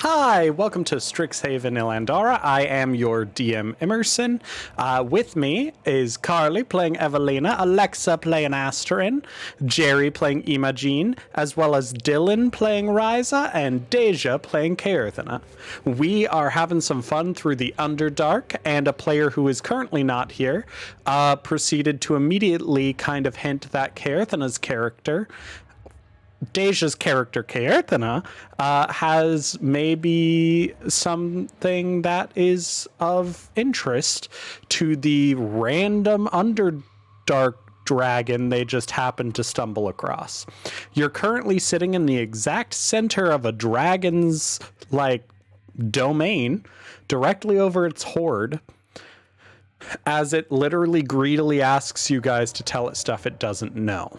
Hi, welcome to Strixhaven Ilandara. I am your DM Emerson. With me is Carly playing Evelina, Alexa playing Asterin, Jerry playing Imogene, as well as Dylan playing Ryza, and Deja playing Kaerthana. We are having some fun through the Underdark, and a player who is currently not here proceeded to immediately kind of hint that Kaerthana's character, Deja's character, Kaerthana, has maybe something that is of interest to the random Underdark dragon they just happened to stumble across. You're currently sitting in the exact center of a dragon's, domain, directly over its hoard, as it literally greedily asks you guys to tell it stuff it doesn't know.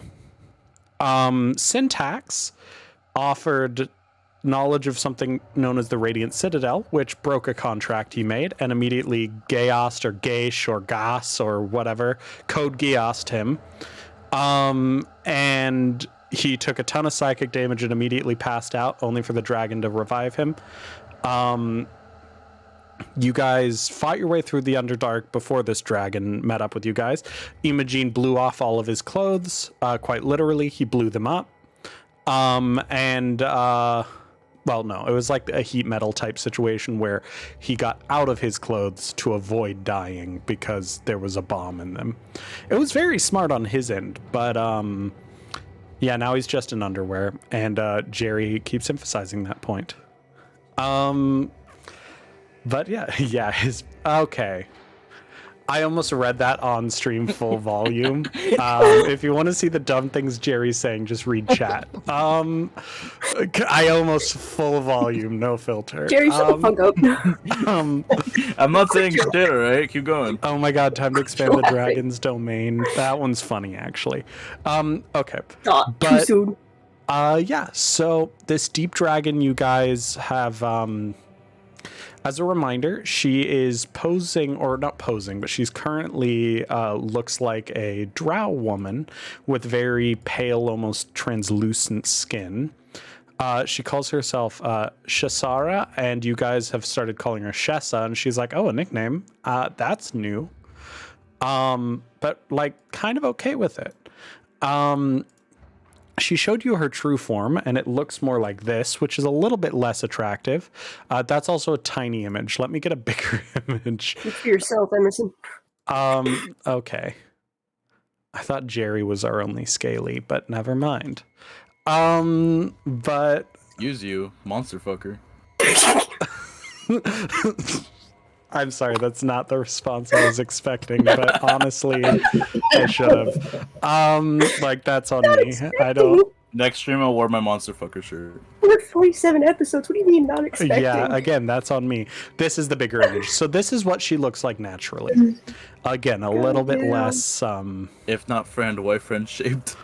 Syntax offered knowledge of something known as the Radiant Citadel, which broke a contract he made, and immediately Gaost or Gaish or Gas or whatever code Gaost him. And he took a ton of psychic damage and immediately passed out, only for the dragon to revive him. You guys fought your way through the Underdark before this dragon met up with you guys. Imogene blew off all of his clothes, quite literally. He blew them up. Well, no, it was like a heat metal type situation where he got out of his clothes to avoid dying because there was a bomb in them. It was very smart on his end, but yeah, now he's just in underwear, and Jerry keeps emphasizing that point. But yeah, okay. I almost read that on stream full volume. If you want to see the dumb things Jerry's saying, just read chat. I almost full volume, no filter. Jerry, shut the fuck up. I'm not saying shit, alright? Keep going. Oh my god, time to expand the dragon's domain. That one's funny, actually. Okay. Too soon. Yeah, so this deep dragon you guys have... As a reminder, she is posing, or not posing, but she's currently looks like a drow woman with very pale, almost translucent skin. She calls herself Shasara, and you guys have started calling her Shessa, and she's like, oh, a nickname? That's new. But, kind of okay with it. She showed you her true form, and it looks more like this, which is a little bit less attractive. That's also a tiny image. Let me get a bigger image. Speak for yourself, Emerson. Okay. I thought Jerry was our only scaly, but never mind. But... Use you, monster fucker. I'm sorry, that's not the response I was expecting, but honestly, I should have. That's on me. I don't... Next stream, I'll wear my monster fucker shirt. We're 47 episodes. What do you mean not expecting? Yeah, again, that's on me. This is the bigger image. So this is what she looks like naturally. Again, a little bit less... If not friend shaped.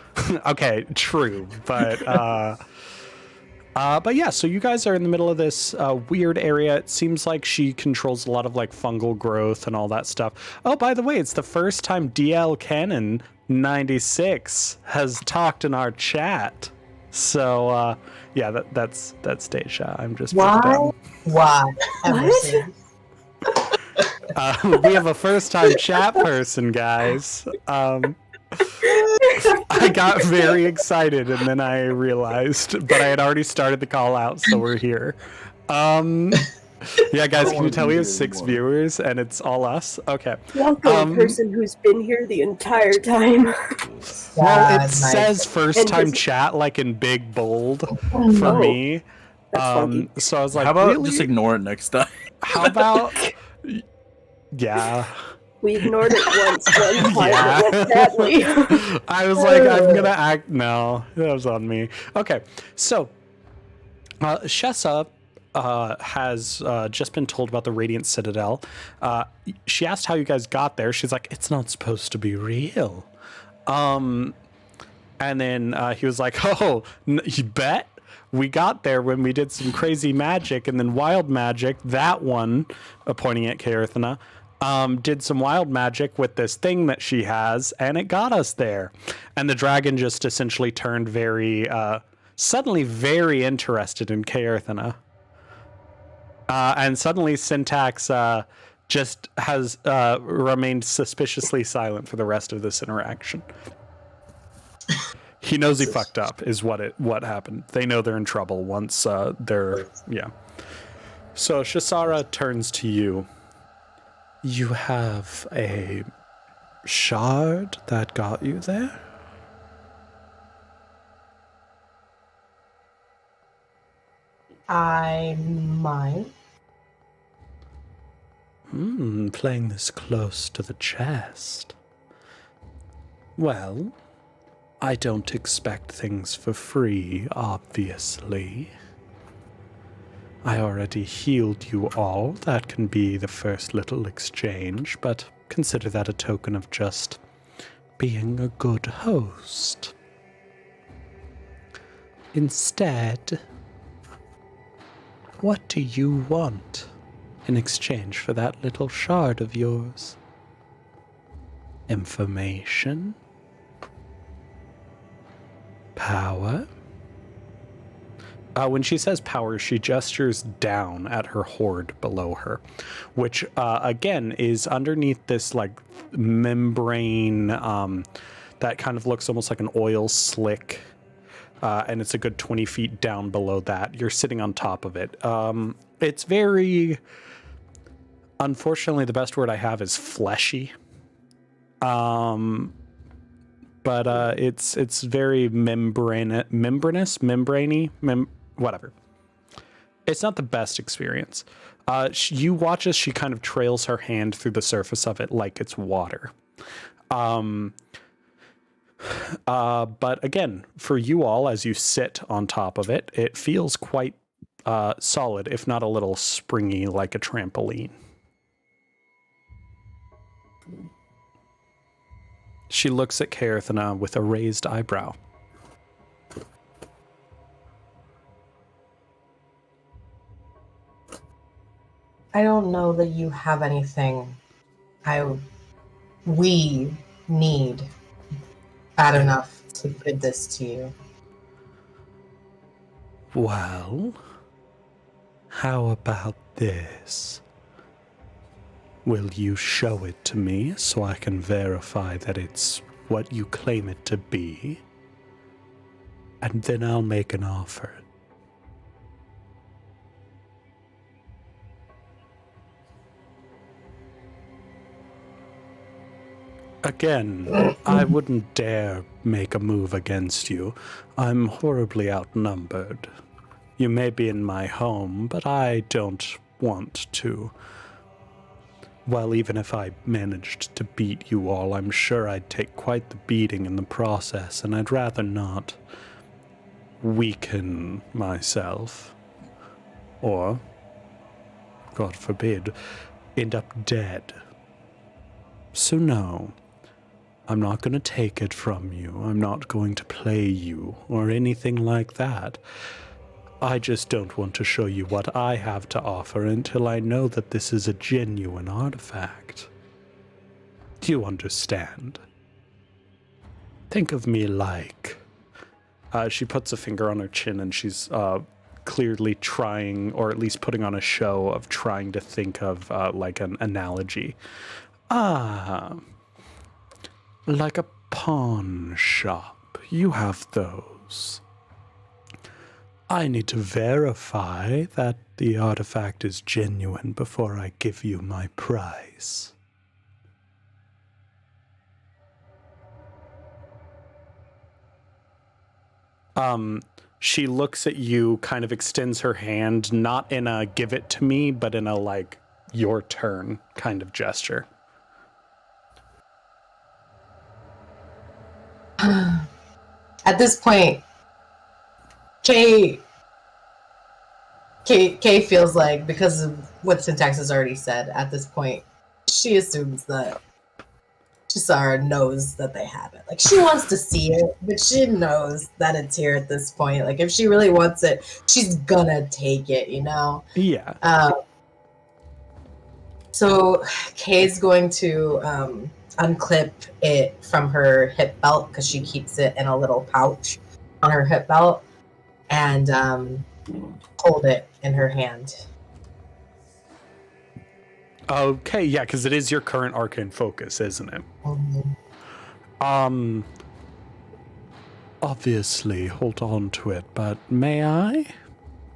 Okay, true, but yeah, so you guys are in the middle of this weird area. It seems like she controls a lot of fungal growth and all that stuff. Oh, by the way, it's the first time DL Cannon 96 has talked in our chat. So yeah, that's Deja. I'm just Why Emerson? we have a first time chat person, guys. I got very excited and then I realized, but I had already started the call out, so we're here. Yeah, guys, can you tell we have 6 viewers and it's all us? Okay. Welcome, person who's been here the entire time. Well, it says first time chat in big bold for me. So I was like, how about really? just ignore it next time? How about... Yeah. We ignored it once, one time, it went badly. I was like, I'm gonna act... No, that was on me. Okay, so Shessa has just been told about the Radiant Citadel. She asked how you guys got there. She's like, it's not supposed to be real. And then he was like, oh, you bet? We got there when we did some crazy magic, and then wild magic, that one, pointing at Kaerthana, did some wild magic with this thing that she has, and it got us there. And the dragon just essentially turned suddenly very interested in Kaerthana. And suddenly Syntax just has remained suspiciously silent for the rest of this interaction. He knows he fucked up is what happened. They know they're in trouble once they're So Shisara turns to you. You have a shard that got you there? I might. Playing this close to the chest. Well, I don't expect things for free, obviously. I already healed you all. That can be the first little exchange, but consider that a token of just being a good host. Instead, what do you want in exchange for that little shard of yours? Information? Power? When she says power, she gestures down at her hoard below her, which, again, is underneath this, like, membrane that kind of looks almost like an oil slick, and it's a good 20 feet down below that. You're sitting on top of it. It's very... Unfortunately, the best word I have is fleshy. But it's very membranous, whatever. It's not the best experience. You watch as she kind of trails her hand through the surface of it like it's water. But again, for you all, as you sit on top of it, it feels quite solid, if not a little springy, like a trampoline. She looks at Carathana with a raised eyebrow. I don't know that you have anything we need bad enough to give this to you. Well, how about this? Will you show it to me so I can verify that it's what you claim it to be? And then I'll make an offer. Again, I wouldn't dare make a move against you. I'm horribly outnumbered. You may be in my home, but I don't want to. Well, even if I managed to beat you all, I'm sure I'd take quite the beating in the process, and I'd rather not weaken myself. Or, God forbid, end up dead. So no, I'm not going to take it from you. I'm not going to play you or anything like that. I just don't want to show you what I have to offer until I know that this is a genuine artifact. Do you understand? Think of me like... she puts a finger on her chin and she's clearly trying, or at least putting on a show of trying to think of like an analogy. Like a pawn shop. You have those. I need to verify that the artifact is genuine before I give you my price. She looks at you, kind of extends her hand, not in a give it to me, but in a like, your turn kind of gesture. At this point, Kay feels like, because of what Syntax has already said, at this point, she assumes that Shisara knows that they have it. Like, she wants to see it, but she knows that it's here at this point. Like, if she really wants it, she's gonna take it, you know? Yeah. So Kay's going to unclip it from her hip belt, because she keeps it in a little pouch on her hip belt, and hold it in her hand. Okay, yeah, because it is your current arcane focus, isn't it? Obviously, hold on to it, but may I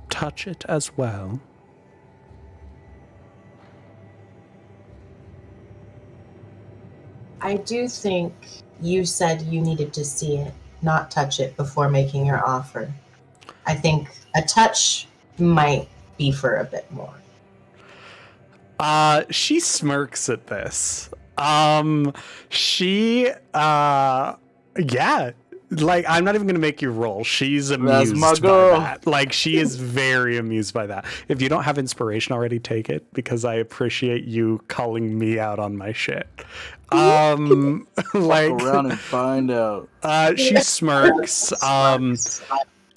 touch it as well? I do think you said you needed to see it, not touch it before making your offer. I think a touch might be for a bit more. She smirks at this. Yeah. Like, I'm not even gonna make you roll. She's amused my by girl. that. Like, she is very amused by that. If you don't have inspiration already, take it, because I appreciate you calling me out on my shit. Like, Around and find out. she smirks.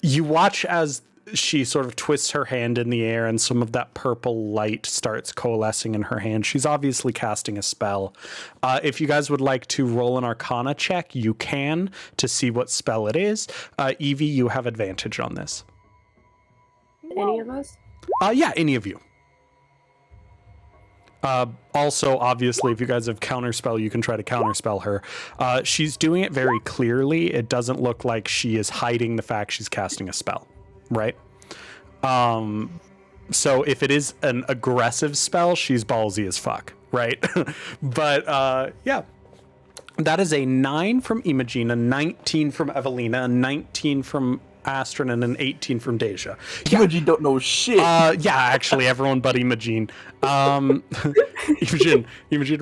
You watch as she sort of twists her hand in the air and some of that purple light starts coalescing in her hand. She's obviously casting a spell. If you guys would like to roll an Arcana check, you can, to see what spell it is. Evie, you have advantage on this. Any of us? Yeah, any of you. Also, obviously, if you guys have counterspell, you can try to counterspell her. She's doing it very clearly. It doesn't look like she is hiding the fact she's casting a spell, right? So if it is an aggressive spell, she's ballsy as fuck, right? But yeah, that is a 9 from Imogen, a 19 from Evelina, a 19 from Astrid, and an 18 from Deja. Imogen don't know shit. Yeah, actually, everyone but Imogen. Imogen,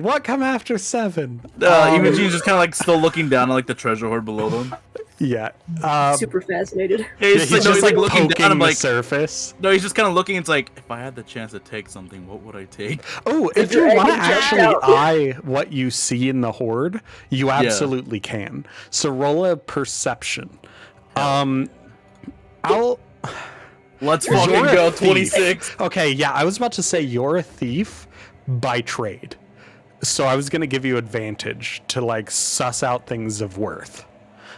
what come after 7? Imogen's just kind of like still looking down at like the treasure hoard below them. Yeah. Super fascinated. He's Just like looking poking down. I'm the like, surface. no, he's just kind of looking. It's like, if I had the chance to take something, what would I take? Oh, if you your want to egg jumped actually out. eye what you see in the hoard, you absolutely can. So roll a perception. Let's You're fucking a go. thief. 26. Okay, yeah, I was about to say you're a thief by trade. So I was going to give you advantage to like suss out things of worth.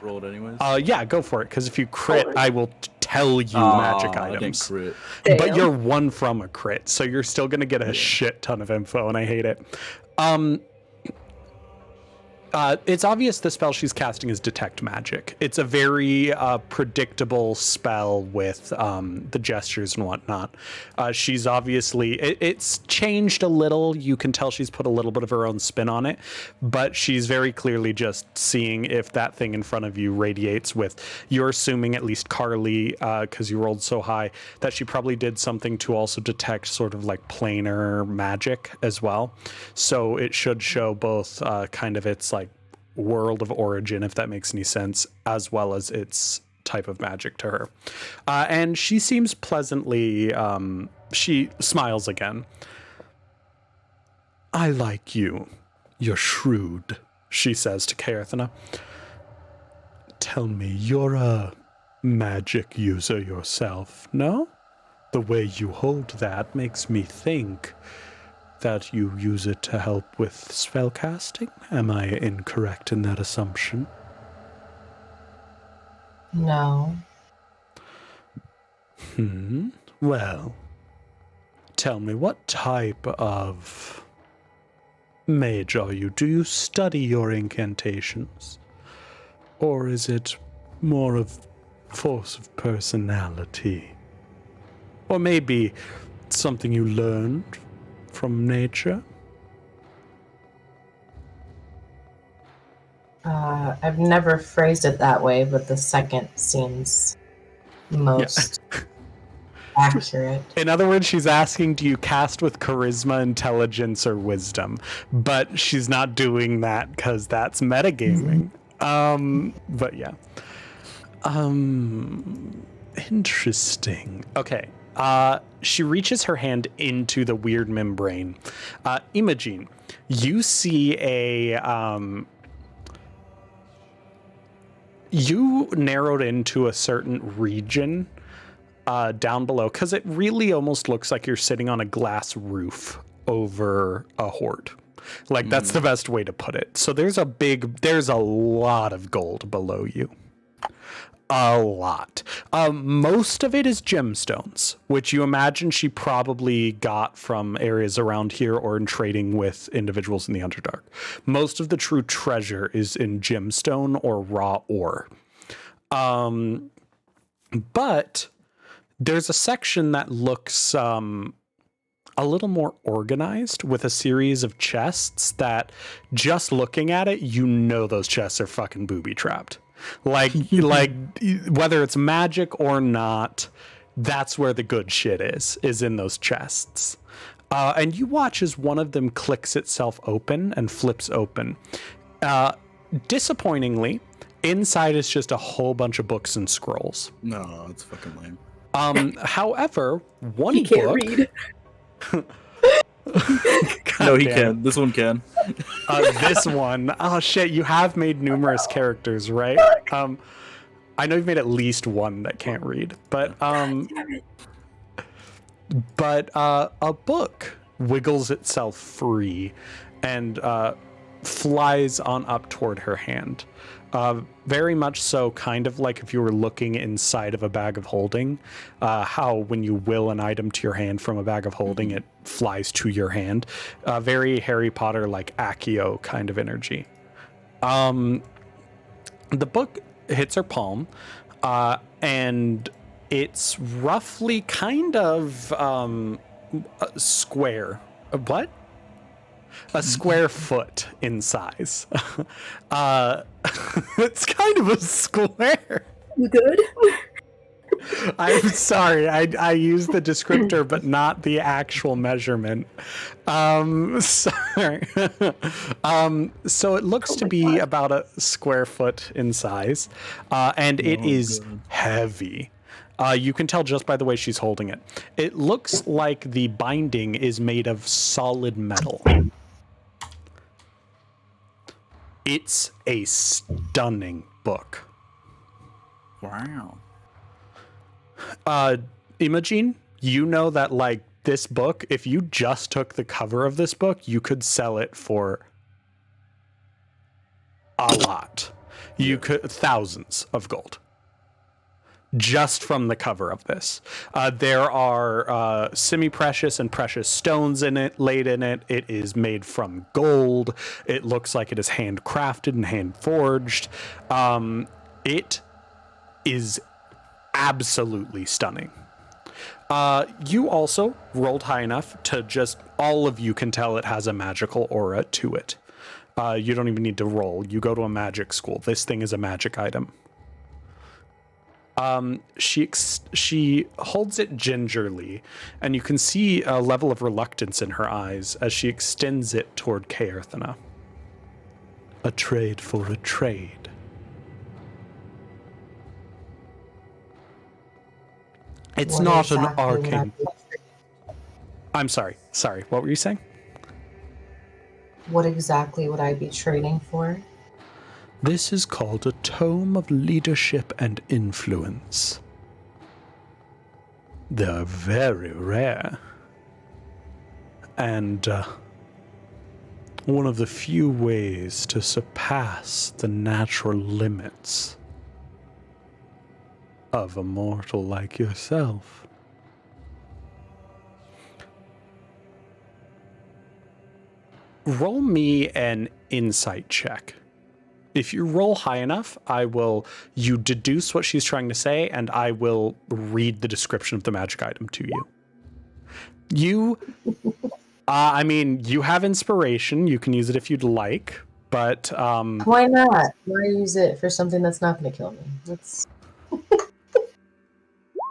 Roll it anyways. Yeah, go for it, because if you crit, I will tell you magic I didn't items. crit. But Damn. you're 1 from a crit, so you're still gonna get a shit ton of info, and I hate it. It's obvious the spell she's casting is Detect Magic. It's a very predictable spell with the gestures and whatnot. She's obviously... It's changed a little. You can tell she's put a little bit of her own spin on it, but she's very clearly just seeing if that thing in front of you radiates with... You're assuming, at least Carly, because you rolled so high, that she probably did something to also detect sort of like planar magic as well. So it should show both kind of its like world of origin, if that makes any sense, as well as its type of magic to her. And she seems pleasantly, she smiles again. I like you. You're shrewd, she says to Kaerthana. Tell me, you're a magic user yourself, no? The way you hold that makes me think that you use it to help with spellcasting? Am I incorrect in that assumption? No. Well, tell me, what type of mage are you? Do you study your incantations? Or is it more of force of personality? Or maybe something you learned from nature? I've never phrased it that way, but the second seems most accurate. In other words, she's asking, do you cast with charisma, intelligence, or wisdom? But she's not doing that because that's metagaming. But yeah. Interesting. Okay. She reaches her hand into the weird membrane. Imogen, you see you narrowed into a certain region down below, because it really almost looks like you're sitting on a glass roof over a hoard. Like, that's the best way to put it. So there's a lot of gold below you. A lot. Most of it is gemstones, which you imagine she probably got from areas around here or in trading with individuals in the Underdark. Most of the true treasure is in gemstone or raw ore. But there's a section that looks a little more organized with a series of chests that just looking at it, you know those chests are fucking booby trapped. Like whether it's magic or not, that's where the good shit is in those chests. And you watch as one of them clicks itself open and flips open. Disappointingly, inside is just a whole bunch of books and scrolls. No, it's fucking lame. However, one He can't book. read. No, he damn can. This one can. This one, oh shit, you have made numerous characters, right? I know you've made at least one that can't read, but a book wiggles itself free and flies on up toward her hand. Very much so, kind of like if you were looking inside of a bag of holding, how when you will an item to your hand from a bag of holding, it flies to your hand. Very Harry Potter like Accio kind of energy. The book hits her palm, and it's roughly kind of square. What? A square foot in size. It's kind of a square. You good? I'm sorry. I used the descriptor, but not the actual measurement. Sorry. So it looks to be about a square foot in size, and it is heavy. You can tell just by the way she's holding it. It looks like the binding is made of solid metal. It's a stunning book. Wow. Imogen, you know that like this book, if you just took the cover of this book, you could sell it for a lot. You could thousands of gold. Just from the cover of this. There are semi-precious and precious stones in it, laid in it. It is made from gold. It looks like it is handcrafted and hand forged. It is absolutely stunning. You also rolled high enough to just, all of you can tell it has a magical aura to it. You don't even need to roll. You go to a magic school. This thing is a magic item. She holds it gingerly, and you can see a level of reluctance in her eyes as she extends it toward Caerthana. A trade for a trade. It's What not an exactly would I arcane. be- I'm sorry. What were you saying? What exactly would I be trading for? This is called a tome of leadership and influence. They're very rare. And one of the few ways to surpass the natural limits of a mortal like yourself. Roll me an insight check. If you roll high enough, you deduce what she's trying to say, and I will read the description of the magic item to you. You have inspiration. You can use it if you'd like, but... Why not? Why use it for something that's not going to kill me? That's...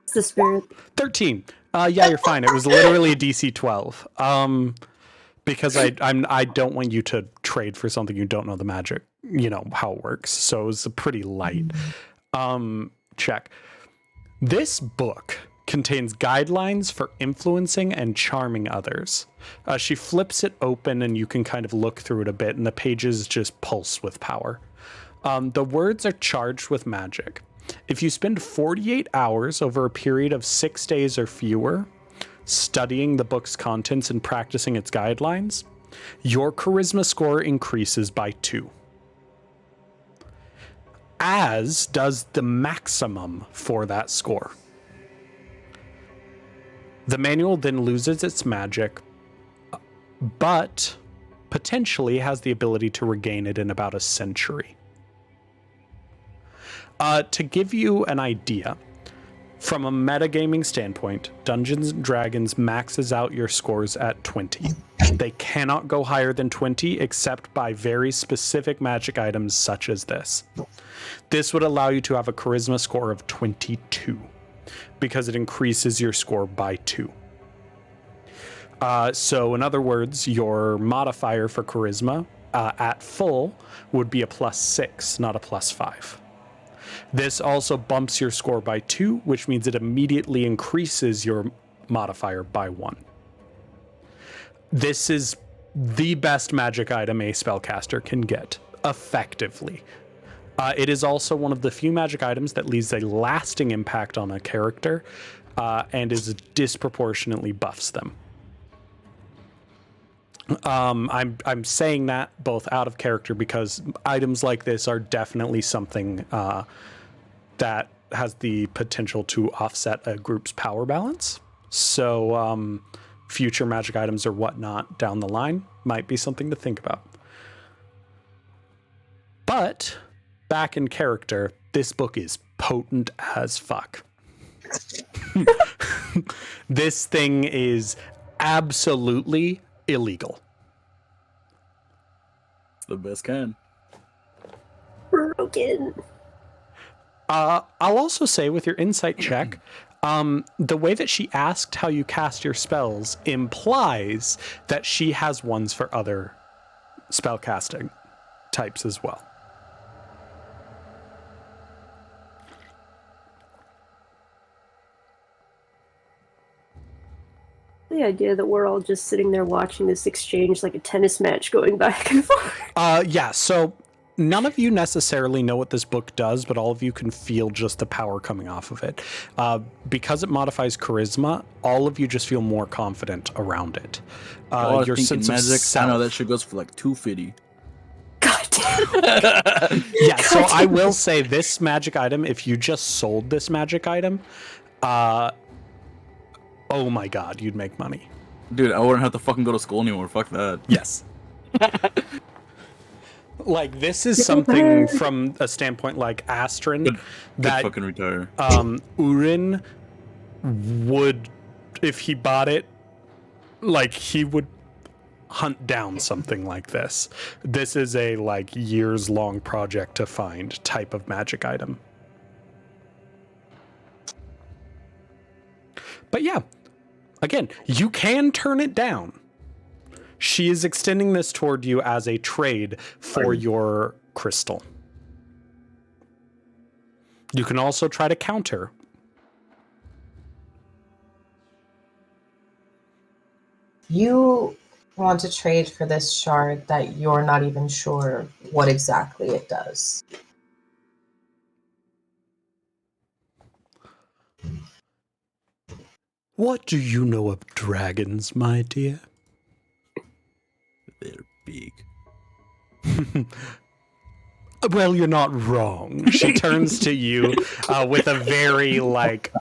It's the spirit. 13. Yeah, you're fine. It was literally a DC 12. Because I don't want you to trade for something you don't know the magic, how it works. So it was a pretty light check. This book contains guidelines for influencing and charming others. She flips it open and you can kind of look through it a bit, and the pages just pulse with power. The words are charged with magic. If you spend 48 hours over a period of 6 days or fewer studying the book's contents and practicing its guidelines, your charisma score increases by 2. as does the maximum for that score. The manual then loses its magic, but potentially has the ability to regain it in about a century. To give you an idea, from a metagaming standpoint, Dungeons & Dragons maxes out your scores at 20. They cannot go higher than 20 except by very specific magic items such as this. This would allow you to have a charisma score of 22 because it increases your score by 2. So in other words, your modifier for charisma at full would be a +6, not a +5. This also bumps your score by 2, which means it immediately increases your modifier by 1. This is the best magic item a spellcaster can get, effectively. It is also one of the few magic items that leaves a lasting impact on a character and is disproportionately buffs them. I'm saying that both out of character because items like this are definitely something that has the potential to offset a group's power balance. So future magic items or whatnot down the line might be something to think about. But back in character, this book is potent as fuck. This thing is absolutely illegal. It's the best kind. Broken. I'll also say with your insight check, the way that she asked how you cast your spells implies that she has ones for other spellcasting types as well. The idea that we're all just sitting there watching this exchange like a tennis match going back and forth. Yeah, so none of you necessarily know what this book does, but all of you can feel just the power coming off of it. Because it modifies charisma, all of you just feel more confident around it. Your sense of magic, self, I know that shit goes for like 250. God damn. Yeah, so I will say this magic item, if you just sold this magic item, oh my god, you'd make money. Dude, I wouldn't have to fucking go to school anymore. Fuck that. Yes. Like, this is something from a standpoint like Astrin that fucking retire. Urin would, if he bought it, like, he would hunt down something like this. This is a, like, years-long project to find type of magic item. But yeah, again, you can turn it down. She is extending this toward you as a trade for your crystal. You can also try to counter. You want to trade for this shard that you're not even sure what exactly it does. What do you know of dragons, my dear? They're big. Well, you're not wrong. She turns to you with a very, like,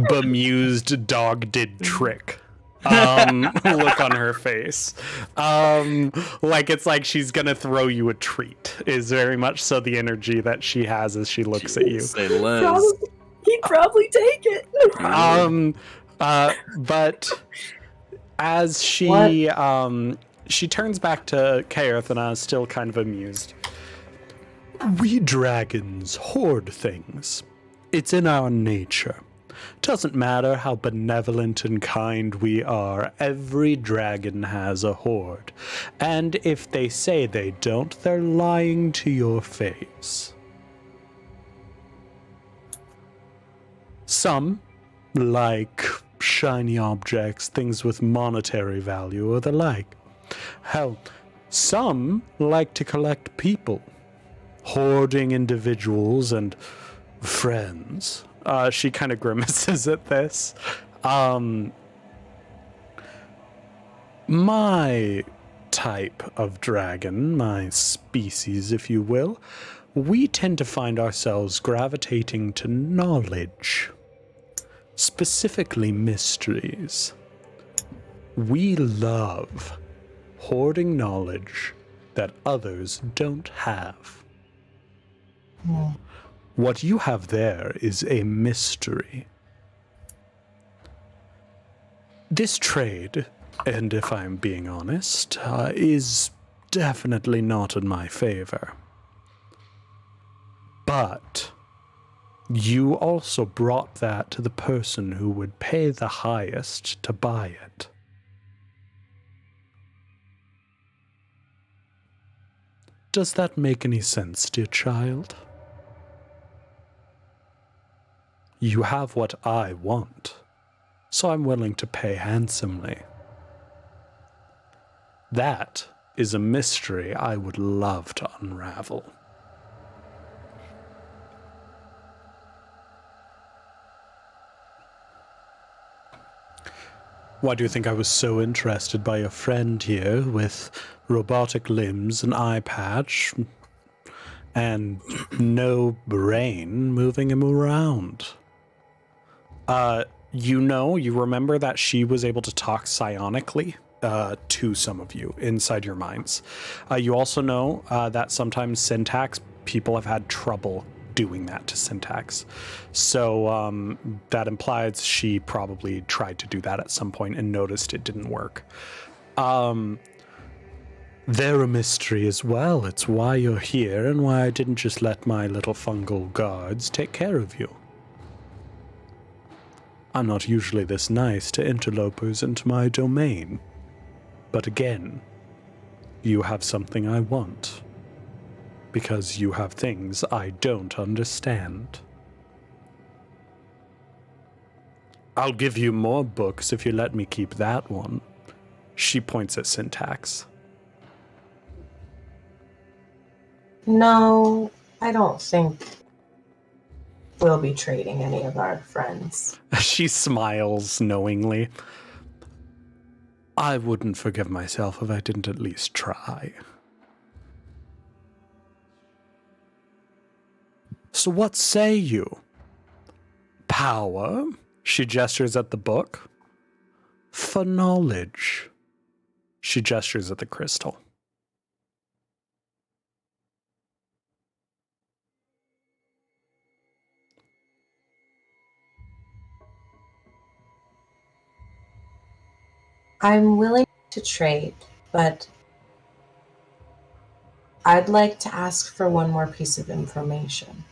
bemused dog did trick look on her face. Like, it's like she's gonna throw you a treat, is very much so the energy that she has as she looks at you. Say less. He'd probably take it. But as she she turns back to Kaerthana, still kind of amused. We dragons hoard things. It's in our nature. Doesn't matter how benevolent and kind we are, every dragon has a hoard. And if they say they don't, they're lying to your face. Some, like shiny objects, things with monetary value, or the like. Hell, some like to collect people, hoarding individuals and friends. She kind of grimaces at this. My type of dragon, my species, if you will, we tend to find ourselves gravitating to knowledge, specifically mysteries. We love hoarding knowledge that others don't have. What you have there is a mystery. This trade, and if I'm being honest, is definitely not in my favor. But you also brought that to the person who would pay the highest to buy it. Does that make any sense, dear child? You have what I want, so I'm willing to pay handsomely. That is a mystery I would love to unravel. Why do you think I was so interested by a friend here with robotic limbs, an eye patch, and no brain moving him around? You remember that she was able to talk psionically to some of you inside your minds. You also know that sometimes syntax, people have had trouble doing that to syntax. So that implies she probably tried to do that at some point and noticed it didn't work. They're a mystery as well. It's why you're here and why I didn't just let my little fungal guards take care of you. I'm not usually this nice to interlopers into my domain. But again, you have something I want. Because you have things I don't understand. I'll give you more books if you let me keep that one. She points at syntax. No, I don't think we'll be trading any of our friends. She smiles knowingly. I wouldn't forgive myself if I didn't at least try. So what say you? Power? She gestures at the book. For knowledge? She gestures at the crystal. I'm willing to trade, but I'd like to ask for one more piece of information.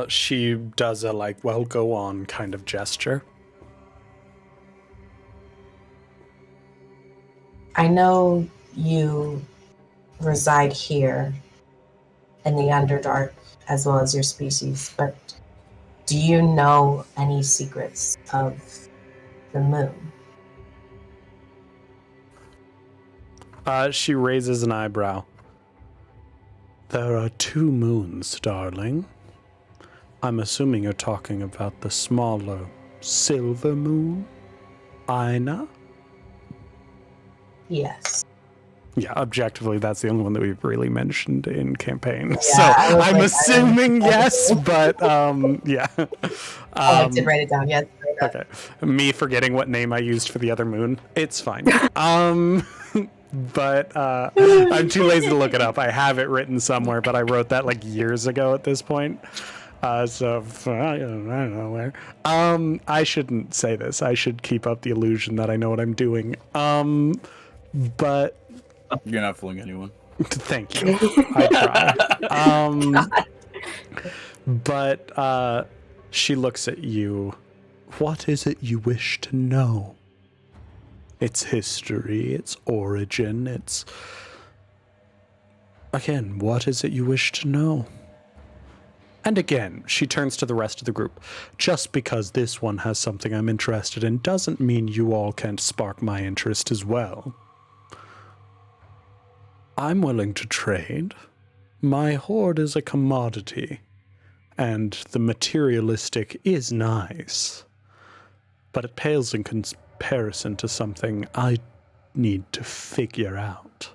She does a well, go on kind of gesture. I know you reside here in the Underdark as well as your species, but do you know any secrets of the moon? She raises an eyebrow. There are 2 moons, darling. I'm assuming you're talking about the smaller silver moon? Aina? Yes. Yeah, objectively, that's the only one that we've really mentioned in campaign. Yeah, So I'm assuming yes, but yeah. I did write it down, yes. Okay. Me forgetting what name I used for the other moon. It's fine. But I'm too lazy to look it up. I have it written somewhere, but I wrote that years ago at this point. So I don't know where. I shouldn't say this. I should keep up the illusion that I know what I'm doing. But You're not fooling anyone. thank you. I try. But she looks at you. What is it you wish to know? Its history, its origin, its... Again, what is it you wish to know? And again, she turns to the rest of the group. Just because this one has something I'm interested in doesn't mean you all can't spark my interest as well. I'm willing to trade. My hoard is a commodity, and the materialistic is nice, but it pales in comparison to something I need to figure out.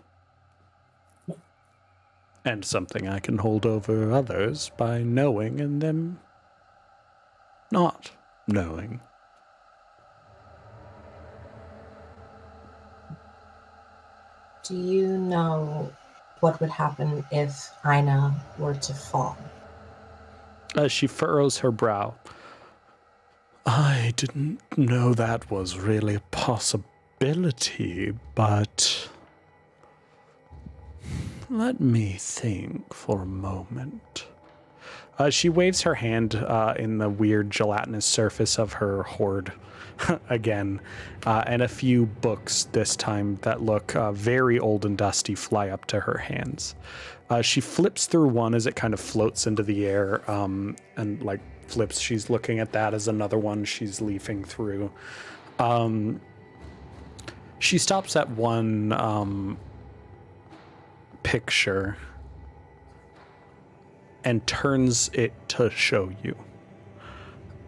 and something I can hold over others by knowing and them not knowing. Do you know what would happen if Aina were to fall? As she furrows her brow, I didn't know that was really a possibility, but let me think for a moment. She waves her hand in the weird gelatinous surface of her hoard again, and a few books this time that look very old and dusty fly up to her hands. She flips through one as it kind of floats into the air, and like flips. She's looking at that as another one she's leafing through. She stops at one picture and turns it to show you.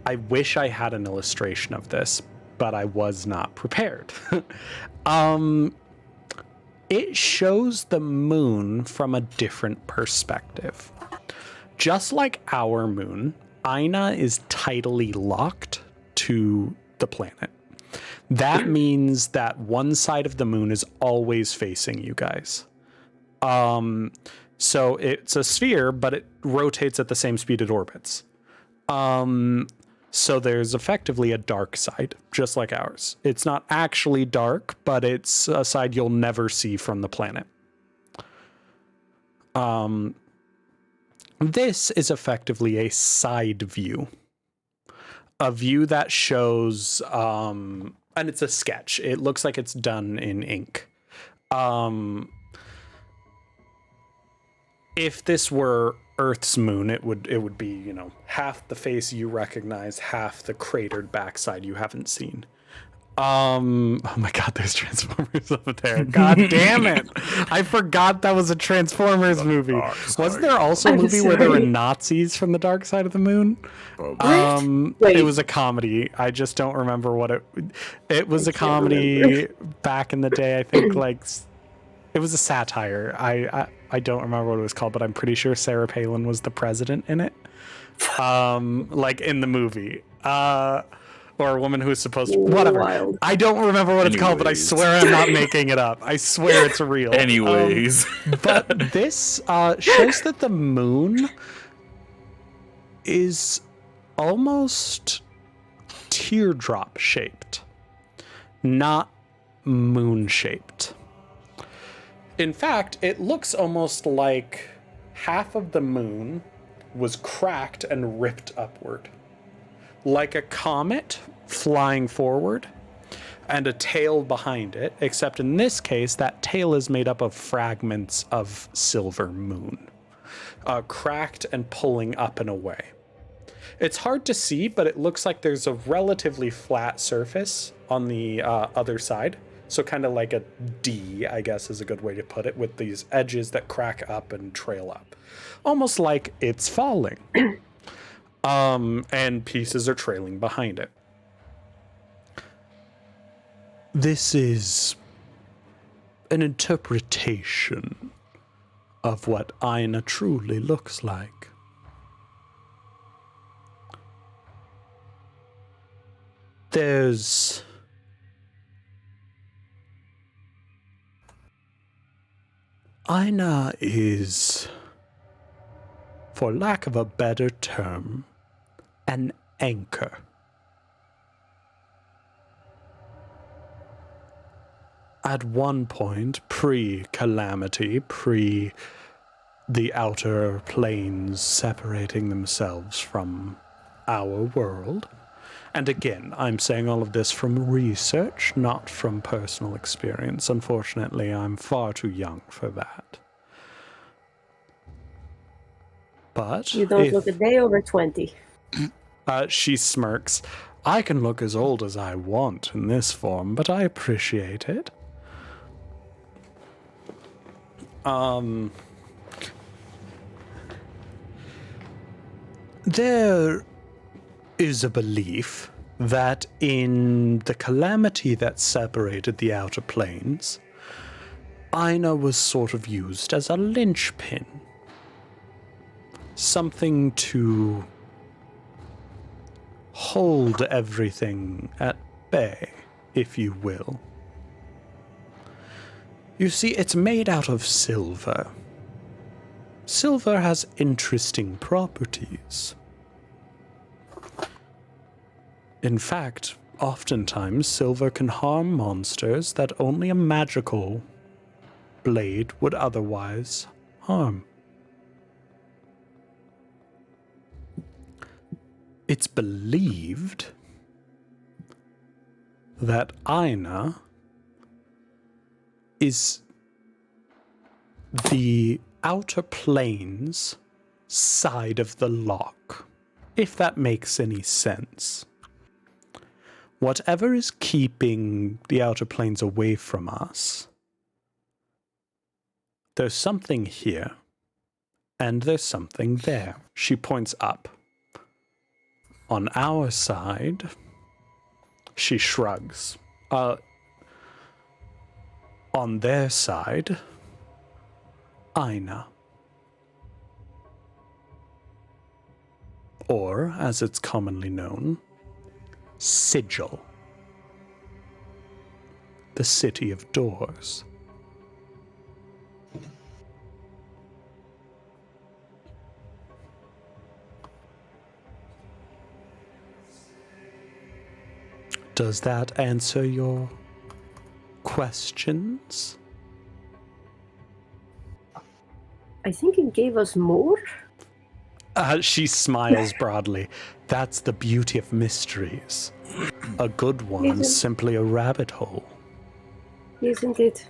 I wish I had an illustration of this, but I was not prepared. It shows the moon from a different perspective. Just like our moon, Aina is tidally locked to the planet. That means that one side of the moon is always facing you guys. So it's a sphere, but it rotates at the same speed it orbits. So there's effectively a dark side, just like ours. It's not actually dark, but it's a side you'll never see from the planet. This is effectively a side view. A view that shows, and it's a sketch. It looks like it's done in ink. If this were Earth's moon, it would be, you know, half the face you recognize, half the cratered backside you haven't seen. Oh my god, there's Transformers over there. God damn it. I forgot that was a Transformers movie. Wasn't there also a movie where there were Nazis from the dark side of the moon? It was a comedy. I just don't remember what it was. A comedy back in the day. I think like it was a satire. I don't remember what it was called, but I'm pretty sure Sarah Palin was the president in it. Like in the movie. Or a woman who is supposed to... Whatever. Wild. I don't remember what it's called, but I swear I'm not making it up. I swear it's real. Anyways. But this shows that the moon is almost teardrop shaped, not moon shaped. In fact, it looks almost like half of the moon was cracked and ripped upward. Like a comet flying forward and a tail behind it, except in this case, that tail is made up of fragments of silver moon, cracked and pulling up and away. It's hard to see, but it looks like there's a relatively flat surface on the other side. So kind of like a D, I guess is a good way to put it, with these edges that crack up and trail up. Almost like it's falling. And pieces are trailing behind it. This is an interpretation of what Aina truly looks like. Aina is, for lack of a better term, an anchor. At one point, pre-calamity, pre the outer planes separating themselves from our world, and again, I'm saying all of this from research, not from personal experience. Unfortunately, I'm far too young for that. But you don't look a day over 20. She smirks. I can look as old as I want in this form, but I appreciate it. There is a belief that in the calamity that separated the outer planes, Aina was sort of used as a linchpin something to hold everything at bay, if you will. You see, it's made out of silver. Silver has interesting properties. In fact, oftentimes silver can harm monsters that only a magical blade would otherwise harm. It's believed that Aina is the outer planes side of the lock, if that makes any sense. Whatever is keeping the outer planes away from us, there's something here, and there's something there. She points up. On our side, she shrugs. On their side, Aina. Or, as it's commonly known, Sigil. The City of Doors. Does that answer your questions? I think it gave us more. She smiles broadly. That's the beauty of mysteries. A good one's Isn't- simply a rabbit hole. Isn't it?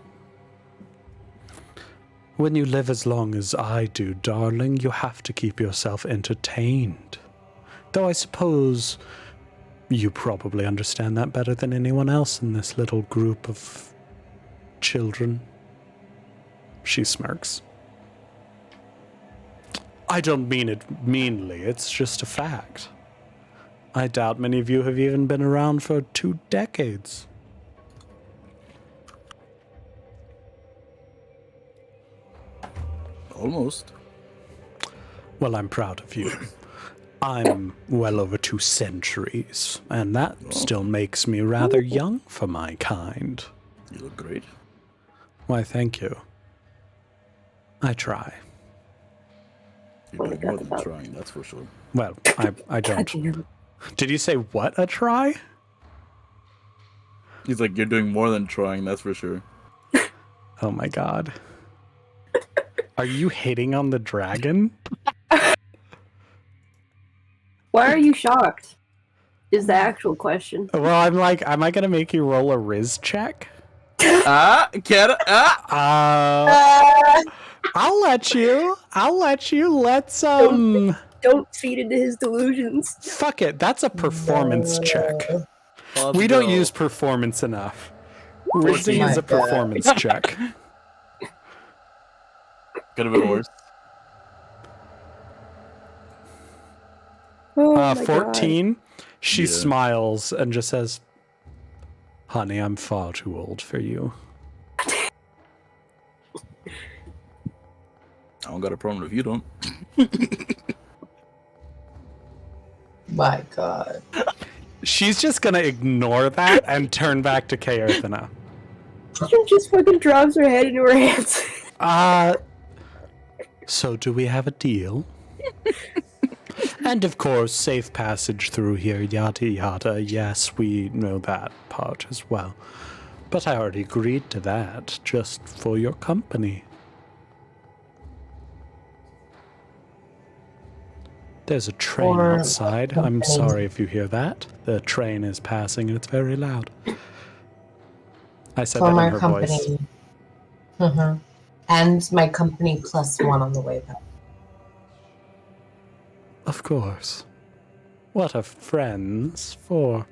When you live as long as I do, darling, you have to keep yourself entertained. Though I suppose you probably understand that better than anyone else in this little group of children. She smirks. I don't mean it meanly, it's just a fact. I doubt many of you have even been around for 2 decades. Almost. Well, I'm proud of you. I'm well over 2 centuries, and that still makes me rather young for my kind. You look great. Why, thank you. I try. You're doing more than trying, that's for sure. Well, I don't. Did you say what, a try? He's like, you're doing more than trying, that's for sure. Oh my god. Are you hitting on the dragon? Why are you shocked? Is the actual question. Well, I'm like, am I gonna make you roll a Riz check? Get it? I'll let you. Let's, Don't feed into his delusions. fuck it. That's a performance check. We don't use performance enough. Rizzing is a performance check. Could have been worse. Oh my 14. She Yeah. smiles and just says, honey, I'm far too old for you. I don't got a problem if you don't. My God. She's just gonna ignore that and turn back to Kaerthana. She just fucking drops her head into her hands. So do we have a deal? And of course, safe passage through here, yada yada. Yes, we know that part as well. But I already agreed to that, just for your company. There's a train For outside. I'm company. sorry if you hear that. The train is passing and it's very loud. I said For that my in her voice. company. Mm-hmm. And my company +1 on the way back. Of course. What are friends for?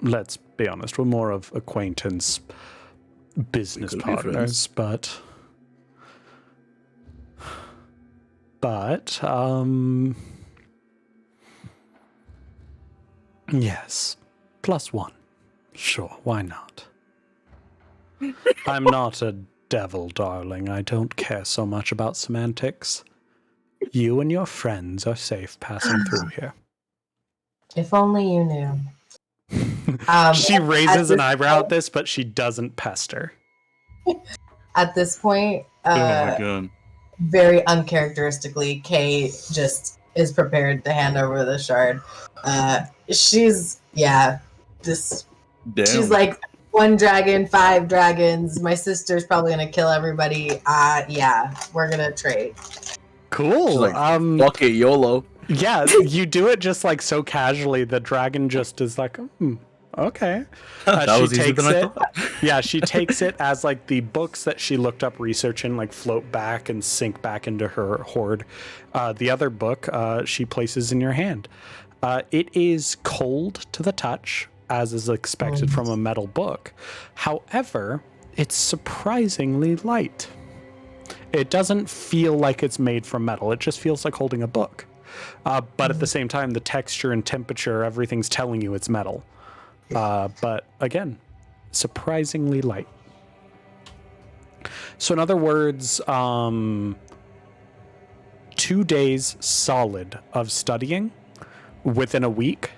Let's be honest, we're more of acquaintance, business We could be partners, but yes, +1. Sure, why not? I'm not a devil, darling. I don't care so much about semantics. You and your friends are safe passing through here. If only you knew. She raises an this eyebrow at this, but she doesn't pester. At this point, Oh my god. very uncharacteristically, Kay just is prepared to hand over the shard. She's Damn. she's like 1 dragon, 5 dragons. My sister's probably gonna kill everybody. Yeah, we're gonna trade. Cool. She's like, fuck it, YOLO. Yeah, you do it just like so casually. The dragon just is like, okay. That she was easier takes than I it. thought. Yeah, she takes it as like the books that she looked up research in like float back and sink back into her hoard. The other book she places in your hand. It is cold to the touch, as is expected from a metal book. However, it's surprisingly light. It doesn't feel like it's made from metal. It just feels like holding a book. But at the same time, the texture and temperature, everything's telling you it's metal. But again, surprisingly light. So in other words, 2 days solid of studying within a week,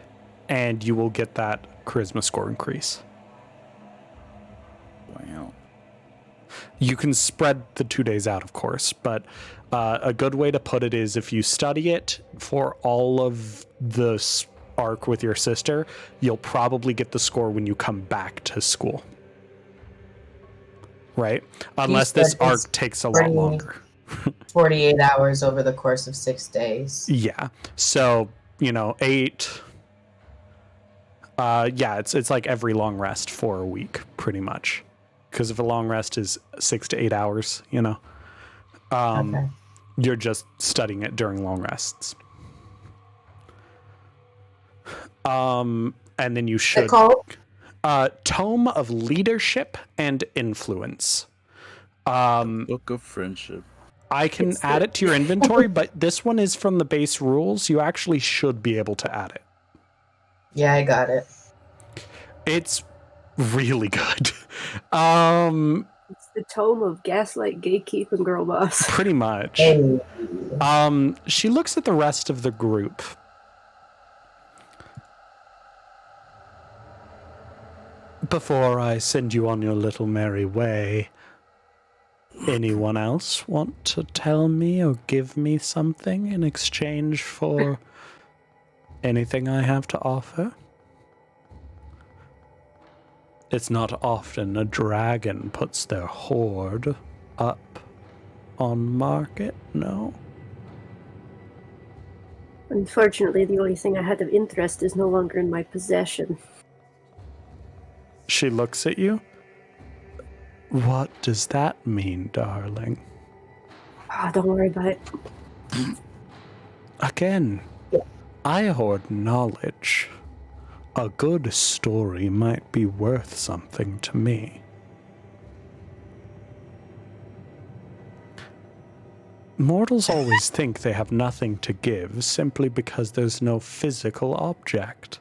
and you will get that charisma score increase. Wow. You can spread the 2 days out, of course, but a good way to put it is if you study it for all of the arc with your sister, you'll probably get the score when you come back to school. Right? Unless this arc takes a lot longer. 48 hours over the course of 6 days. Yeah. So, 8. It's like every long rest for a week, pretty much. Because if a long rest is 6 to 8 hours, Okay. you're just studying it during long rests. And then you should Tome of Leadership and Influence. Book of Friendship. I can add it to your inventory, but this one is from the base rules. You actually should be able to add it. Yeah, I got it. It's really good. It's the tome of gaslight, gatekeep, and girl boss. Pretty much. Hey. She looks at the rest of the group. Before I send you on your little merry way, anyone else want to tell me or give me something in exchange for anything I have to offer? It's not often a dragon puts their hoard up on market, no? Unfortunately, the only thing I had of interest is no longer in my possession. She looks at you. What does that mean, darling? Don't worry about it. Again, I hoard knowledge. A good story might be worth something to me. Mortals always think they have nothing to give simply because there's no physical object.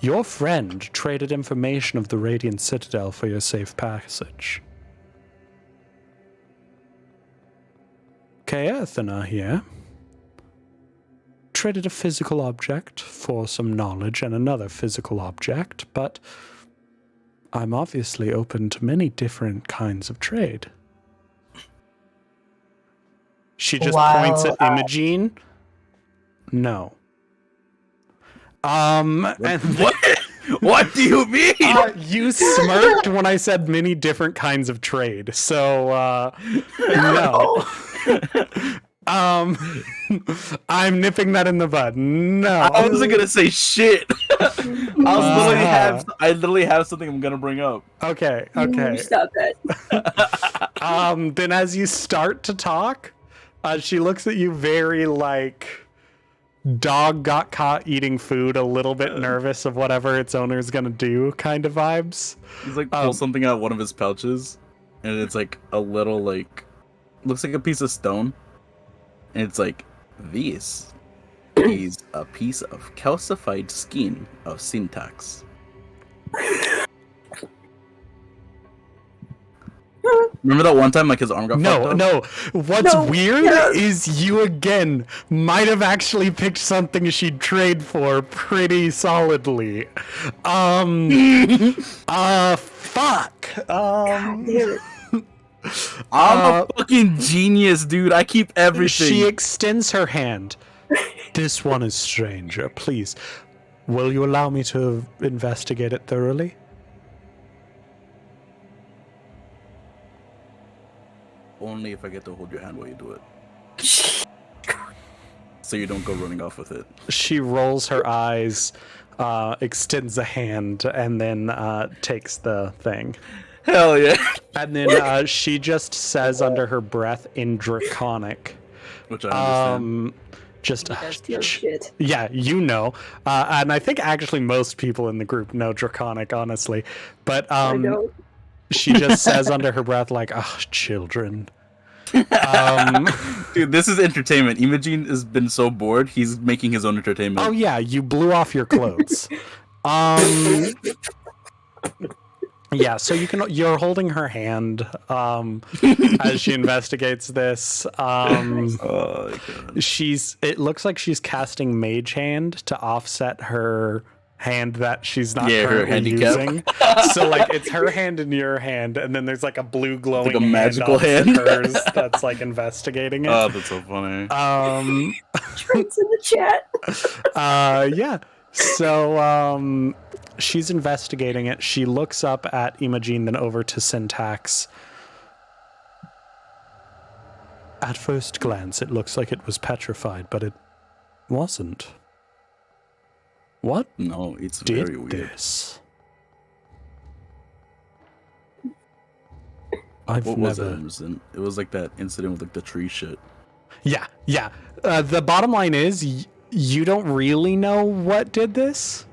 Your friend traded information of the Radiant Citadel for your safe passage. Kaethana here traded a physical object for some knowledge and another physical object, but I'm obviously open to many different kinds of trade. She just points at Imogene. No. And What? What do you mean? you smirked when I said many different kinds of trade, so no. I'm nipping that in the bud. No. I wasn't gonna say shit. I literally have something I'm gonna bring up. Okay. Stop that. Then as you start to talk, she looks at you very like dog got caught eating food, a little bit nervous of whatever its owner is gonna do kind of vibes. He's like pulls something out of one of his pouches, and it's like a little like looks like a piece of stone, and it's like this is a piece of calcified skin of syntax. Remember that one time like his arm got fucked up? No. What's No, weird yes. is you again might have actually picked something she'd trade for pretty solidly. Fuck. God damn it. I'm a fucking genius, dude. I keep everything. She extends her hand. This one is stranger. Please, will you allow me to investigate it thoroughly? Only if I get to hold your hand while you do it. So you don't go running off with it. She rolls her eyes, extends a hand, and then takes the thing. Hell yeah. And then she just says under her breath in Draconic, Which I understand. just No shit. yeah, you know, and I think actually most people in the group know Draconic, honestly. But I don't. she just says under her breath, like, "Ah, children." Dude, this is entertainment. Imogen has been so bored, he's making his own entertainment. Oh yeah, you blew off your clothes. Yeah, so you're holding her hand as she investigates this. Oh, God. It looks like she's casting Mage Hand to offset her hand that she's not her currently handicap. using. So like it's her hand in your hand, and then there's like a blue glowing Like a magical hand hand. hers that's like investigating it. Oh, that's so funny. Trent's in the chat. Yeah. So she's investigating it. She looks up at Imogen, then over to Syntax. At first glance, it looks like it was petrified, but it wasn't. What No, it's did very weird. this? I've What was it, never. Emerson? It was like that incident with like the tree shit. Yeah. The bottom line is, you don't really know what did this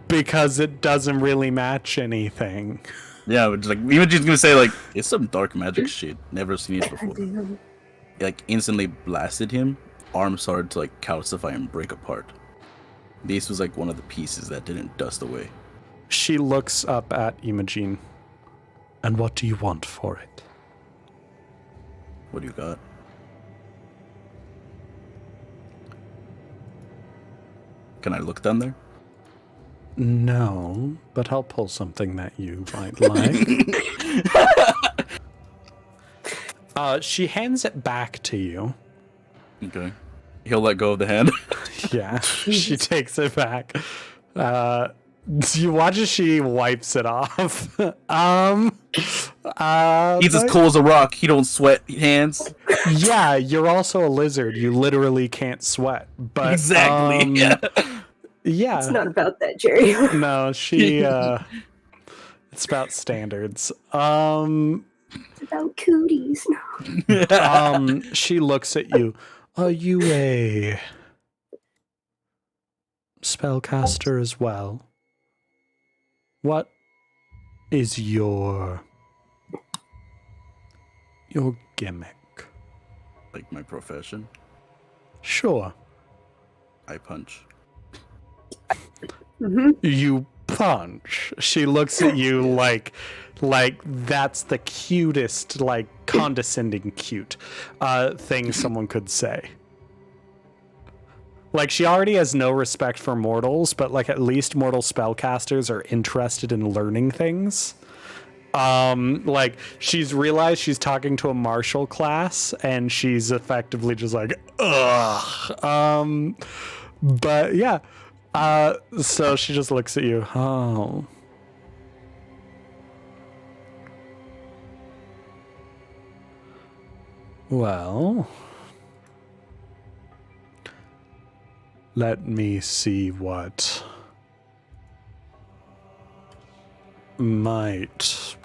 because it doesn't really match anything. Yeah, but like Imogen's gonna say like it's some dark magic shit. Never seen it before. Damn. It, like instantly blasted him. Arms started to like calcify and break apart. This was like one of the pieces that didn't dust away. She looks up at Imogen. And what do you want for it? What do you got? Can I look down there? No, but I'll pull something that you might like. She hands it back to you. Okay. He'll let go of the hand. Yeah, she takes it back. You watch as she wipes it off. He's as cool as a rock. He don't sweat hands. Yeah, you're also a lizard. You literally can't sweat. But Exactly. Yeah. yeah. It's not about that, Jerry. No, she. It's about standards. It's about cooties. No. She looks at you. Are you a spellcaster as well? What is your gimmick? Like my profession. Sure. I punch. Mm-hmm. You punch. She looks at you like that's the cutest, like condescending cute thing someone could say. Like she already has no respect for mortals, but like at least mortal spellcasters are interested in learning things. Like she's realized she's talking to a martial class and she's effectively just like, ugh. But yeah. So she just looks at you. Oh. Well, let me see what might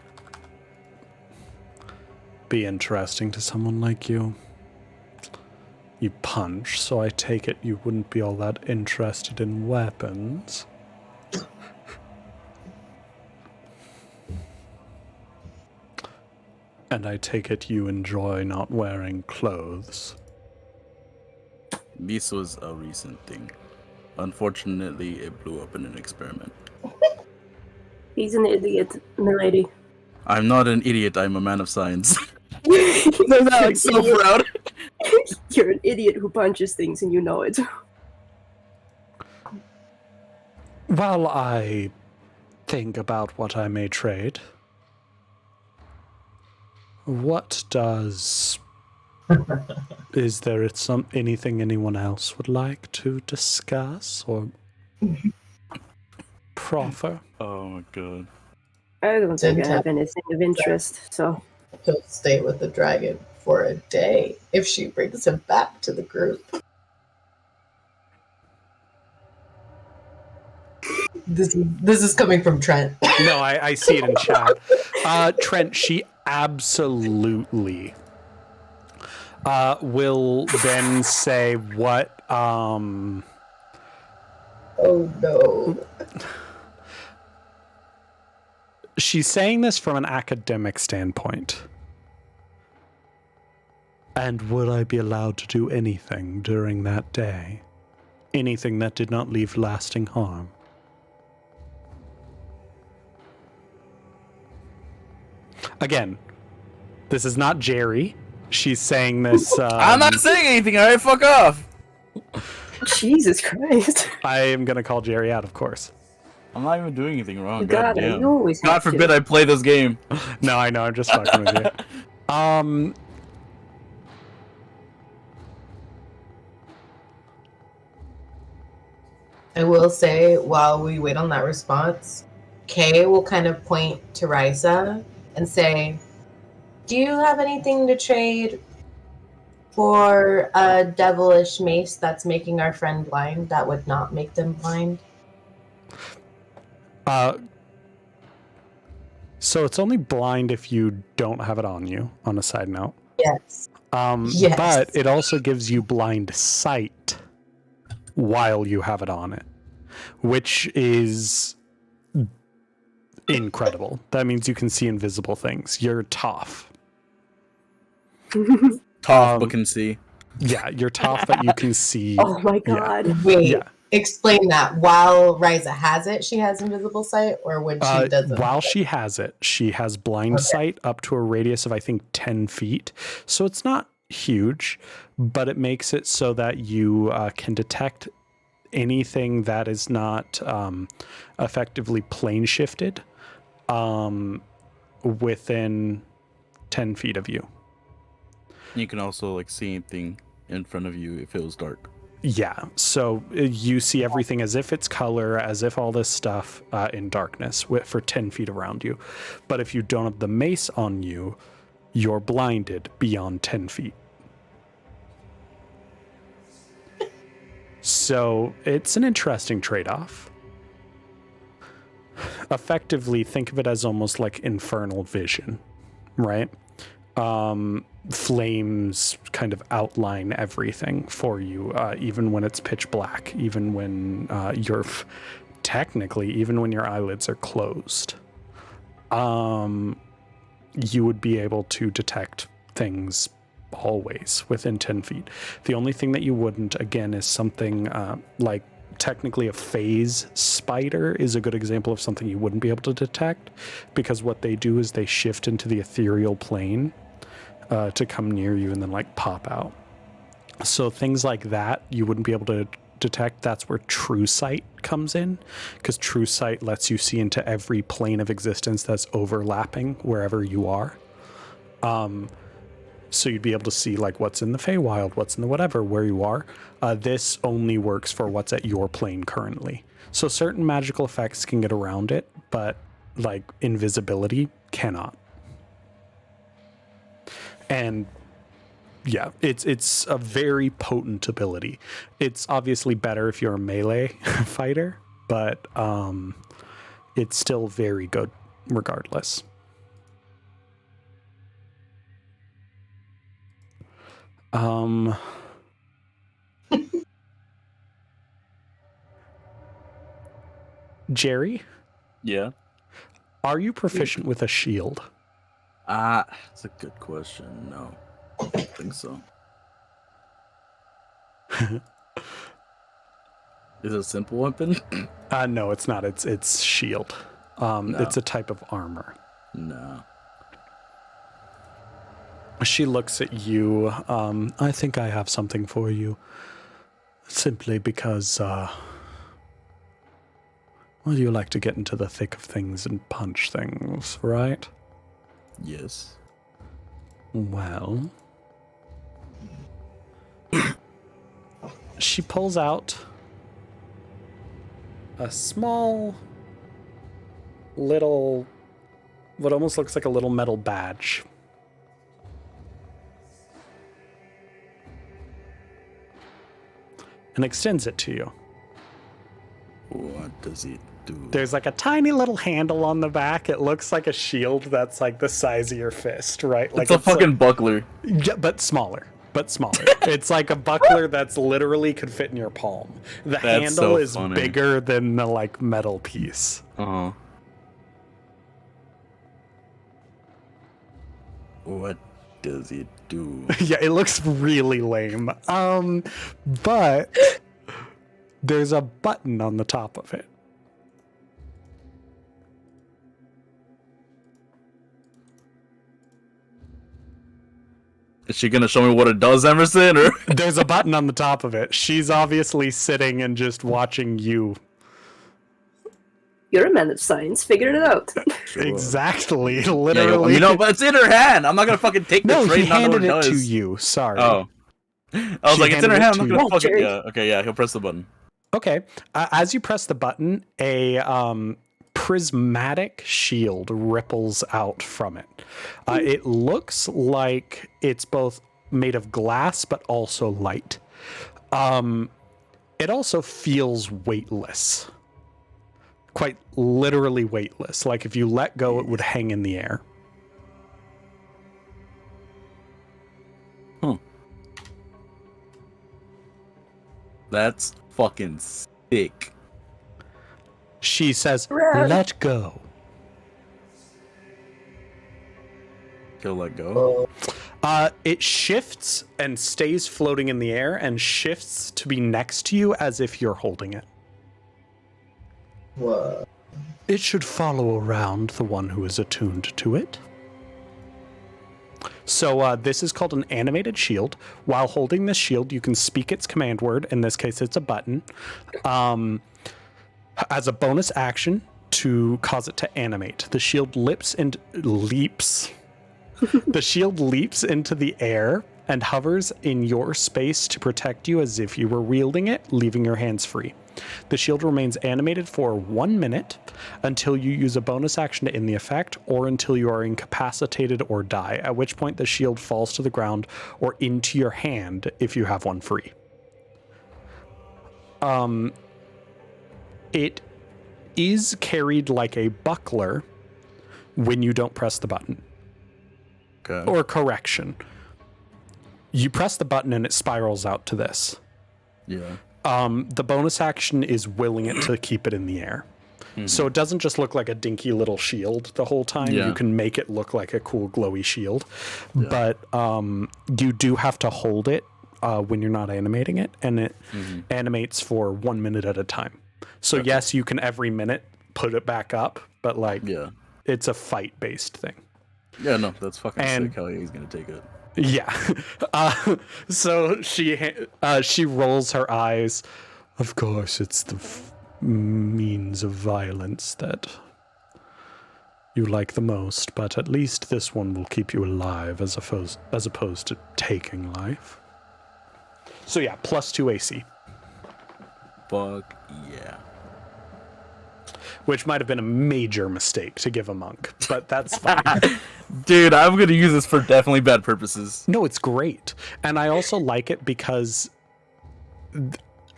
be interesting to someone like you. You punch, so I take it you wouldn't be all that interested in weapons. And I take it you enjoy not wearing clothes. This was a recent thing. Unfortunately, it blew up in an experiment. He's an idiot, milady. I'm not an idiot. I'm a man of science. You're They're not like so idiot. proud. You're an idiot who punches things and you know it. While I think about what I may trade, what does... Is there anything anyone else would like to discuss or proffer? Oh my god. I don't think I have anything of interest, so... He'll stay with the dragon for a day if she brings him back to the group. This is coming from Trent. No, I see it in chat. Trent, she absolutely will then say what Oh no. she's saying this from an academic standpoint. And would I be allowed to do anything during that day? Anything that did not leave lasting harm? Again, this is not Jerry. She's saying this... I'm not saying anything, alright? Fuck off! Jesus Christ. I am going to call Jerry out, of course. I'm not even doing anything wrong. You got it. You always God have forbid to. I play this game. No, I know. I'm just fucking with you. I will say, while we wait on that response, Kay will kind of point to Risa and say, do you have anything to trade for a devilish mace that's making our friend blind that would not make them blind? So it's only blind if you don't have it on you, on a side note. Yes. Yes. But it also gives you blind sight while you have it on it, which is incredible. That means you can see invisible things. You're tough. Tough, but can see. Yeah, you're tough, but you can see. Oh my god. Wait, Yeah. explain that. While Risa has it, she has invisible sight, or when she doesn't? While she has it, she has blind sight up to a radius of, I think, 10 feet. So it's not huge, but it makes it so that you can detect anything that is not effectively plane shifted within 10 feet of you. You can also like see anything in front of you if it was dark. Yeah, so you see everything as if it's color, as if all this stuff in darkness for 10 feet around you. But if you don't have the mace on you, you're blinded beyond 10 feet. So it's an interesting trade-off. Effectively, think of it as almost like infernal vision, right? Flames kind of outline everything for you, even when it's pitch black, even when even when your eyelids are closed. You would be able to detect things always within 10 feet. The only thing that you wouldn't, again, is something like technically a phase spider is a good example of something you wouldn't be able to detect, because what they do is they shift into the ethereal plane to come near you and then like pop out. So things like that you wouldn't be able to detect. That's where true sight comes in, because true sight lets you see into every plane of existence that's overlapping wherever you are. So you'd be able to see like what's in the Feywild, what's in the whatever, where you are. This only works for what's at your plane currently. So certain magical effects can get around it, but like invisibility cannot. And yeah, it's a very potent ability. It's obviously better if you're a melee fighter, but it's still very good regardless. Jerry, Yeah. are you proficient with a shield? That's a good question. No, I don't think so. Is it a simple weapon? No, it's not. It's shield. It's a type of armor. No. She looks at you. I think I have something for you. Simply because, well, you like to get into the thick of things and punch things, right? Yes. Well, she pulls out a small little, what almost looks like a little metal badge. And extends it to you. What does it do? There's like a tiny little handle on the back. It looks like a shield that's like the size of your fist, right? Like It's a fucking like, buckler. yeah, but smaller. It's like a buckler that's literally could fit in your palm. The handle so is funny. bigger than the like metal piece. Uh-huh. What does it do? Yeah, it looks really lame. But there's a button on the top of it. Is she gonna show me what it does, Emerson? Or There's a button on the top of it. She's obviously sitting and just watching you. You're a man of science. Figured it out. Sure. Exactly, Yeah, literally. but it's in her hand. I'm not gonna fucking take No, the he trade. Not know what handed it it to does. you. Sorry. Oh, I was She like, it's in her handed hand. it I'm to not gonna you. fucking. Jerry. Yeah. Okay. Yeah. He'll press the button. Okay. As you press the button, a prismatic shield ripples out from it. It looks like it's both made of glass but also light. It also feels weightless. Quite literally weightless. Like if you let go, it would hang in the air. That's fucking sick. She says, Rad. "Let go." He'll let go. It shifts and stays floating in the air and shifts to be next to you as if you're holding it. What? It should follow around the one who is attuned to it. So this is called an animated shield. While holding this shield, you can speak its command word. In this case, it's a button. As a bonus action to cause it to animate, the shield leaps. The shield leaps into the air and hovers in your space to protect you as if you were wielding it, leaving your hands free. The shield remains animated for 1 minute until you use a bonus action to end the effect, or until you are incapacitated or die, at which point the shield falls to the ground or into your hand if you have one free. It is carried like a buckler when you don't press the button. Okay. Or correction. You press the button and it spirals out to this. Yeah. The bonus action is willing it to keep it in the air. So it doesn't just look like a dinky little shield the whole time. Yeah. You can make it look like a cool glowy shield. But you do have to hold it when you're not animating it, and it animates for 1 minute at a time. So yes, you can every minute put it back up, but like it's a fight-based thing. Yeah, no, that's fucking And- sick how he's gonna take it. Yeah. So she rolls her eyes. Of course, it's the means of violence that you like the most, but at least this one will keep you alive as opposed to taking life. So yeah, +2 AC, Fuck yeah. which might have been a major mistake to give a monk, but that's fine. Dude, I'm gonna use this for definitely bad purposes. No, it's great. And I also like it because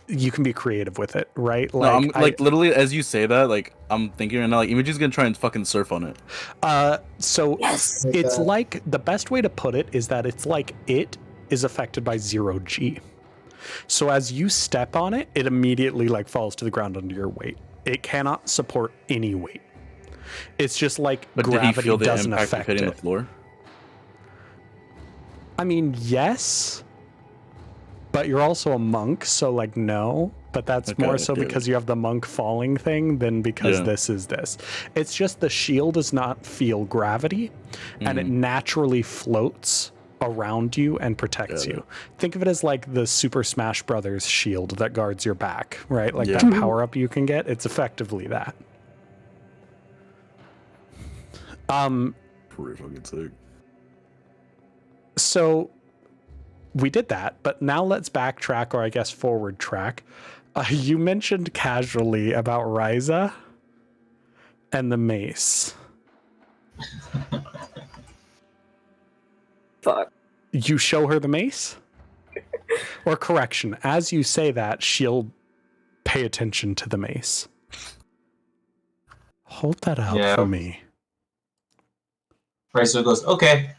you can be creative with it, right? No, I'm literally as you say that, like I'm thinking right now, like Imogen's gonna try and fucking surf on it. So Yes. it's like, the best way to put it is that it's like it is affected by 0G. So as you step on it, it immediately like falls to the ground under your weight. It cannot support any weight. It's just like But did he gravity feel the doesn't impact of affect hitting it. the floor? I mean, yes, but you're also a monk, so like no. But that's Okay, more so yeah. because you have the monk falling thing than because Yeah. this is this. It's just the shield does not feel gravity, and it naturally floats around you and protects you. Think of it as like the Super Smash Brothers shield that guards your back, right? Like that power up you can get. It's effectively that. Pretty fucking sick. So we did that, but now let's backtrack, or I guess forward track. You mentioned casually about Ryza and the mace. Fuck. You show her the mace? Or correction, as you say that, she'll pay attention to the mace. Hold that out for me. Right, so it goes, okay.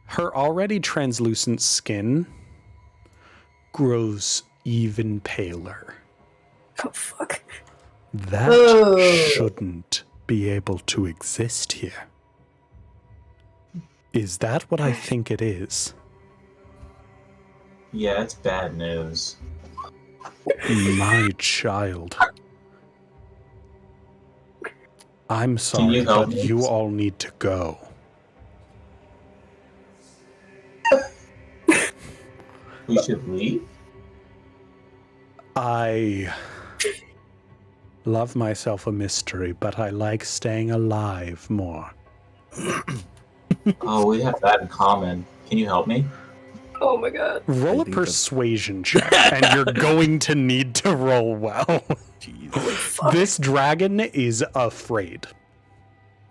Her already translucent skin grows even paler. Oh, fuck. That shouldn't be able to exist here. Is that what I think it is? Yeah, it's bad news. My child. I'm sorry, but you all need to go. We should leave? I love myself a mystery, but I like staying alive more. Oh, we have that in common. Can you help me? Oh my god. Roll a persuasion check, and you're going to need to roll well. Jeez. This dragon is afraid.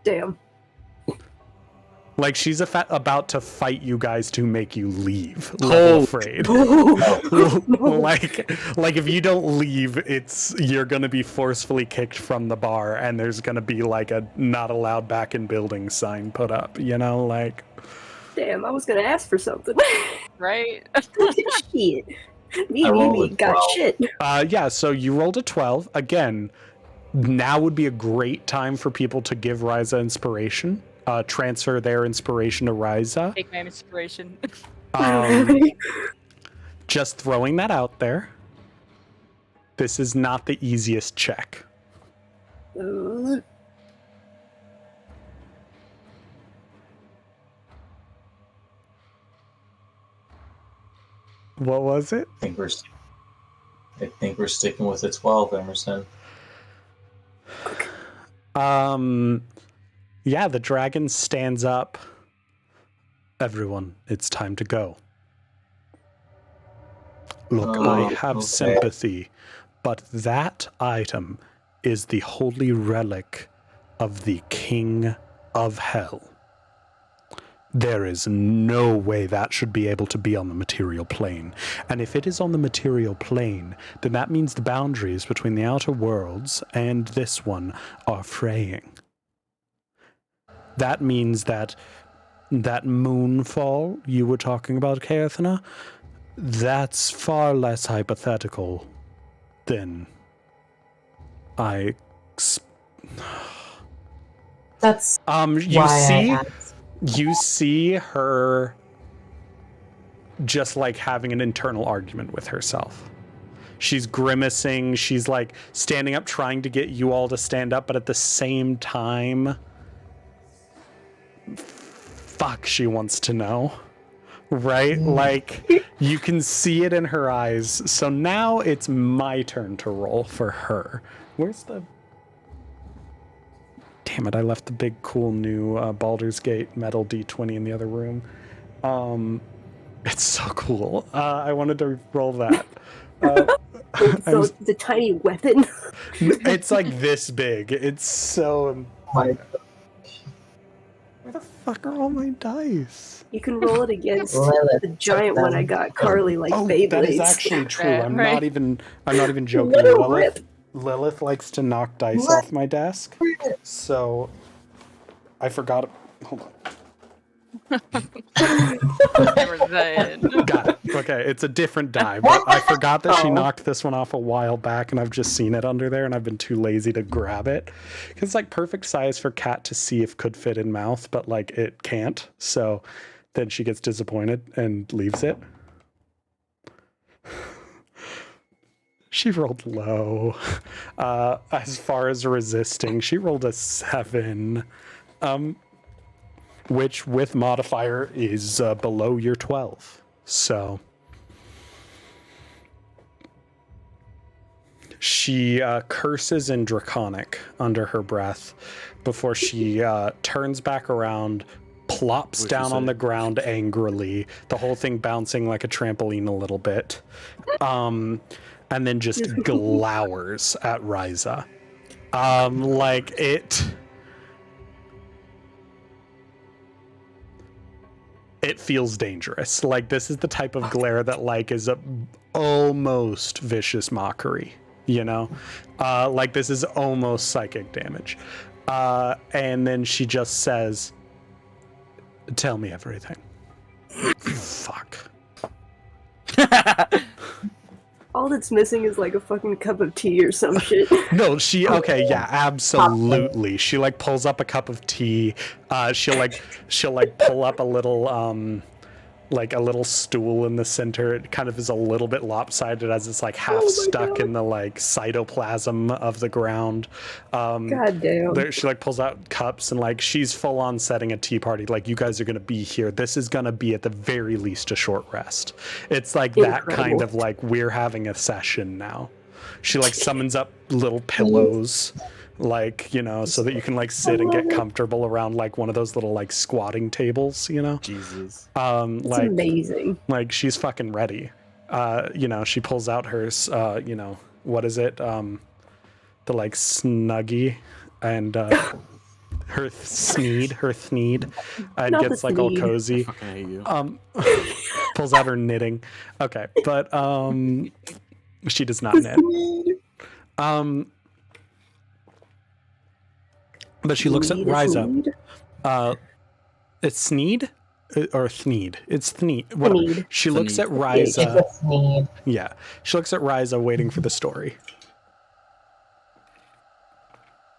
Damn. Like, she's about to fight you guys to make you leave. Level afraid. like if you don't leave, you're gonna be forcefully kicked from the bar, and there's gonna be like a "not allowed back in building" sign put up. You know, like. Damn, I was gonna ask for something. Right? Shit. Me I and rolled Amy a got 12. shit. Yeah, so you rolled a 12. Again, now would be a great time for people to give Ryza inspiration. Transfer their inspiration to Ryza. Take my inspiration. Just throwing that out there. This is not the easiest check. What was it? I think we're sticking with the 12, Emerson. Yeah, the dragon stands up. Everyone, it's time to go. Look, I have sympathy, but that item is the holy relic of the King of Hell. There is no way that should be able to be on the material plane. And if it is on the material plane, then that means the boundaries between the outer worlds and this one are fraying. That means that moonfall you were talking about, Kaethna, that's far less hypothetical than That's you see her just like having an internal argument with herself. She's grimacing, she's like standing up trying to get you all to stand up, but at the same time, she wants to know, right? Like, you can see it in her eyes. So now it's my turn to roll for her. Where's the... Damn it, I left the big cool new Baldur's Gate metal D20 in the other room. It's so cool. I wanted to roll that. So the tiny weapon. It's like this big. It's so... Where the fuck are all my dice? You can roll it against the giant one I got Carly like Beyblades. That is actually true. I'm not even joking. What a rip. Lilith likes to knock dice off my desk. So I forgot. Hold on. Got it. Okay, it's a different die, but I forgot that she knocked this one off a while back, and I've just seen it under there, and I've been too lazy to grab it. Because it's like perfect size for Cat to see if could fit in mouth, but like it can't. So then she gets disappointed and leaves it. She rolled low. As far as resisting, she rolled a 7. which with modifier is below your 12. So she curses in Draconic under her breath before she turns back around, plops What'd down she on say? the ground angrily, the whole thing bouncing like a trampoline a little bit, and then just glowers at Ryza. Like it feels dangerous. Like this is the type of glare that like is a almost vicious mockery, you know? Like this is almost psychic damage. And then she just says, "Tell me everything." Fuck. All that's missing is like a fucking cup of tea or some shit. No, okay, yeah, absolutely. She like pulls up a cup of tea. She'll pull up a little like a little stool in the center. It kind of is a little bit lopsided as it's like half stuck in the like cytoplasm of the ground. God damn. She like pulls out cups and like she's full on setting a tea party. Like you guys are gonna be here. This is gonna be at the very least a short rest. It's like that kind of like we're having a session now. She like summons up little pillows, like, you know, so that you can like sit and get comfortable around like one of those little like squatting tables, you know. Jesus. It's Like amazing. like she's fucking ready. You know, she pulls out her you know, what is it? The like snuggie and her thneed, and Not gets the like all thneed. cozy. I hate you. Pulls out her knitting. Okay, but she does not knit. But she looks at Ryza. It's Sneed or Thneed. It's Thneed. Whatever. Thneed. She looks at It's Ryza. a sneed. Yeah, she looks at Ryza, waiting for the story.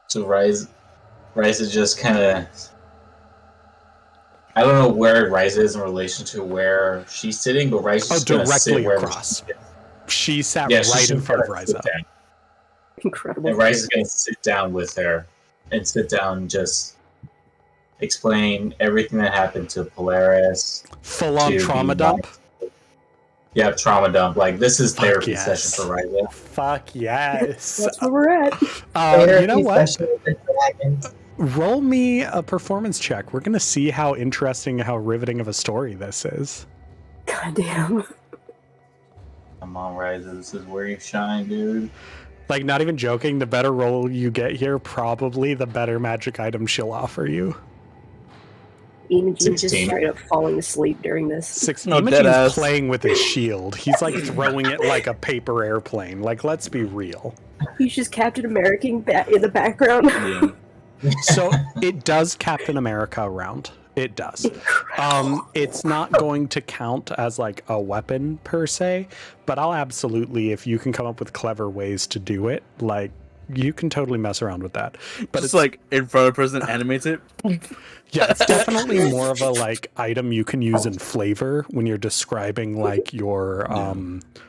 So Rise is just kind of. I don't know where Rise is in relation to where she's sitting, but Rise is just gonna sit Directly wherever across. she She sat Yeah, she's right in just front of gonna sit Ryza. down. Incredible. And Rise is going to sit down with her and sit down and just explain everything that happened to Polaris. Full on to trauma the- dump. Yeah, trauma dump. Like, this is Fuck therapy yes. session for Ryza. Fuck yes. That's where we're at. You know what? Session with the dragon. Roll me a performance check. We're gonna see how interesting, how riveting of a story this is. God damn. Come on, Ryza. This is where you shine, dude. Like, not even joking, the better roll you get here, probably the better magic item she'll offer you. Imogen's just 16. straight up falling asleep during this. No, Imogen's deadass. playing with his shield. He's like throwing it like a paper airplane. Like, let's be real. He's just Captain American in the background. Yeah. So it does Captain America around. It does. It's not going to count as like a weapon per se, but I'll absolutely, if you can come up with clever ways to do it, like you can totally mess around with that. But Just it's like in front of a person, animates it. yeah, it's definitely more of a like item you can use in flavor when you're describing like your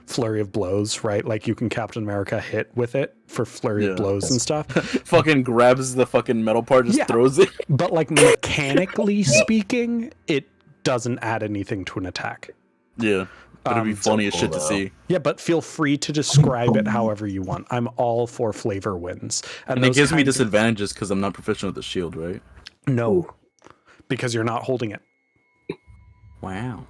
flurry of blows, right? Like you can Captain America hit with it for flurry of Yeah. blows and stuff. Fucking grabs the fucking metal part, just Yeah. throws it. But like mechanically speaking, it doesn't add anything to an attack. Yeah. But it'd be funny as shit to cool, see. Yeah, but feel free to describe it however you want. I'm all for flavor wins. And it those gives me kinds of- disadvantages because I'm not proficient with the shield, right? No, because you're not holding it. Wow.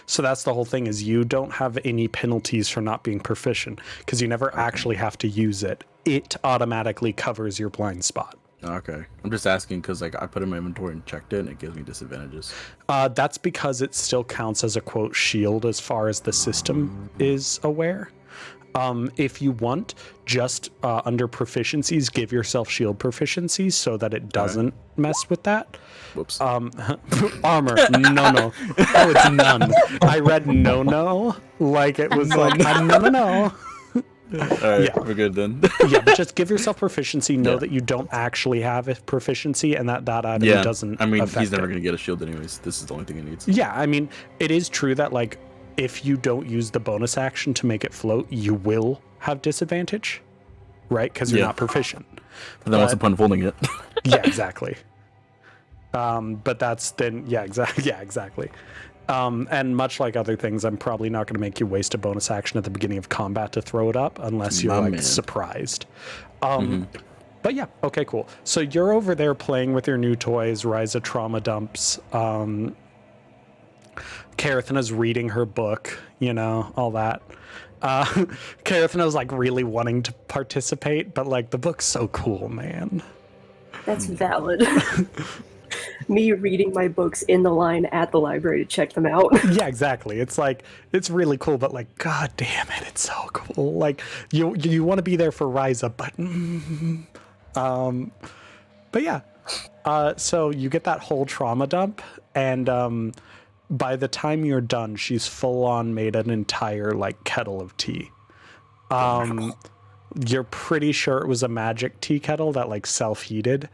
So that's the whole thing, is you don't have any penalties for not being proficient because you never actually have to use it. It automatically covers your blind spot. Okay. I'm just asking because like I put it in my inventory and checked it and it gives me disadvantages. That's because it still counts as a quote shield as far as the system is aware. If you want, just under proficiencies, give yourself shield proficiencies so that it doesn't mess with that. Whoops. Armor, no. Oh, it's none. I read no, like it was like no. Alright, yeah. we're good then. Yeah, but just give yourself proficiency. Know Yeah. that you don't actually have a proficiency, and that item Yeah. doesn't. I mean, affect he's never it. going to get a shield anyways. This is the only thing he needs. Yeah, I mean, it is true that like if you don't use the bonus action to make it float, you will have disadvantage, right? Because you're Yeah. not proficient. But then what's the point of holding it? Yeah, exactly. But that's then, yeah, exactly. And much like other things, I'm probably not going to make you waste a bonus action at the beginning of combat to throw it up unless you're My like man. surprised. But yeah, okay, cool. So you're over there playing with your new toys, Rise of Trauma Dumps. Carathina's reading her book, you know, all that. Carathina's like really wanting to participate, but like the book's so cool, man. That's valid. Me reading my books in the line at the library to check them out. Yeah, exactly. It's like, it's really cool, but like, god damn it, it's so cool. Like, you want to be there for Ryza, but yeah. So you get that whole trauma dump, and by the time you're done, she's full on made an entire like kettle of tea. You're pretty sure it was a magic tea kettle that like self-heated.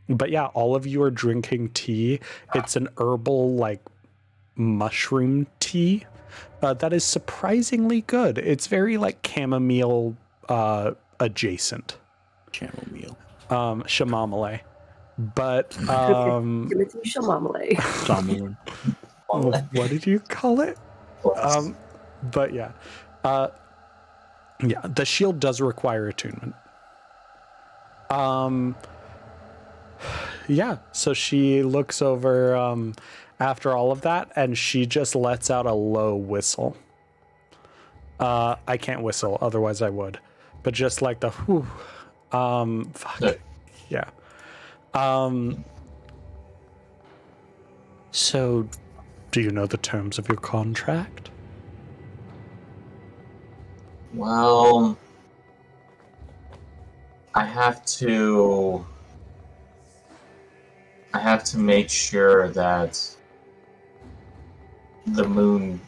But yeah, all of you are drinking tea. It's an herbal, like, mushroom tea that is surprisingly good. It's very, like, chamomile adjacent. Chamomile. Chamomile. But, Timothy Chalamet. Chamomile. what did you call it? But yeah. Yeah, the shield does require attunement. Yeah, so she looks over after all of that, and she just lets out a low whistle. I can't whistle, otherwise I would. But just like the whew. Fuck. Good. Yeah. So, do you know the terms of your contract? Well, I have to make sure that the moon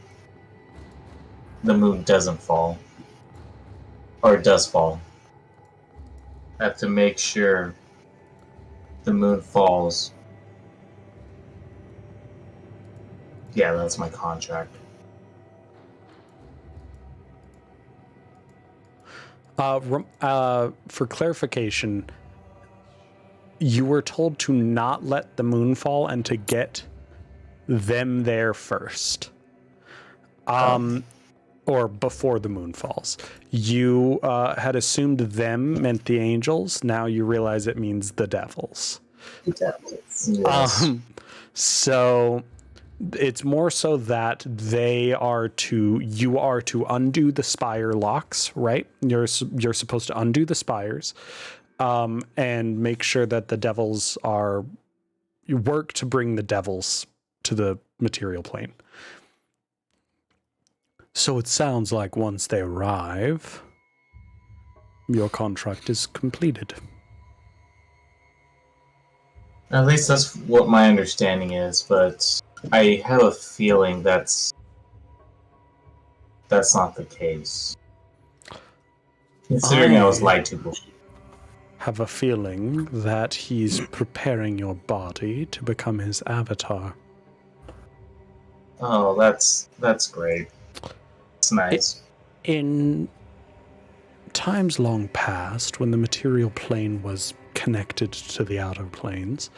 doesn't fall, or it does fall. I have to make sure the moon falls. Yeah, that's my contract. For clarification, you were told to not let the moon fall and to get them there first. Or before the moon falls. You had assumed them meant the angels. Now you realize it means the devils. Yes. So it's more so that you are to undo the spire locks, right? You're supposed to undo the spires, and make sure that the devils you work to bring the devils to the material plane. So it sounds like once they arrive, your contract is completed. At least that's what my understanding is, but I have a feeling that's not the case. Considering I was lied to before. Have a feeling that he's preparing your body to become his avatar. Oh, that's great. It's nice. In times long past, when the material plane was connected to the outer planes,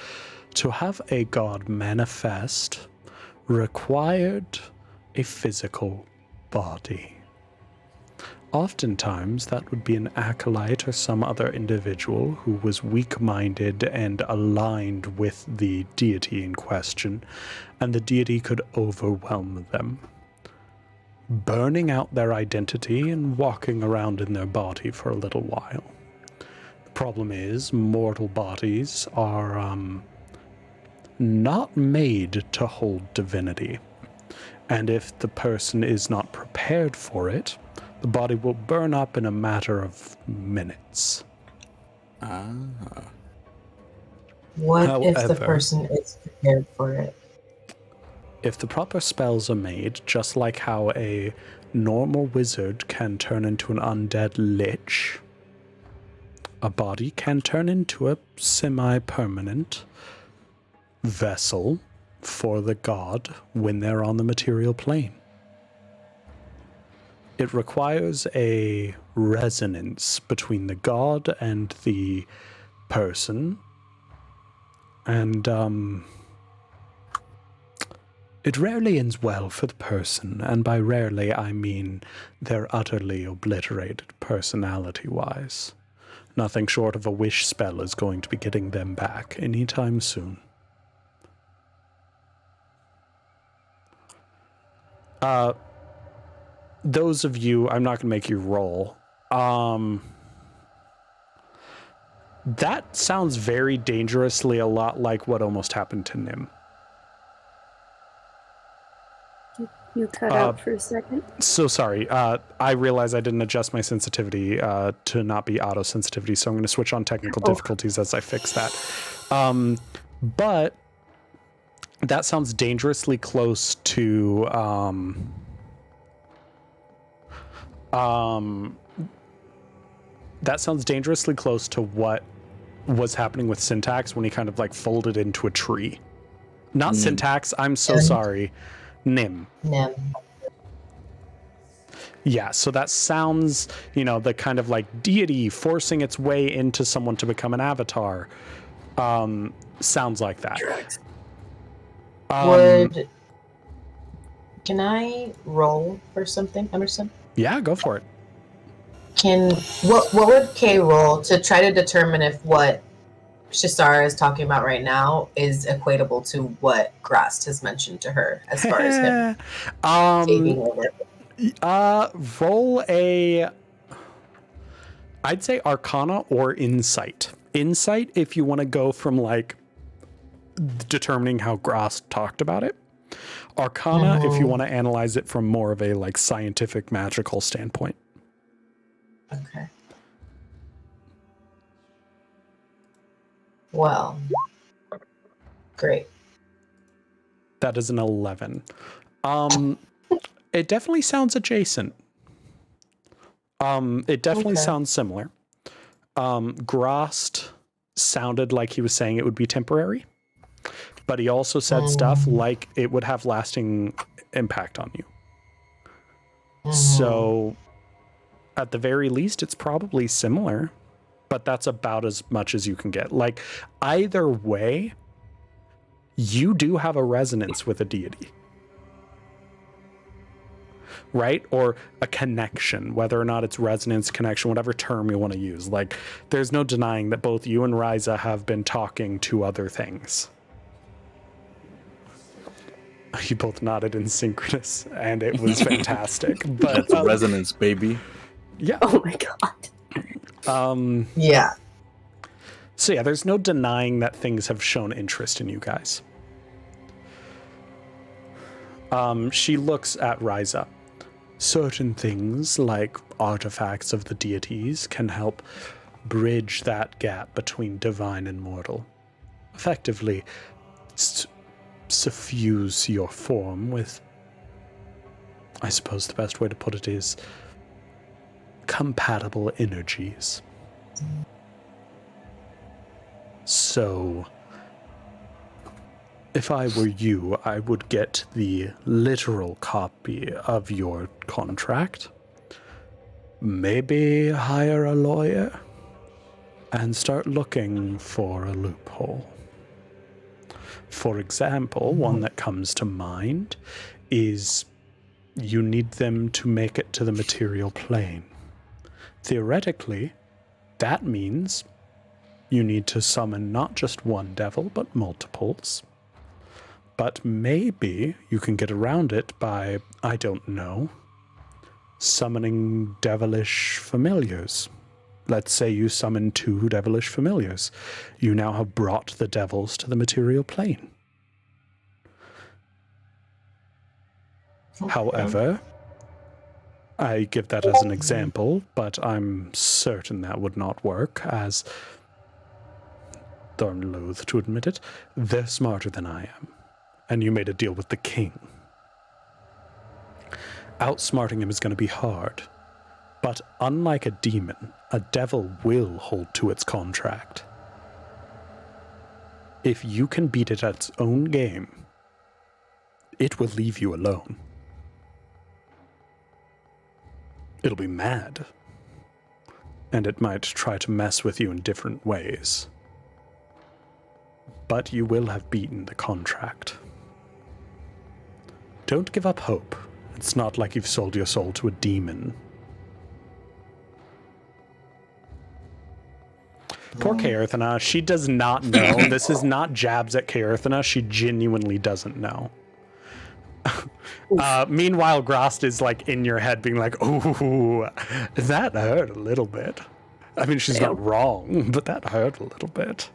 to have a god manifest required a physical body. Oftentimes, that would be an acolyte or some other individual who was weak-minded and aligned with the deity in question, and the deity could overwhelm them, burning out their identity and walking around in their body for a little while. The problem is, mortal bodies are not made to hold divinity, and if the person is not prepared for it, the body will burn up in a matter of minutes. What if the However, person is prepared for it? if the proper spells are made, just like how a normal wizard can turn into an undead lich, a body can turn into a semi-permanent vessel for the god when they're on the material plane. It requires a resonance between the god and the person, And, it rarely ends well for the person, and by rarely I mean they're utterly obliterated personality-wise. Nothing short of a wish spell is going to be getting them back anytime soon. Those of you, I'm not going to make you roll. That sounds very dangerously a lot like what almost happened to Nim. You cut out for a second. So sorry. I realize I didn't adjust my sensitivity to not be auto sensitivity, so I'm going to switch on technical difficulties as I fix that. But that sounds dangerously close to that sounds dangerously close to what was happening with Syntax when he kind of like folded into a tree. Not Syntax, I'm so sorry. Nim. Yeah, so that sounds, the kind of like deity forcing its way into someone to become an avatar. Sounds like that. Can I roll for something, Emerson? Yeah, go for it. What would Kay roll to try to determine if what Shisara is talking about right now is equatable to what Grast has mentioned to her as far as him taking over? Roll I'd say Arcana or Insight. Insight if you want to go from like determining how Grast talked about it. Arcana if you want to analyze it from more of a like scientific magical standpoint. Okay. Well, great. That is an 11. It definitely sounds adjacent. It definitely sounds similar. Grast sounded like he was saying it would be temporary, but he also said stuff like it would have lasting impact on you. So at the very least, it's probably similar, but that's about as much as you can get. Like, either way, you do have a resonance with a deity. Right? Or a connection, whether or not it's resonance, connection, whatever term you want to use. Like, there's no denying that both you and Ryza have been talking to other things. You both nodded in synchronous, and it was fantastic. But That's resonance, baby. Yeah. Oh my god. Yeah. So yeah, there's no denying that things have shown interest in you guys. She looks at Ryza. Certain things, like artifacts of the deities, can help bridge that gap between divine and mortal. Effectively, suffuse your form with, I suppose the best way to put it is, compatible energies. So, if I were you, I would get the literal copy of your contract, maybe hire a lawyer, and start looking for a loophole. For example, one that comes to mind is you need them to make it to the material plane. Theoretically, that means you need to summon not just one devil, but multiples. But maybe you can get around it by, I don't know, summoning devilish familiars. Let's say you summon 2 devilish familiars. You now have brought the devils to the material plane. However, I give that as an example, but I'm certain that would not work, as, though I'm loath to admit it, they're smarter than I am. And you made a deal with the king. Outsmarting him is going to be hard. But unlike a demon, a devil will hold to its contract. If you can beat it at its own game, it will leave you alone. It'll be mad. And it might try to mess with you in different ways. but you will have beaten the contract. Don't give up hope. It's not like you've sold your soul to a demon. Poor Kaerthana, she does not know. This is not jabs at Kaerthana. She genuinely doesn't know. Meanwhile, Grost is like in your head being like, ooh, that hurt a little bit. I mean, she's not wrong, but that hurt a little bit.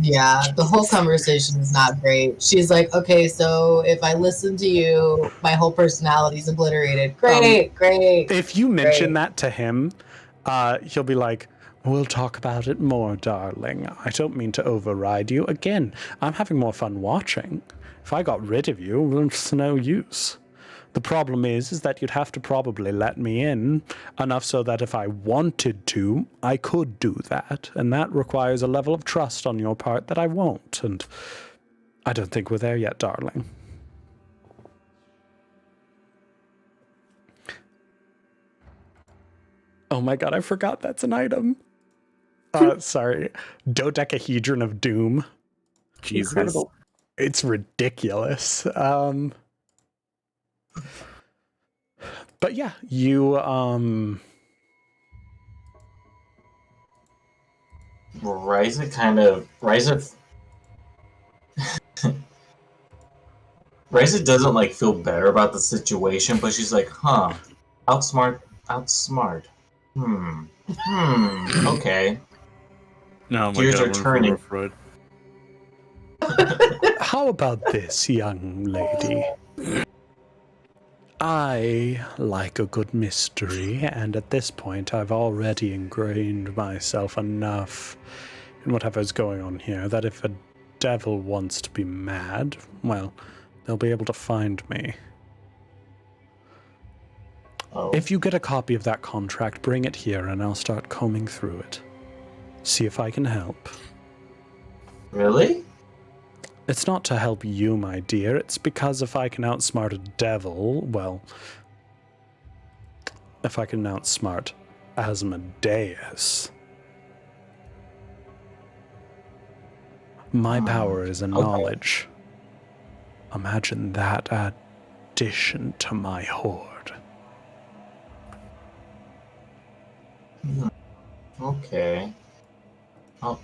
Yeah, the whole conversation is not great. She's like, okay, so if I listen to you, my whole personality's obliterated. Great, great. If you mention that to him, he'll be like, we'll talk about it more, darling. I don't mean to override you. Again, I'm having more fun watching. If I got rid of you, it's no use. The problem is that you'd have to probably let me in, enough so that if I wanted to, I could do that. And that requires a level of trust on your part that I won't. And I don't think we're there yet, darling. Oh my god, I forgot that's an item. Sorry. Dodecahedron of Doom. Jesus. Incredible. It's ridiculous. But yeah, you Ryza doesn't like feel better about the situation, but she's like, outsmart. Okay. No, my Gears God, are I'm turning. for how about this, young lady? I like a good mystery, and at this point I've already ingrained myself enough in whatever's going on here that if a devil wants to be mad, well, they'll be able to find me. Oh. If you get a copy of that contract, bring it here and I'll start combing through it. See if I can help. Really? It's not to help you, my dear. It's because if I can outsmart a devil, well, if I can outsmart Asmodeus, my power is in knowledge. Imagine that addition to my horde. Okay. Oh.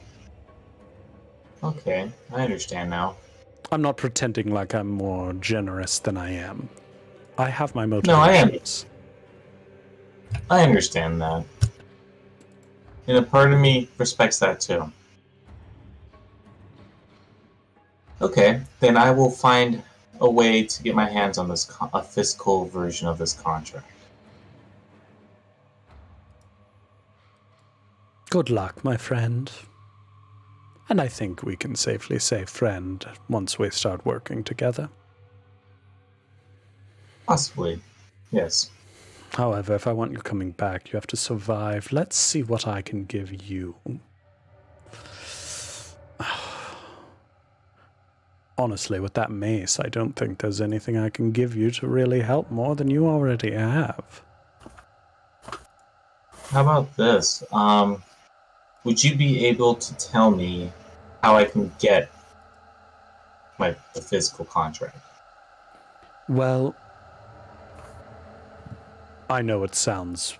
Okay, I understand now. I'm not pretending like I'm more generous than I am. I have my No, I am. motivations. I understand that. And a part of me respects that too. Okay, then I will find a way to get my hands on this a physical version of this contract. Good luck, my friend. And I think we can safely say friend once we start working together. Possibly. Yes. However, if I want you coming back, you have to survive. Let's see what I can give you. Honestly, with that mace, I don't think there's anything I can give you to really help more than you already have. How about this? Would you be able to tell me how I can get the physical contract? Well, I know it sounds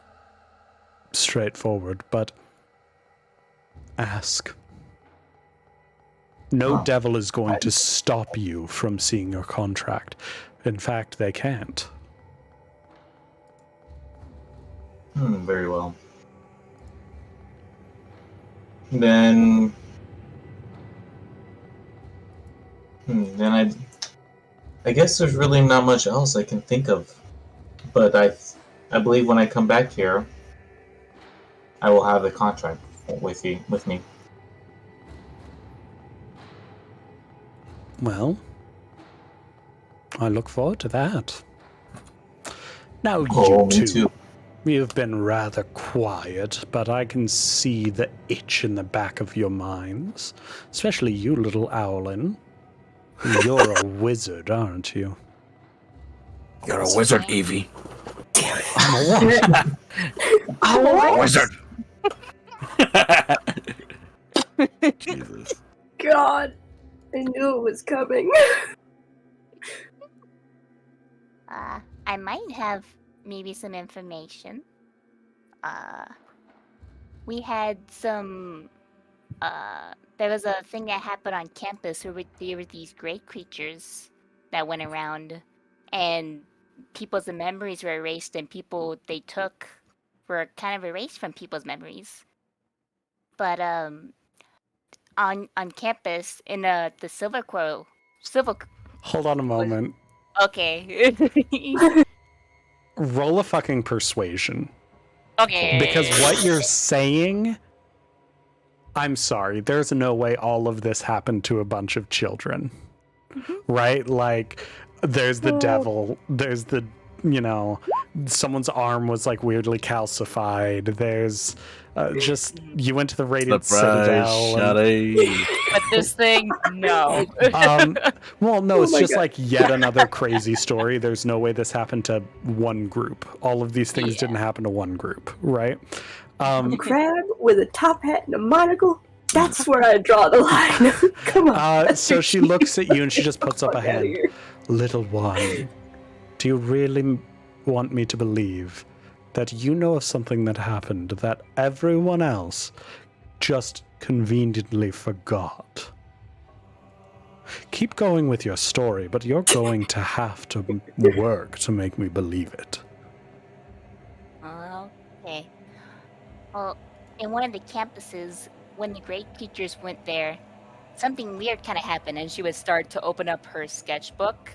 straightforward, but ask. No devil is going to stop you from seeing your contract. In fact, they can't. Very well. Then I guess there's really not much else I can think of. But I believe when I come back here, I will have the contract with me. Well, I look forward to that. Now Oh, you me two. too. You've been rather quiet, but I can see the itch in the back of your minds. Especially you, little Owlin. You're a wizard, aren't you? You're a wizard, Evie. I'm a what? A wizard. Jesus. God. I knew it was coming. I might have maybe some information. We had some. There was a thing that happened on campus where there were these great creatures that went around, and people's memories were erased, and people they took were kind of erased from people's memories. But on campus in the Silver Crow, Hold on a moment. okay, Roll a fucking persuasion. okay, Because what you're saying, I'm sorry, there's no way all of this happened to a bunch of children. Right? Like, there's the devil, there's the, someone's arm was like weirdly calcified, there's just, you went to the Radiant Citadel. But this thing, no. Well, no, it's my just God. like yet another crazy story. There's no way this happened to one group. All of these things didn't happen to one group, right? A crab with a top hat and a monocle? That's where I draw the line. Come on. So she looks at you and she just puts up a Fuck outta hand. here. Little one, do you really want me to believe that you know of something that happened that everyone else just conveniently forgot? Keep going with your story, but you're going to have to work to make me believe it. Okay. Well, in one of the campuses, when the great teachers went there, something weird kind of happened, and she would start to open up her sketchbook.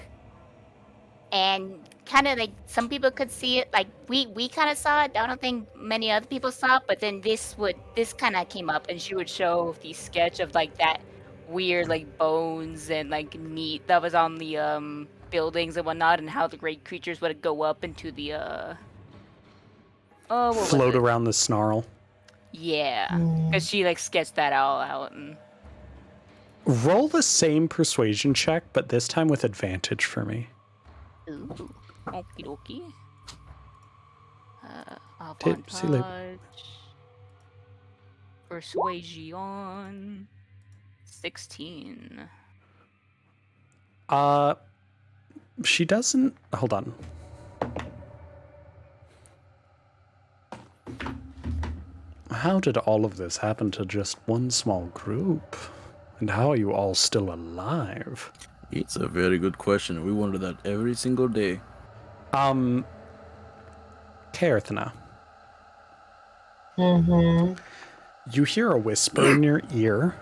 And kind of like some people could see it, like we kind of saw it. I don't think many other people saw it, but then this kind of came up, and she would show the sketch of like that weird like bones and like meat that was on the buildings and whatnot, and how the great creatures would go up into the Float around the snarl. Yeah, because she like sketched that all out. And Roll the same persuasion check, but this time with advantage for me. ooh, okie dokie. See later. Avantage. Persuasion. 16. She doesn't. Hold on. How did all of this happen to just one small group? And how are you all still alive? It's a very good question. We wonder that every single day. Kaerthana, Mm-hmm. you hear a whisper in your ear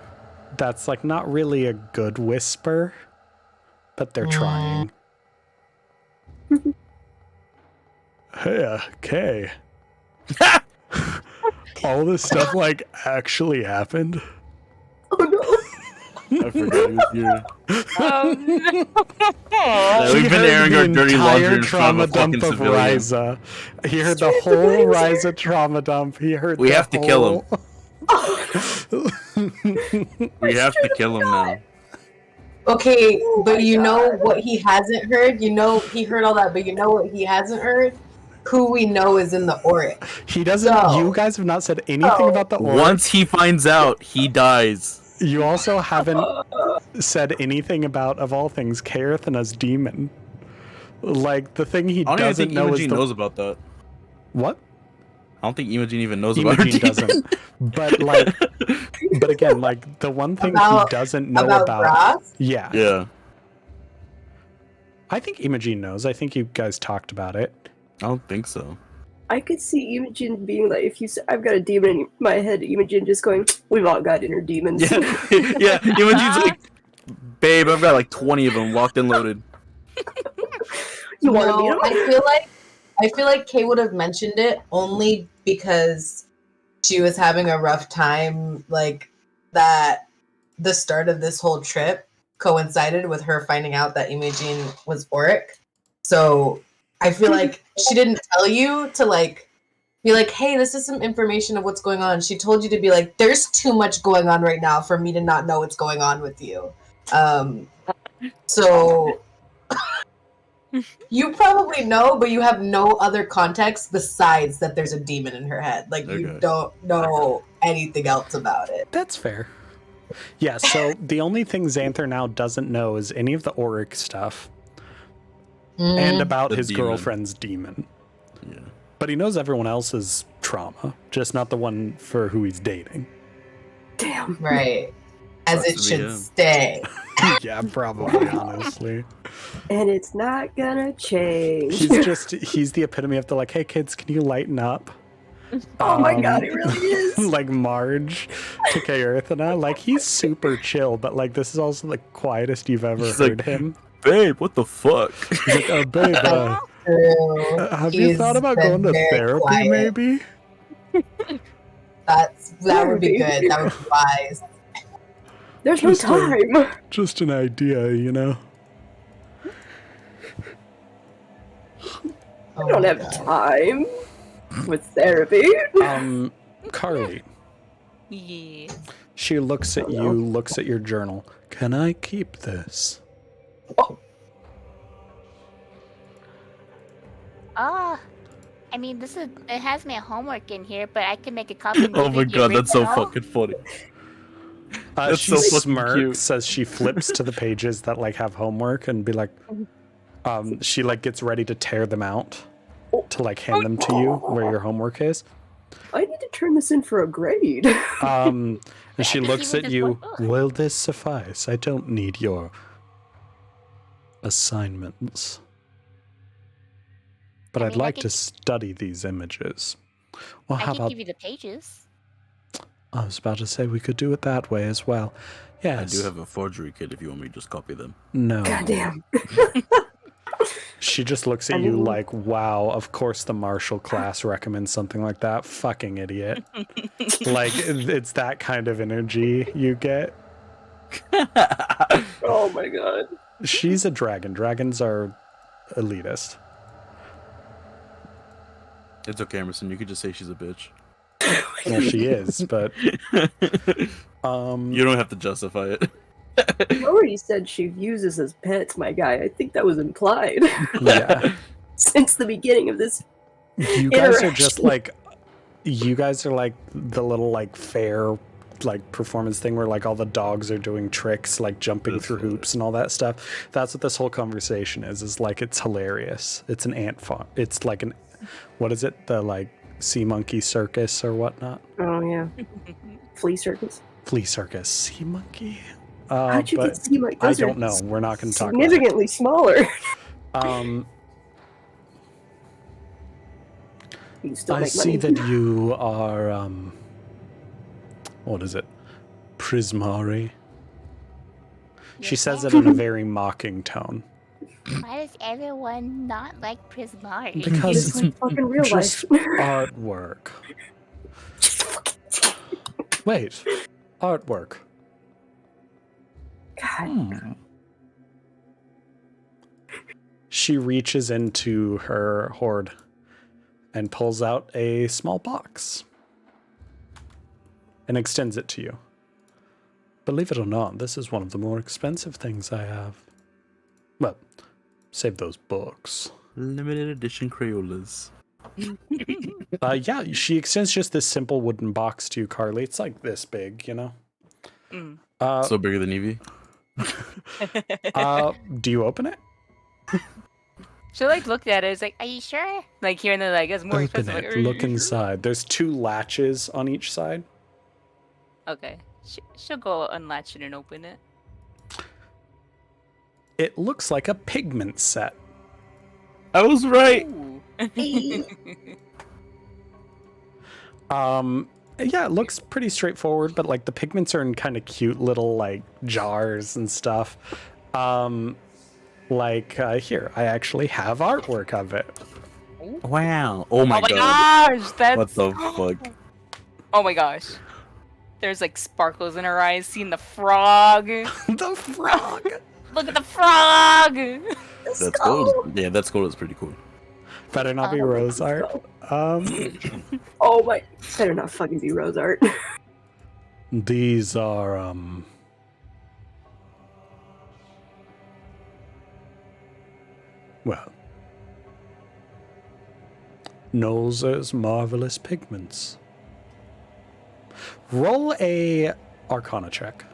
that's like not really a good whisper, but they're trying. Hey, Kay. All this stuff like actually happened? Oh no. I forgot he was here. No. We've been airing our dirty laundry in front trauma of a fucking dump of civilian. Ryza. He heard the whole Ryza trauma dump. He heard We the have to kill whole- We have to kill him now. Okay, Oh but my you know God. what he hasn't heard? You know he heard all that, but you know what he hasn't heard? Who we know is in the Auric. He doesn't. No. You guys have not said anything No. about the Auric. Once he finds out, he dies. You also haven't said anything about, of all things, Kaerthana's demon. Like the thing he I don't even doesn't think know is Imogen the knows about that. what? I don't think Imogen even knows about her Imogen demon. doesn't. But like, but again, like the one thing he About- doesn't know About about. Groth? Yeah. Yeah. I think Imogen knows. I think you guys talked about it. I don't think so. I could see Imogen being like, if you say, I've got a demon in my head, Imogen just going, we've all got inner demons. Yeah, yeah. Imogen's like, babe, I've got like 20 of them locked and loaded. You want to meet No, him? I feel like Kay would have mentioned it only because she was having a rough time, like that the start of this whole trip coincided with her finding out that Imogen was Auric. So I feel like she didn't tell you to like be like, hey, this is some information of what's going on. She told you to be like, there's too much going on right now for me to not know what's going on with you. So you probably know, but you have no other context besides that there's a demon in her head. Like you Okay. don't know anything else about it. That's fair. Yeah, so the only thing Xanther now doesn't know is any of the auric stuff and about The his demon. girlfriend's demon. Yeah. But he knows everyone else's trauma, just not the one for who he's dating. Damn. Right. As Sucks it to be should him. stay. Yeah, probably, honestly. And it's not gonna change. He's the epitome of the like, hey kids, can you lighten up? Oh my god, he really is. Like Marge to Kaerthana. Like, he's super chill, but like, this is also the quietest you've ever He's heard like, him. Babe, what the fuck? He's like, oh, babe, True. have you He's thought about been going to very therapy, quiet. maybe? That would be good. That would be wise. There's no Just a- time. Just an idea, you know? Oh I don't my have God. time with therapy. Carly, Yeah. she looks at you, looks at your journal. Can I keep this? Ah, I mean, it has my homework in here, but I can make a copy. And Oh give my it the god, that's so original. fucking funny. She so fucking smirks as she flips to the pages that like have homework and be like, she like gets ready to tear them out to like hand them to you where your homework is. I need to turn this in for a grade. And she just looks see at what you. this one- ugh. Will this suffice? I don't need your assignments. But I I'd mean, I like could- to study these images. Well, I how can about? give you the pages. I was about to say we could do it that way as well. Yes. I do have a forgery kit if you want me to just copy them. No. Goddamn. She just looks at I you mean- like, wow, of course the Marshall class recommends something like that. Fucking idiot. Like, it's that kind of energy you get. Oh my god. She's a dragon. Dragons are elitist. It's okay, Emerson. You could just say she's a bitch. Well, she is, but You don't have to justify it. You already said she uses as pets, my guy. I think that was implied yeah. since the beginning of this. You guys are just Interaction. like, you guys are like the little like fair like performance thing where like all the dogs are doing tricks, like jumping That's through funny. hoops and all that stuff. That's what this whole conversation is like, it's hilarious. It's an ant farm. It's like an, what is it? The like sea monkey circus or whatnot? Oh yeah. Flea circus. Flea circus. Sea monkey? How'd you but get sea monkey? I Those are don't know. We're not going to talk about it. significantly smaller. You can still I make see money. that you are, what is it? Prismari. She Yes, says ma'am. it in a very mocking tone. Why does everyone not like Prismari? Because It's like fucking real just life. artwork. Wait, artwork. God. She reaches into her hoard and pulls out a small box and extends it to you. Believe it or not, this is one of the more expensive things I have. Well, save those books. Limited edition Crayolas. Yeah, she extends just this simple wooden box to you, Carly. It's like this big, you know? Mm. So bigger than Evie. Do you open it? She like looked at it. It's like, are you sure? Like here and then, like it's more Open expensive. Like, it. "Are you Look sure?" inside. There's 2 latches on each side. Okay, she'll go unlatch it and open it. It looks like a pigment set. I was right. Ooh. Yeah, it looks pretty straightforward, but like the pigments are in kind of cute little like jars and stuff. Here, I actually have artwork of it. Wow. Oh my Oh my god. gosh, that's What the fuck? Oh my gosh. There's like sparkles in her eyes, seeing the frog. The frog. Look at the frog! That's cool. Yeah, that's cool. It's pretty cool. Better not be rose art. Oh my! Better not fucking be rose art. These are well, Nolzur's marvelous pigments. Roll a Arcana check.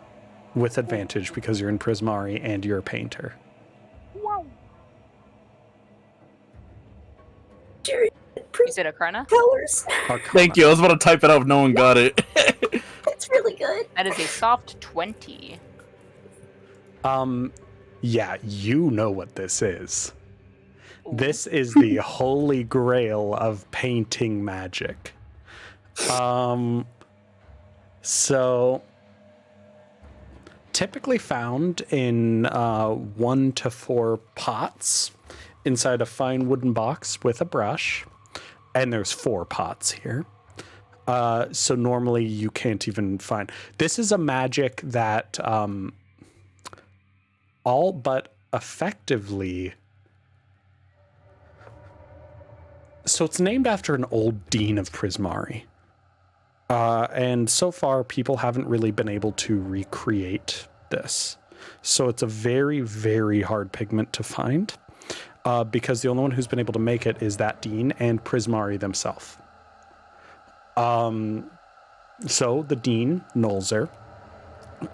with advantage because you're in Prismari and you're a painter. Jerry, Is it Arcana? colors. Arcana. Thank you. I was about to type it out if no one got it. That's really good. That is a soft 20. Yeah, you know what this is. This is the holy grail of painting magic. So typically found in 1 to 4 pots inside a fine wooden box with a brush, and there's 4 pots here. So normally you can't even find. This is a magic that all but effectively. So it's named after an old dean of Prismari. And so far, people haven't really been able to recreate this. So it's a very, very hard pigment to find because the only one who's been able to make it is that dean and Prismari themselves. So the dean, Nolzer,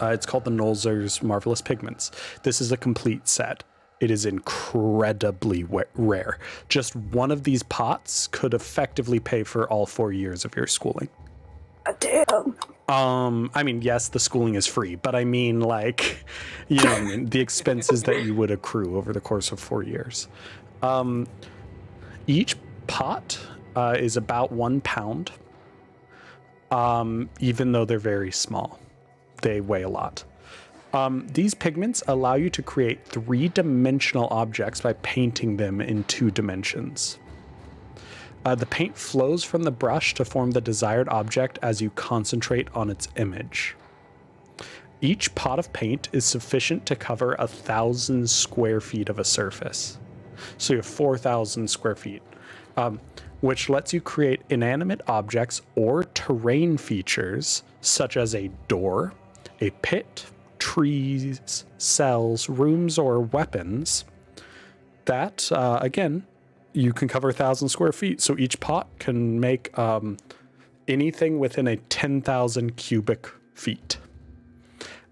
it's called the Nolzer's Marvelous Pigments. This is a complete set. It is incredibly rare. Just one of these pots could effectively pay for all 4 years of your schooling. Damn. I mean, yes, the schooling is free, but I mean, like, you know what I mean? The expenses that you would accrue over the course of 4 years. Each pot is about 1 pound, even though they're very small. They weigh a lot. These pigments allow you to create 3-dimensional objects by painting them in 2 dimensions. The paint flows from the brush to form the desired object as you concentrate on its image. Each pot of paint is sufficient to cover 1,000 square feet of a surface. So you have 4,000 square feet, which lets you create inanimate objects or terrain features such as a door, a pit, trees, cells, rooms, or weapons that, again, you can cover 1,000 square feet. So each pot can make anything within a 10,000 cubic feet.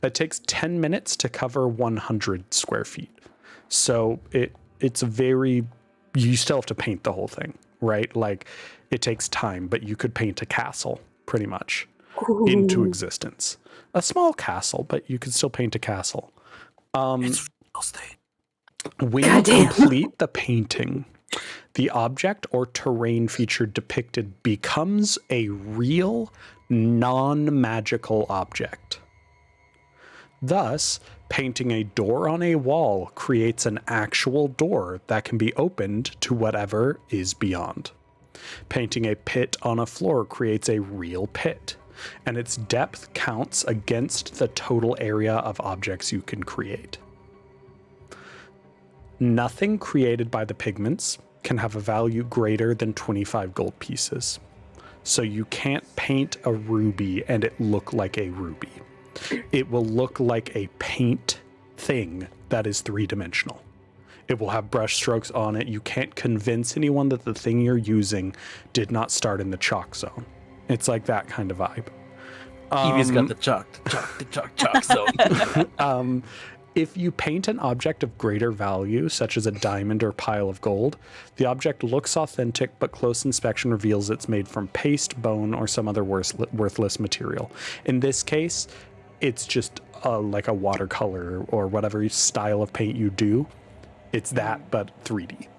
It takes 10 minutes to cover 100 square feet. So it's a very, you still have to paint the whole thing, right? Like it takes time, but you could paint a castle pretty much into existence. A small castle, but you could still paint a castle. It's real estate. When you complete the painting, the object or terrain feature depicted becomes a real, non-magical object. Thus, painting a door on a wall creates an actual door that can be opened to whatever is beyond. Painting a pit on a floor creates a real pit, and its depth counts against the total area of objects you can create. Nothing created by the pigments can have a value greater than 25 gold pieces. So you can't paint a ruby and it look like a ruby. It will look like a paint thing that is 3-dimensional. It will have brush strokes on it. You can't convince anyone that the thing you're using did not start in the chalk zone. It's like that kind of vibe. Evie's got the chalk zone. If you paint an object of greater value, such as a diamond or pile of gold, the object looks authentic, but close inspection reveals it's made from paste, bone, or some other worthless material. In this case, it's just like a watercolor or whatever style of paint you do. It's that, but 3D.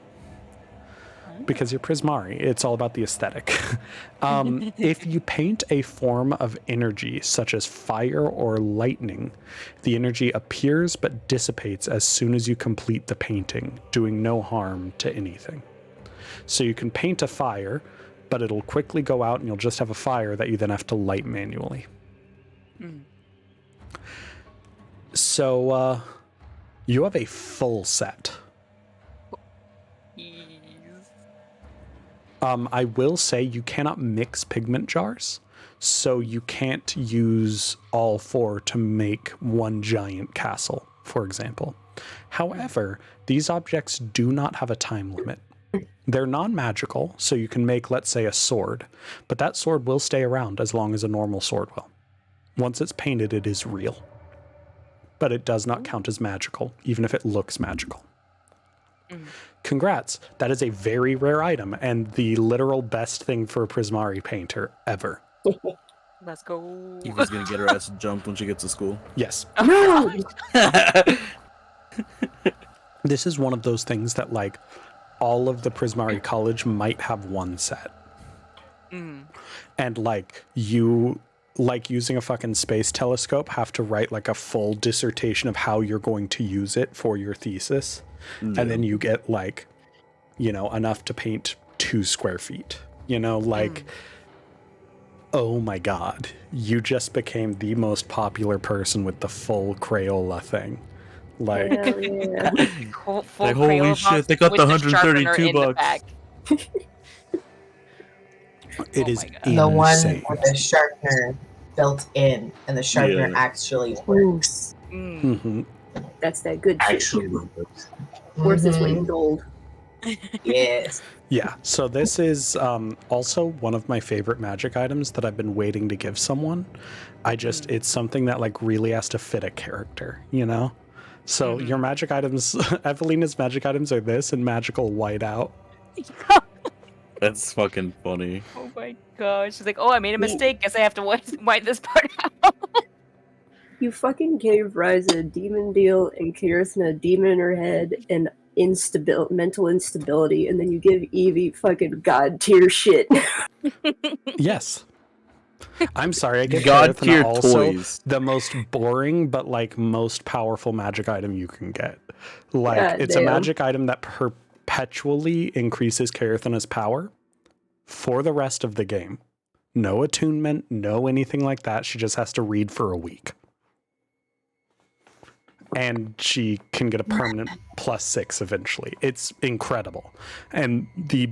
Because you're Prismari, it's all about the aesthetic. If you paint a form of energy, such as fire or lightning, the energy appears but dissipates as soon as you complete the painting, doing no harm to anything. So you can paint a fire, but it'll quickly go out and you'll just have a fire that you then have to light manually. So you have a full set. I will say you cannot mix pigment jars, so you can't use all 4 to make one giant castle, for example. However, these objects do not have a time limit. They're non-magical, so you can make, let's say, a sword, but that sword will stay around as long as a normal sword will. Once it's painted, it is real. but it does not count as magical, even if it looks magical. Congrats. That is a very rare item and the literal best thing for a Prismari painter ever. Let's go. Eva's gonna get her ass jumped when she gets to school. Yes. No! This is one of those things that, like, all of the Prismari College might have one set. And, like, you, like using a fucking space telescope, have to write, like, a full dissertation of how you're going to use it for your thesis. And then you get, like, you know, enough to paint 2 square feet. You know, like... Oh my god, you just became the most popular person with the full Crayola thing. Like, Hell yeah. Full Like, holy Crayola shit, box they got with the sharpener 132 in the bucks. back. it Oh is my God. insane. The one with the sharpener built in, and the sharpener Yeah. actually works. hmm That's that good shit. Actually, Worth its weight Mhm. in gold. Yes. Yeah, so this is also one of my favorite magic items that I've been waiting to give someone. It's something that, like, really has to fit a character, you know? So your magic items, Evelina's magic items are this and magical whiteout. That's fucking funny. Oh my gosh. She's like, oh, I made a mistake. Guess I have to wipe this part out. You fucking gave Ryza a demon deal and Kirsten a demon in her head and mental instability, and then you give Evie fucking god tier shit. Yes. I'm sorry, I give God Kirithna tier also toys. the most boring but, like, most powerful magic item you can get. Like, God it's a damn. magic item that perpetually increases Kirithna's power for the rest of the game. No attunement, no anything like that. She just has to read for a week. And she can get a permanent +6 eventually. It's incredible. And the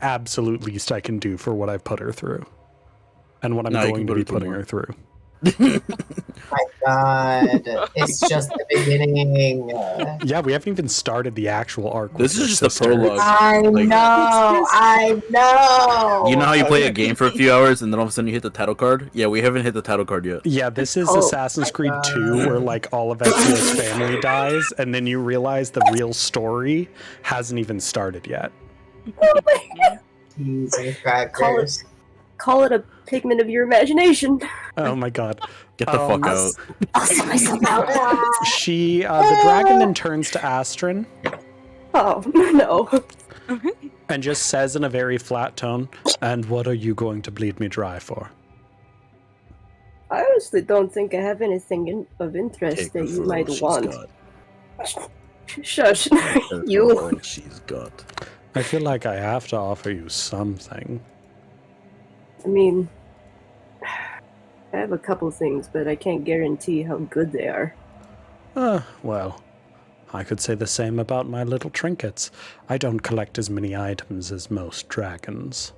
absolute least I can do for what I've put her through. And what I'm No, you going can to put be her through putting more. her through. My God. It's just the beginning. Yeah, we haven't even started the actual arc. This with is your just the sister. prologue. I Like- know. I know. You know how you play a game for a few hours and then all of a sudden you hit the title card? Yeah, we haven't hit the title card yet. Yeah, this is Oh, Assassin's Creed 2, where, like, all of Ezio's family dies, and then you realize the real story hasn't even started yet. Jesus crackers. Call it a pigment of your imagination. Oh my god. Get the fuck out. I'll see myself out. The dragon then turns to Astrid Oh, no. and just says in a very flat tone, "And what are you going to bleed me dry for?" I honestly don't think I have anything of interest Take that her you for all might she's want. got. Shush. Take her for You. all she's got. I feel like I have to offer you something. I mean, I have a couple things, but I can't guarantee how good they are. Well, I could say the same about my little trinkets. I don't collect as many items as most dragons.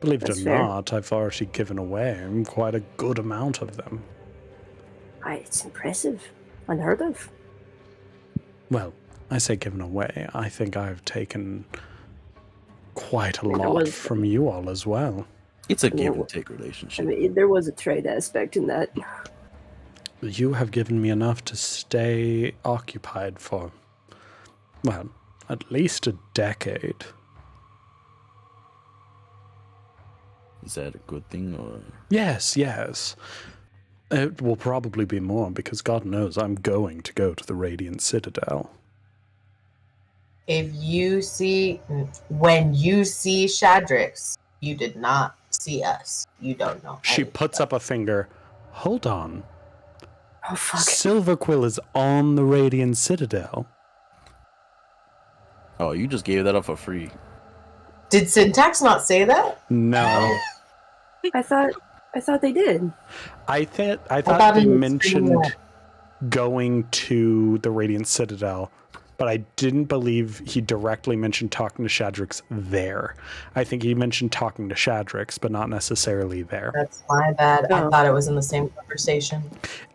Believe it That's or fair. not, I've already given away quite a good amount of them. It's impressive. Unheard of. Well, I say given away. I think I've taken quite a There lot was- from you all as well. It's a give Yeah, and take I relationship. mean, there was a trade aspect in that. You have given me enough to stay occupied for, well, at least a decade. Is that a good thing or? Yes, yes. It will probably be more because God knows I'm going to go to the Radiant Citadel. If you see, when you see Shadrax, you did not see us. You don't know. She anything puts up a finger. Hold on. Oh, fuck. Silverquill is on the Radiant Citadel. Oh, you just gave that up for free. Did Syntax not say that? No. I thought they did. I thought thought they he was mentioned saying going to the Radiant Citadel, but I didn't believe he directly mentioned talking to Shadrax there. I think he mentioned talking to Shadrax, but not necessarily there. That's my bad. I Oh. thought it was in the same conversation.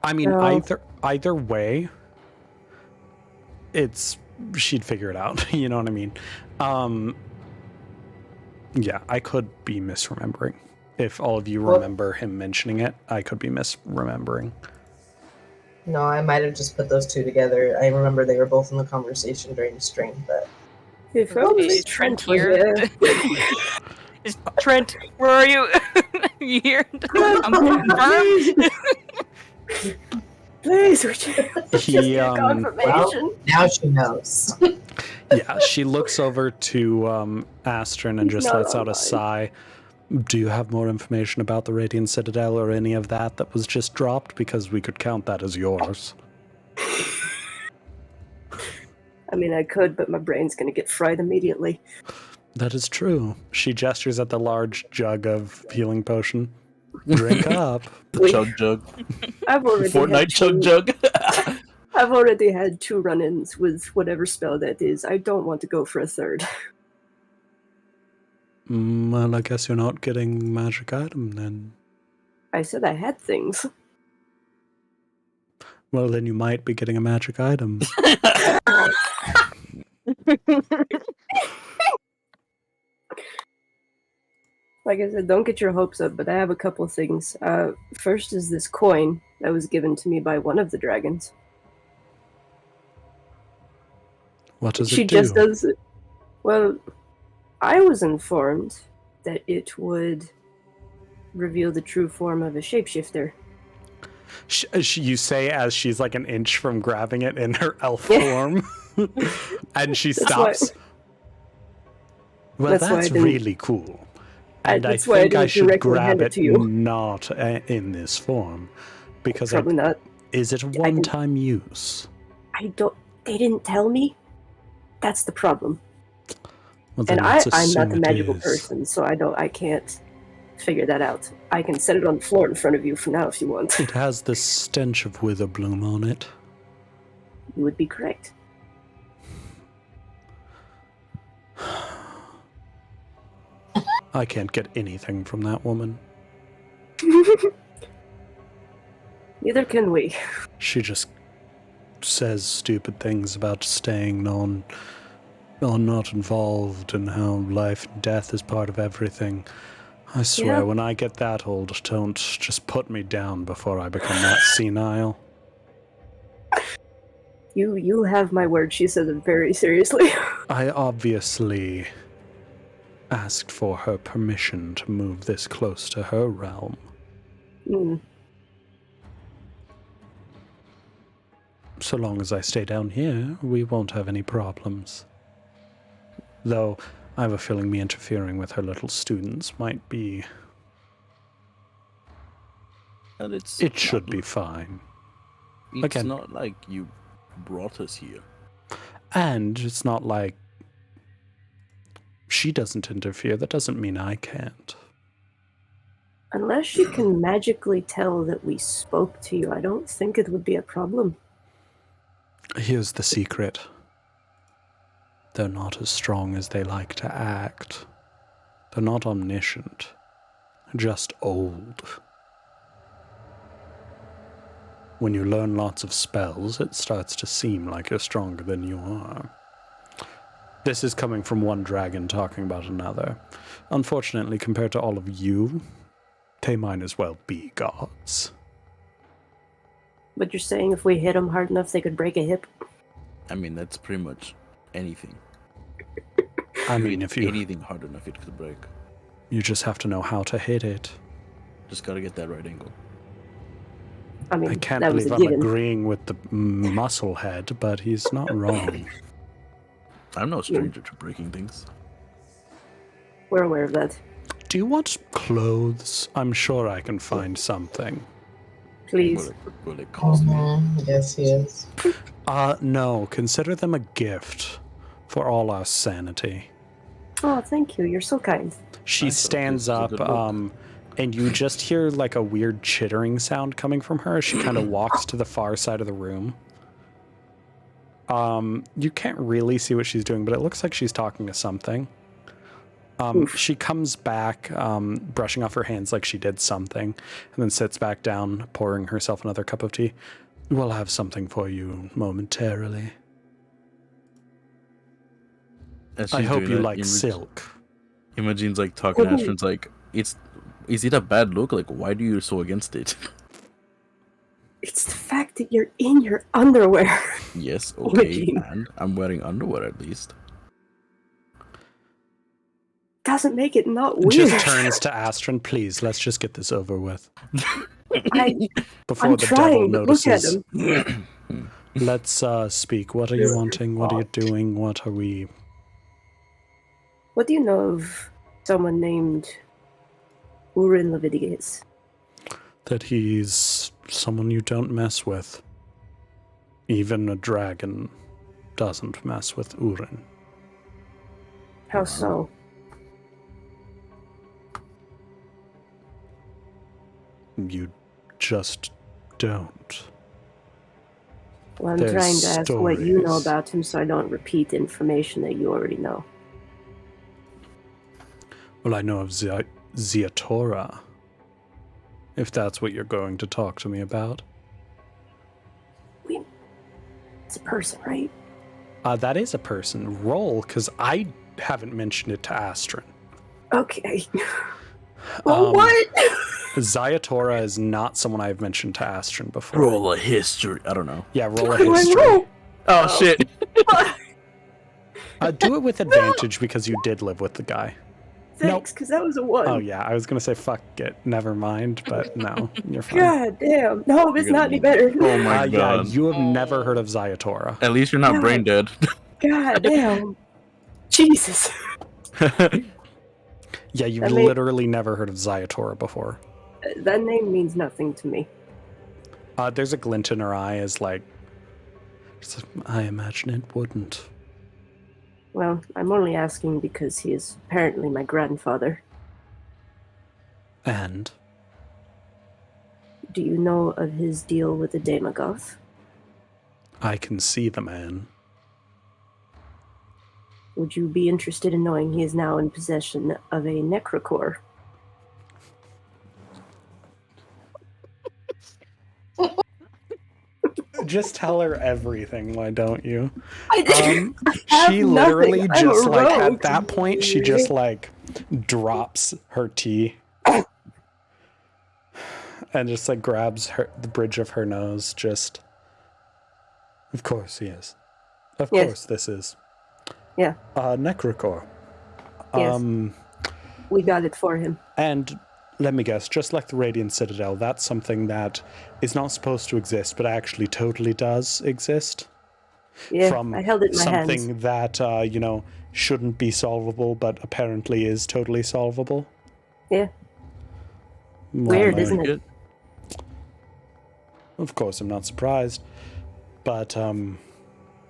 I mean, No. either way, she'd figure it out. You know what I mean? Yeah, I could be misremembering. If all of you Well- remember him mentioning it, I could be misremembering. No, I might have just put those two together. I remember they were both in the conversation during the stream, but If Okay, only is Trent Trent were here? here. Is Trent, where are you? You here? Confirm? Please, would you just He, get confirmation? now she knows. Yeah, she looks over to Astrid and He's just not lets out a online. sigh. Do you have more information about the Radiant Citadel or any of that was just dropped? Because we could count that as yours. I mean, I could, but my brain's gonna get fried immediately. That is true. She gestures at the large jug of healing potion. Drink up. The chug jug. I've already Fortnite had chug two, jug. I've already had 2 run-ins with whatever spell that is. I don't want to go for a third. Well, I guess you're not getting magic item then. I said I had things. Well, then you might be getting a magic item. Like I said, don't get your hopes up, but I have a couple of things. First is this coin that was given to me by one of the dragons. What does She it do? just does it. Well, I was informed that it would reveal the true form of a shapeshifter. You say as she's like an inch from grabbing it in her elf form. And she That's why- stops. Well, That's why I that's didn't- really cool. And I that's why I think I didn't should directly grab hand it it to you. not in this form. Because Probably not. is it a one-time use? I don't. They didn't tell me. That's the problem. Well, And then let's I'm not assume the it magical is. person, so I can't figure that out. I can set it on the floor in front of you for now if you want. It has the stench of Witherbloom on it. You would be correct. I can't get anything from that woman. Neither can we. She just says stupid things about staying not involved and how life and death is part of everything. I swear, Yeah. when I get that old, don't just put me down before I become that senile. You have my word. She says it very seriously. I obviously asked for her permission to move this close to her realm. Mm. So long as I stay down here, we won't have any problems. Though, I have a feeling me interfering with her little students might be... And it's It should be fine. It's Again. not like you brought us here. And it's not like she doesn't interfere. That doesn't mean I can't. Unless she can magically tell that we spoke to you, I don't think it would be a problem. Here's the secret. They're not as strong as they like to act. They're not omniscient. Just old. When you learn lots of spells, it starts to seem like you're stronger than you are. This is coming from one dragon talking about another. Unfortunately, compared to all of you, they might as well be gods. But you're saying if we hit them hard enough, they could break a hip? I mean, that's pretty much anything. I mean, if you anything hard enough, it could break. you just have to know how to hit it. Just gotta get that right angle. I mean, I can't that was believe a I'm given. agreeing with the muscle head, but he's not wrong. I'm no stranger to breaking things. We're aware of that. Do you want clothes? I'm sure I can find something. Please. Will it cost me? Yes, he is. No, consider them a gift for all our sanity. Oh, thank you. You're so kind. She I thought stands this was a up, good book. and you just hear like a weird chittering sound coming from her. She kind of walks to the far side of the room. You can't really see what she's doing, but it looks like she's talking to something. She comes back, brushing off her hands like she did something, and then sits back down, pouring herself another cup of tea. We'll have something for you momentarily. As I she's hope doing you that, like silk. Imogene's like talking to Ooh. Astrid's like, is it a bad look? Like, why do you so against it? It's the fact that you're in your underwear. Yes, okay, Imaging. and I'm wearing underwear at least. Doesn't make it not weird. Just turns to Astrid. Please, let's just get this over with. Before I'm the trying, devil but look at notices. him. Let's speak. What are you wanting? What are you doing? What are we... What do you know of someone named Urin Leviticus? That he's someone you don't mess with. Even a dragon doesn't mess with Urin. How so? You just don't. Well, I'm There's trying to ask what you know stories. about him so I don't repeat information that you already know. Well, I know of Ziatora. If that's what you're going to talk to me about. It's a person, right? That is a person. Roll, because I haven't mentioned it to Astrid. Okay. Well, what? Ziatora is not someone I've mentioned to Astrid before. Roll a history. I don't know. Yeah, roll a What do I history. roll? Oh shit. Do it with advantage because you did live with the guy. Thanks, because that was a 1. Oh yeah, I was gonna say fuck it, never mind, but no, you're fine. God damn. No, it's You're not gonna any be- better. Oh my Yeah, god. you have never heard of Ziatora. At least you're not God. brain dead. God damn. Jesus. Yeah, you've That may- literally never heard of Ziatora before. That name means nothing to me. There's a glint in her eye as like, I imagine it wouldn't. Well, I'm only asking because he is apparently my grandfather. And Do you know of his deal with the Demagoth? I can see the man. Would you be interested in knowing he is now in possession of a necrocore? Just tell her everything, why don't you? I have She nothing. literally I'm just a like rogue. at that point she just like drops her tea and just like grabs the bridge of her nose. Just, of course he is. Of Yes. course this is. Yeah. Necrocore. Yes. We got it for him. And let me guess, just like the Radiant Citadel, that's something that is not supposed to exist, but actually totally does exist. Yeah, From I held it in my something hands. that, shouldn't be solvable, but apparently is totally solvable. Yeah. Well, Weird, I isn't like it? Of course, I'm not surprised. But,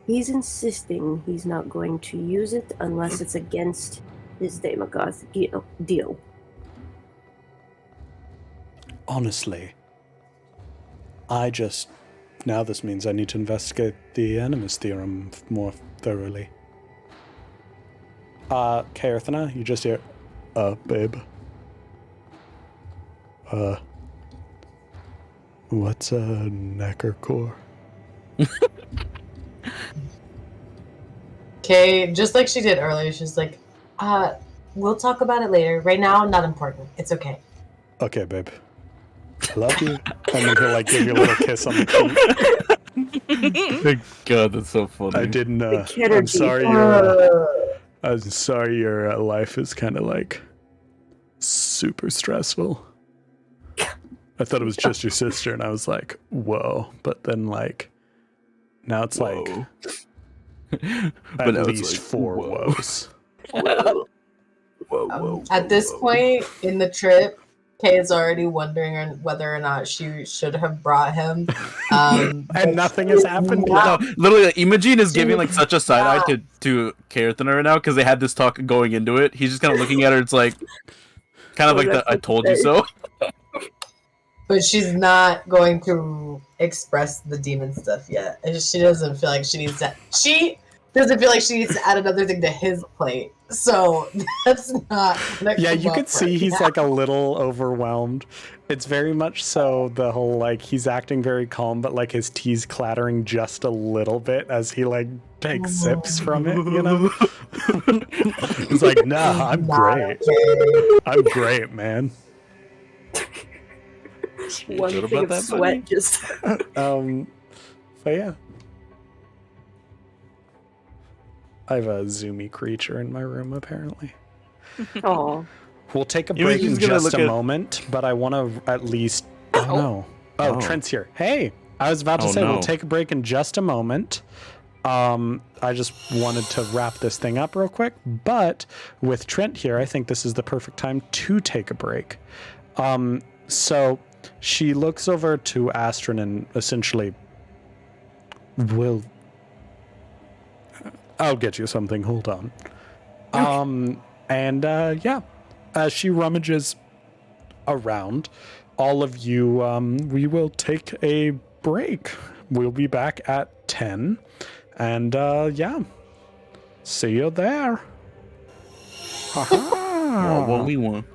He's insisting he's not going to use it unless it's against his Demagoth deal. honestly, now this means I need to investigate the Animus Theorem more thoroughly. Kaerthana, you just hear, babe. What's a necrocore? Okay, just like she did earlier, she's like, we'll talk about it later. Right now, not important. It's okay. Okay, babe. Love you. And then he'll like give you a little kiss on the cheek. Thank God, that's so funny. I didn't. I'm Kinergy. sorry your life is kind of like super stressful. I thought it was just your sister, and I was like, whoa. But then like, now it's like But at now it's least like, 4 whoa. woes. Whoa. At this point in the trip, Kay is already wondering whether or not she should have brought him. And nothing has happened No, yet. literally, like, Imogene is giving like such a side eye to Kaerthana right now because they had this talk going into it. He's just kind of looking at her. It's like, kind of like the "I told you so." But she's not going to express the demon stuff yet. She doesn't feel like she needs to. She doesn't feel like she needs to add another thing to his plate. So that's not. Yeah, you could see he's like a little overwhelmed. It's very much so the whole like he's acting very calm, but like his tea's clattering just a little bit as he like takes sips from it, you know? He's like, nah, I'm great. Okay. I'm great, man. One What thing about of that, sweat buddy? just. But yeah. I have a zoomy creature in my room, apparently. Oh, We'll take a You were break in just gonna just look a at- moment, but I want to at least. Oh, no. Oh, Oh. Trent's here. Hey, I was about to Oh, say we'll no. take a break in just a moment. I just wanted to wrap this thing up real quick, but with Trent here, I think this is the perfect time to take a break. So she looks over to Astrid and essentially will. I'll get you something. Hold on. Yeah, as she rummages around, all of you, we will take a break. We'll be back at 10. And yeah, see you there. What we want.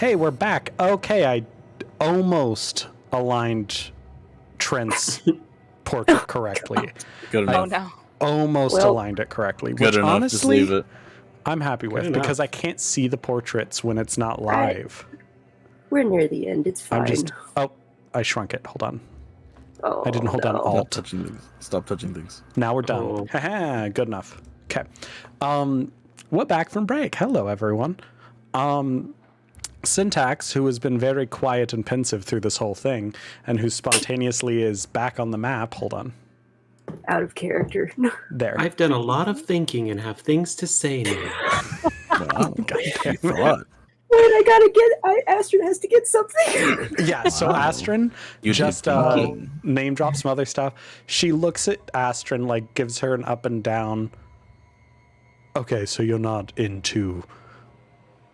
Hey, we're back. Okay, I almost aligned Trent's portrait correctly. Good Oh enough. no. Almost Well, aligned it correctly, Good which enough. honestly Just leave it. I'm happy with Good because I enough. can't see the portraits when it's not live. We're near the end. It's fine. I'm just I shrunk it. Hold on. Oh, I didn't hold down no. Alt. Stop touching things. Stop touching things. Now we're done. Oh. Haha, good enough. Okay. We're back from break. Hello, everyone. Syntax, who has been very quiet and pensive through this whole thing, and who spontaneously is back on the map. Hold on. Out of character. There. I've done a lot of thinking and have things to say now. Wow. God You damn it. thought. Wait, Astrid has to get something. Yeah, so Wow. Astrid You just did thinking. name drops some other stuff. She looks at Astrid, like gives her an up and down. Okay, so you're not into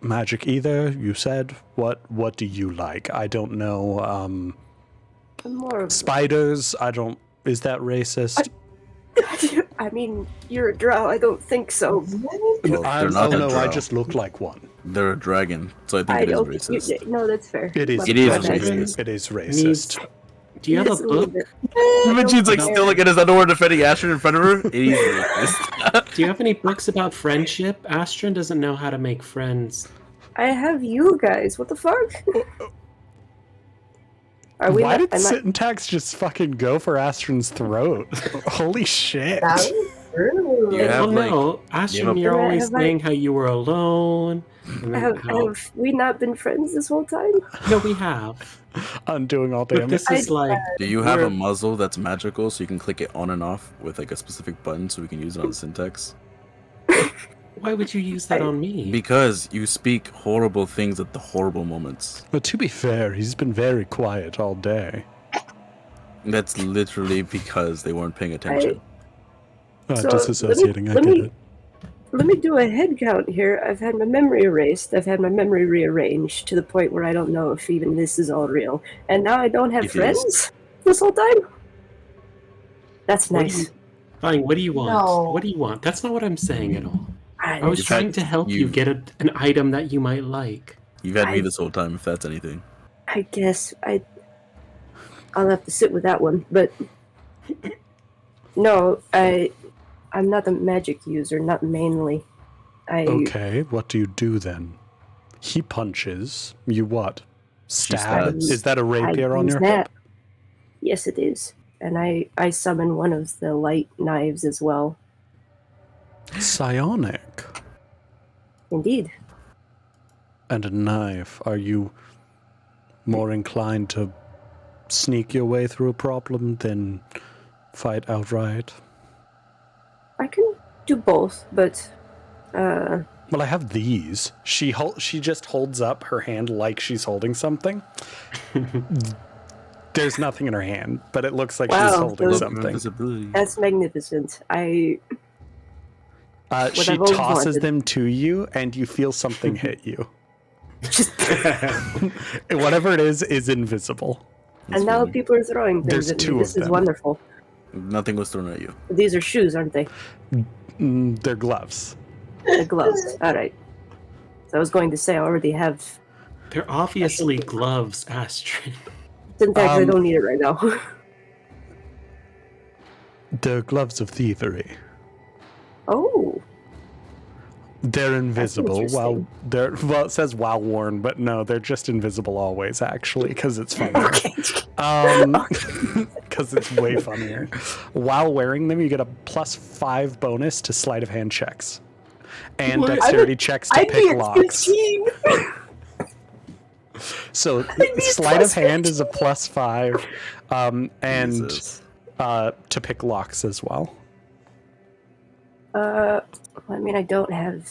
magic either, you said. What do you like? I don't know. I'm more of Spiders, is that racist? I mean, you're a drow. I don't think so. Well, they're not a I drow. just look like one. They're a dragon, so I think I it is don't. racist. No, that's fair. It is. My It is bad. racist. It is racist. Do you have a It's little book? bit. Imogen's like No. still like in his underwear defending Astrid in front of her. It is racist. Do you have any books about friendship? Astrid doesn't know how to make friends. I have you guys. What the fuck? Are we? Why did am I- Syntax just fucking go for Astrid's throat? Holy shit. That was true. You have, Well, no, Astrid, have a- you're always Have I- saying how you were alone. And then how... have we not been friends this whole time? No, we have. Undoing all But damage. this is like... Do you have a we're- muzzle that's magical so you can click it on and off with like a specific button so we can use it on Syntax? Why would you use that on me? Because you speak horrible things at the horrible moments. But to be fair, he's been very quiet all day. That's literally because they weren't paying attention. So, Disassociating, let me- Let me do a head count here. I've had my memory erased. I've had my memory rearranged to the point where I don't know if even this is all real. And now I don't have If it is. friends this whole time? That's What do nice. you- Fine, what do you want? No. What do you want? That's not what I'm saying at all. I was You've trying had- to help you you've- get an item that you might like. You've had me I- this whole time, if that's anything. I guess I'll have to sit with that one. But no, I'm not a magic user, not mainly. Okay, what do you do then? He punches. You what? Stab? stabs. Is that a rapier on use your that. hip? Yes, it is. And I summon one of the light knives as well. Psionic. Indeed. And a knife. Are you more inclined to sneak your way through a problem than fight outright? I can do both, but Well, I have these. She just holds up her hand like she's holding something. There's nothing in her hand, but it looks like she's Wow, holding those- something. Invisibility. that's magnificent. She I've always tosses wanted. them to you, and you feel something hit you. Whatever it is invisible. And now people are throwing things There's at me. two This of is them. wonderful. Nothing was thrown at you. These are shoes, aren't they? They're gloves. The gloves. All right. So I was going to say I already have They're obviously gloves, Astrid. syntax. I don't need it right now. They're gloves of thievery. Oh, They're invisible while interesting. it says while worn, but no, they're just invisible always, actually, because it's funny. okay. Because it's way funnier. While wearing them, you get a +5 bonus to sleight of hand checks. And What? dexterity checks to I'd be pick at locks. 15. So be sleight of plus hand is a +5, and Jesus. to pick locks as well. I mean, I don't have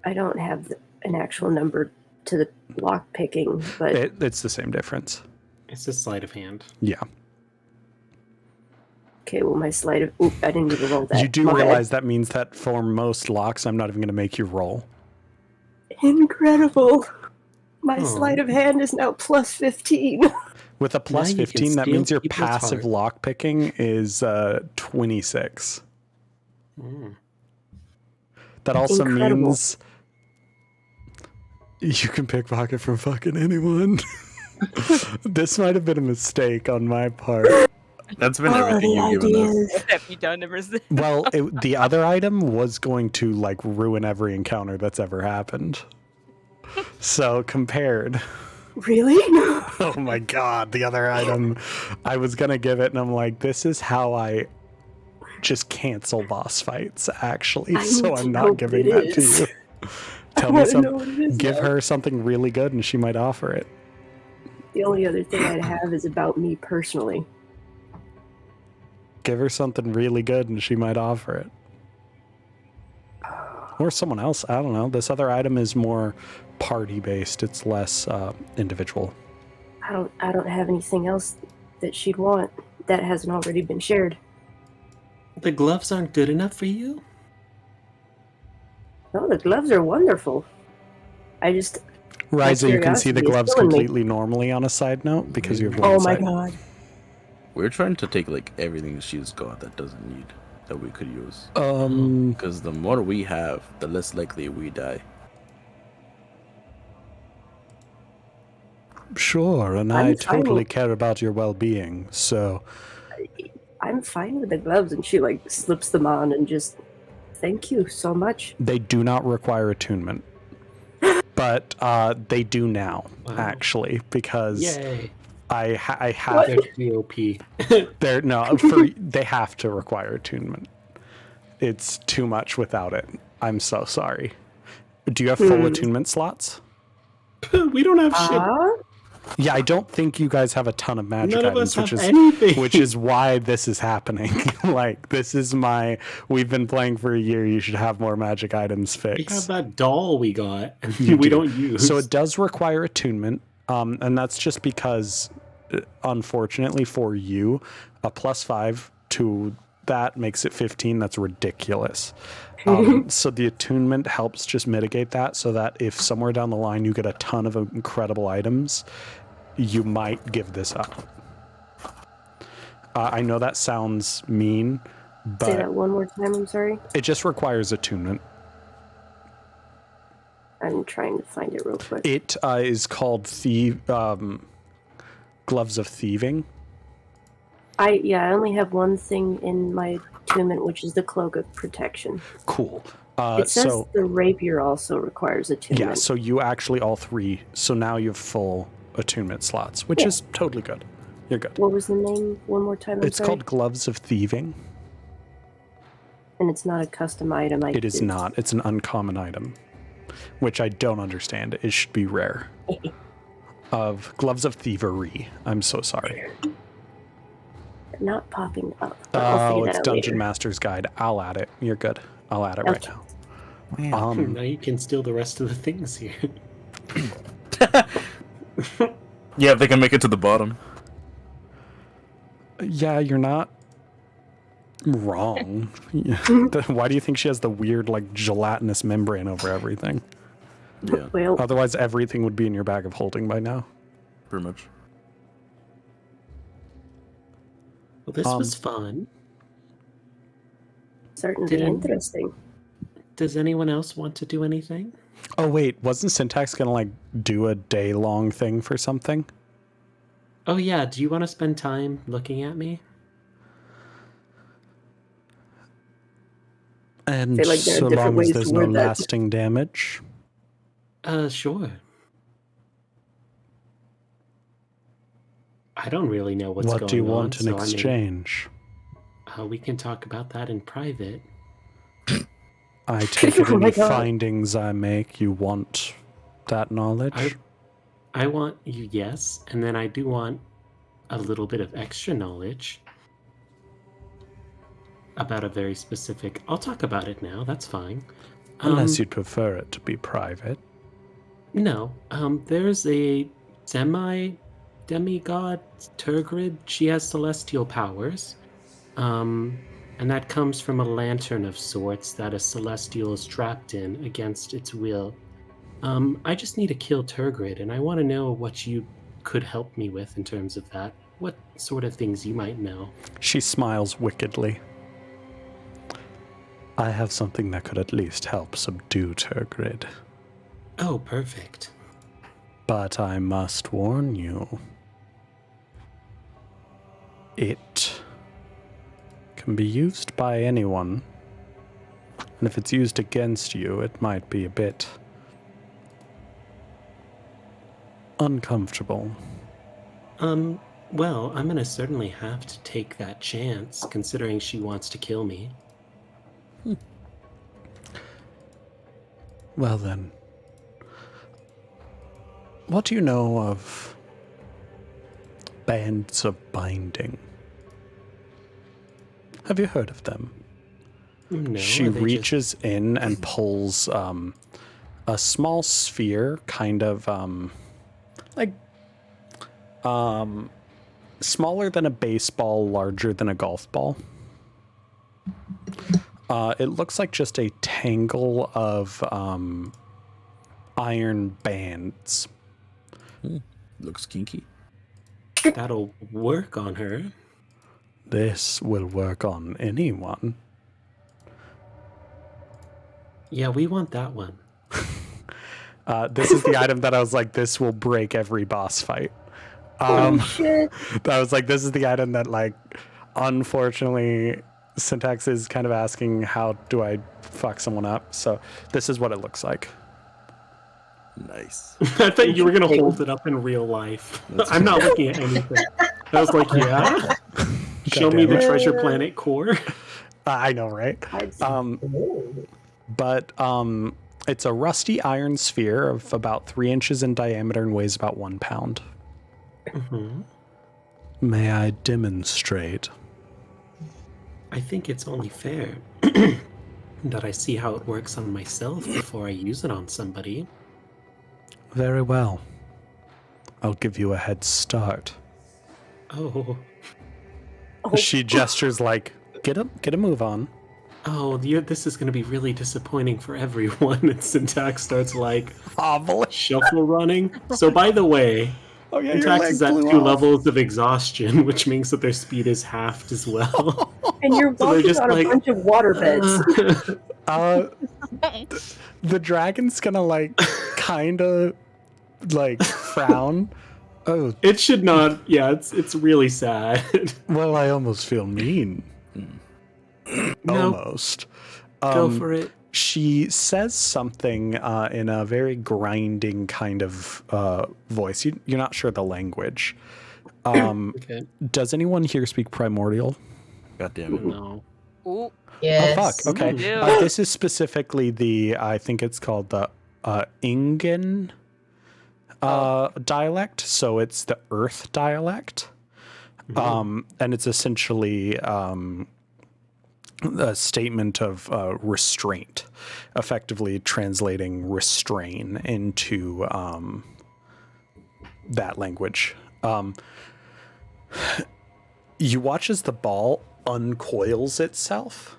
an actual number to the lock picking, but It's the same difference. It's a sleight of hand. Yeah. okay. Well, my sleight of I didn't even roll that. You do My bad. realize that means that for most locks, I'm not even going to make you roll. Incredible. My Oh. sleight of hand is now +15. With a Now you can +15, that steal means your people's passive heart. lock picking is 26. Mm. That also Incredible. means You can pickpocket from fucking anyone. This might have been a mistake on my part. That's been Oh, everything the you've given us. ideas. What have you done ever since? Well, the other item was going to like ruin every encounter that's ever happened. So compared. Really? Oh my god, the other item. I was gonna give it and I'm like, this is how I just cancel boss fights, actually. I So need I'm to not know giving what that it to is. you. I Tell me wanna know something. what it is Give now. her something really good and she might offer it. The only other thing I'd have is about me personally. Give her something really good and she might offer it. Or someone else. I don't know. This other item is more party based. It's less individual. I don't have anything else that she'd want that hasn't already been shared. The gloves aren't good enough for you? No, the gloves are wonderful. I just Riza, you can see the curiosity is gloves killing me. completely normally on a side note because you have Oh blind my sight. god. We're trying to take like everything she's got that doesn't need that we could use. Because the more we have, the less likely we die. Sure, and I'm I fine totally with- care about your well-being. So I'm fine with the gloves, and she like slips them on and just thank you so much. they do not require attunement, but they do now, Wow. actually, because Yay. I have They're GOP. they have to require attunement. It's too much without it. I'm so sorry. Do you have full attunement slots? We don't have shit. Yeah, I don't think you guys have a ton of magic None of items, us have anything. which is why this is happening. Like, this is we've been playing for a year. You should have more magic items We fixed. have that doll we got, and You we do. don't use. So it does require attunement, and that's just because, unfortunately for you, a +5 to that makes it 15. That's ridiculous. So the attunement helps just mitigate that, so that if somewhere down the line you get a ton of incredible items, you might give this up. I know that sounds mean, but Say that one more time, I'm sorry. it just requires attunement. I'm trying to find it real quick. It is called Gloves of Thieving. I only have one thing in my attunement, which is the Cloak of Protection. Cool. It says So the rapier also requires attunement. yeah, so you actually all three. So now you have full attunement slots, which is totally good. You're good. What was the name one more time? I'm It's sorry? called Gloves of Thieving. And it's not a custom item. It is not. It's an uncommon item, which I don't understand. It should be rare. Of Gloves of Thievery. I'm so sorry. Not popping up. But I'll Oh, figure it's that out Dungeon later. Master's Guide. I'll add it. You're good. I'll add it right Okay. now. Now you can steal the rest of the things here. Yeah, if they can make it to the bottom. Yeah, you're not wrong. Why do you think she has the weird, like, gelatinous membrane over everything? Yeah, Well, Otherwise, everything would be in your bag of holding by now. pretty much. Well, this was fun. starting to be Didn't- interesting. Does anyone else want to do anything? Oh, wait. Wasn't Syntax going to, like, do a day-long thing for something? Oh yeah, do you want to spend time looking at me? And feel like there are so different long as ways to there's no word that. lasting damage. Sure. I don't really know what's going on. What do you want in so I mean, exchange? we can talk about that in private. I take it Oh any my God. findings I make, you want that knowledge? I want you, yes, and then I do want a little bit of extra knowledge about a very specific. I'll talk about it now. That's fine. Unless you'd prefer it to be private. No. There's a demigod Turgrid. She has celestial powers. And that comes from a lantern of sorts that a celestial is trapped in against its will. I just need to kill Turgrid, and I want to know what you could help me with in terms of that. What sort of things you might know. She smiles wickedly. I have something that could at least help subdue Turgrid. Oh, perfect. But I must warn you, it can be used by anyone. And if it's used against you, it might be a bit uncomfortable. Well, I'm gonna certainly have to take that chance, considering she wants to kill me. Well then, what do you know of bands of binding? Have you heard of them? No, She are they reaches in and pulls a small sphere, kind of smaller than a baseball, larger than a golf ball. It looks like just a tangle of iron bands. Looks kinky. That'll work on her. This will work on anyone. Yeah, we want that one. This is the item that I was like, this will break every boss fight. Holy shit. I was like, this is the item that, like, unfortunately, Syntax is kind of asking, how do I fuck someone up? So this is what it looks like. Nice. I thought you were gonna hold it up in real life. I'm not looking at anything. I was like, yeah. Show me the damn it. Treasure Planet core. I know, right? But it's a rusty iron sphere of about 3 inches in diameter and weighs about 1 pound. Mm-hmm. May I demonstrate? I think it's only fair that I see how it works on myself before I use it on somebody. Very well. I'll give you a head start. Oh. She gestures like, get a move on. Oh, this is going to be really disappointing for everyone. And Syntax starts like shuffle running. So by the way, Syntax is at 2 levels of exhaustion, which means that their speed is halved as well. And you're So they're walking just on like, a bunch of water beds. The dragon's gonna like kind of like frown. Oh, it should not. Yeah, it's really sad. well, I almost feel mean. No, Almost. go for it. She says something in a very grinding kind of voice. You're not sure the language. Okay. Does anyone here speak Primordial? God damn it. No. Ooh, Yes. Oh, fuck. Okay. do. This is specifically I think it's called the Ingen dialect. So it's the Earth dialect. And it's essentially a statement of restraint, effectively translating restrain into that language. You watch as the ball uncoils itself.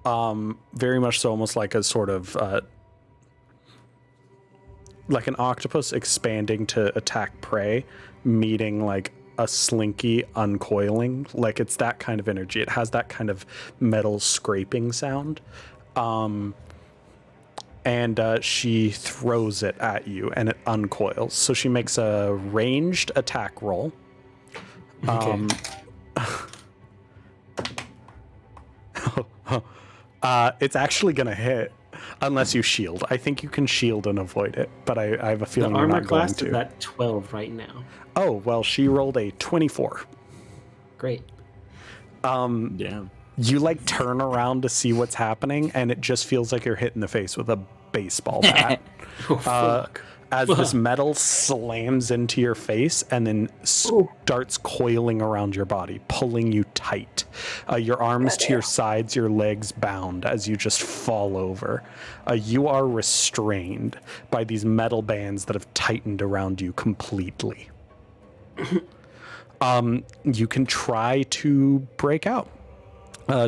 Very much so, almost like a sort of like an octopus expanding to attack prey, meeting like a slinky uncoiling. Like it's that kind of energy. It has that kind of metal scraping sound. And she throws it at you and it uncoils. So she makes a ranged attack roll. It's actually gonna hit unless you shield. I think you can shield and avoid it, but I have a The feeling you're armor not going class to. is at 12 right now. Oh, well, she rolled a 24. Great. Damn. You like turn around to see what's happening, and it just feels like you're hit in the face with a baseball bat. Oh, fuck. As this metal slams into your face and then starts coiling around your body, pulling you tight. Your arms to your sides, your legs bound as you just fall over. You are restrained by these metal bands that have tightened around you completely. You can try to break out.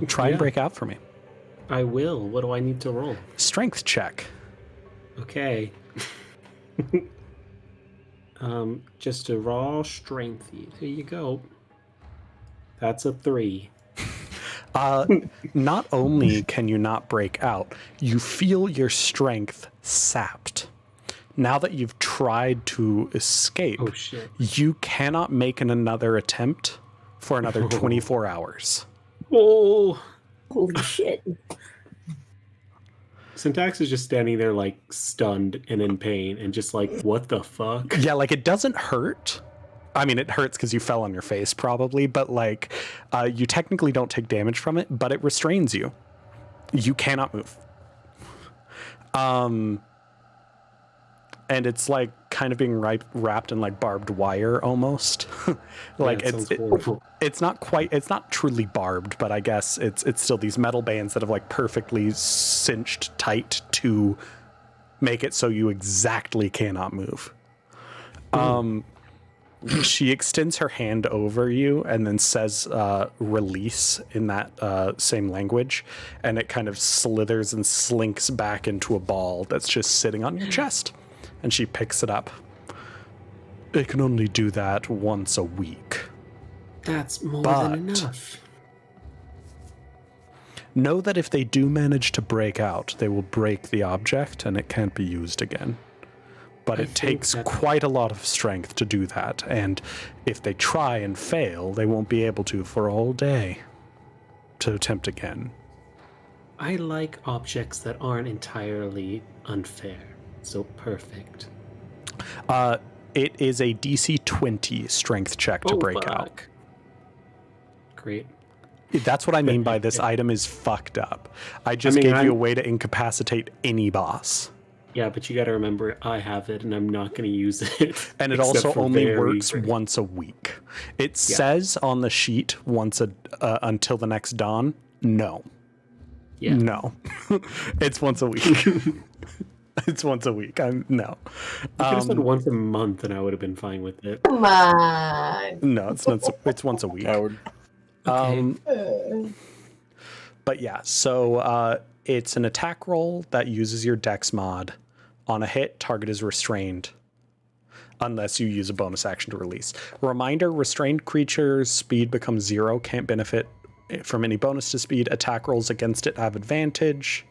Try and break out for me. I will. What do I need to roll? Strength check. Okay. Just a raw strength. Here you go. That's a 3. Not only can you not break out, you feel your strength sapped. Now that you've tried to escape, Oh shit. you cannot make another attempt for another 24 hours. Oh. Holy shit. Syntax is just standing there like stunned and in pain and just like, what the fuck? Yeah, like it doesn't hurt. I mean, it hurts because you fell on your face probably, but like you technically don't take damage from it, but it restrains you. You cannot move. And it's like kind of being wrapped in like barbed wire almost. Like Yeah, it sounds horrible. it's not truly barbed, but I guess it's still these metal bands that have like perfectly cinched tight to make it so you exactly cannot move. She extends her hand over you and then says release in that same language, and it kind of slithers and slinks back into a ball that's just sitting on your chest. And she picks it up. It can only do that once a week. That's more But- than enough. Know that if they do manage to break out, they will break the object and it can't be used again. But I it think takes that- quite a lot of strength to do that, and if they try and fail, they won't be able to for a whole day to attempt again. I like objects that aren't entirely unfair. So perfect. It is a DC 20 strength check to break out. fuck. Great. That's what I mean by this item is fucked up. I just mean, gave you a I'm- way to incapacitate any boss. Yeah, but you gotta remember, I have it and I'm not gonna use it. And it except also for only very works rare- once a week. It says on the sheet until the next dawn. No. Yeah. No. It's once a week. It's once a week. No. You could have said once a month and I would have been fine with it. Come on. No, it's not. It's once a week. Coward. But yeah, so it's an attack roll that uses your dex mod. On a hit, target is restrained unless you use a bonus action to release. Reminder, restrained creatures' speed becomes 0, can't benefit from any bonus to speed. Attack rolls against it have advantage.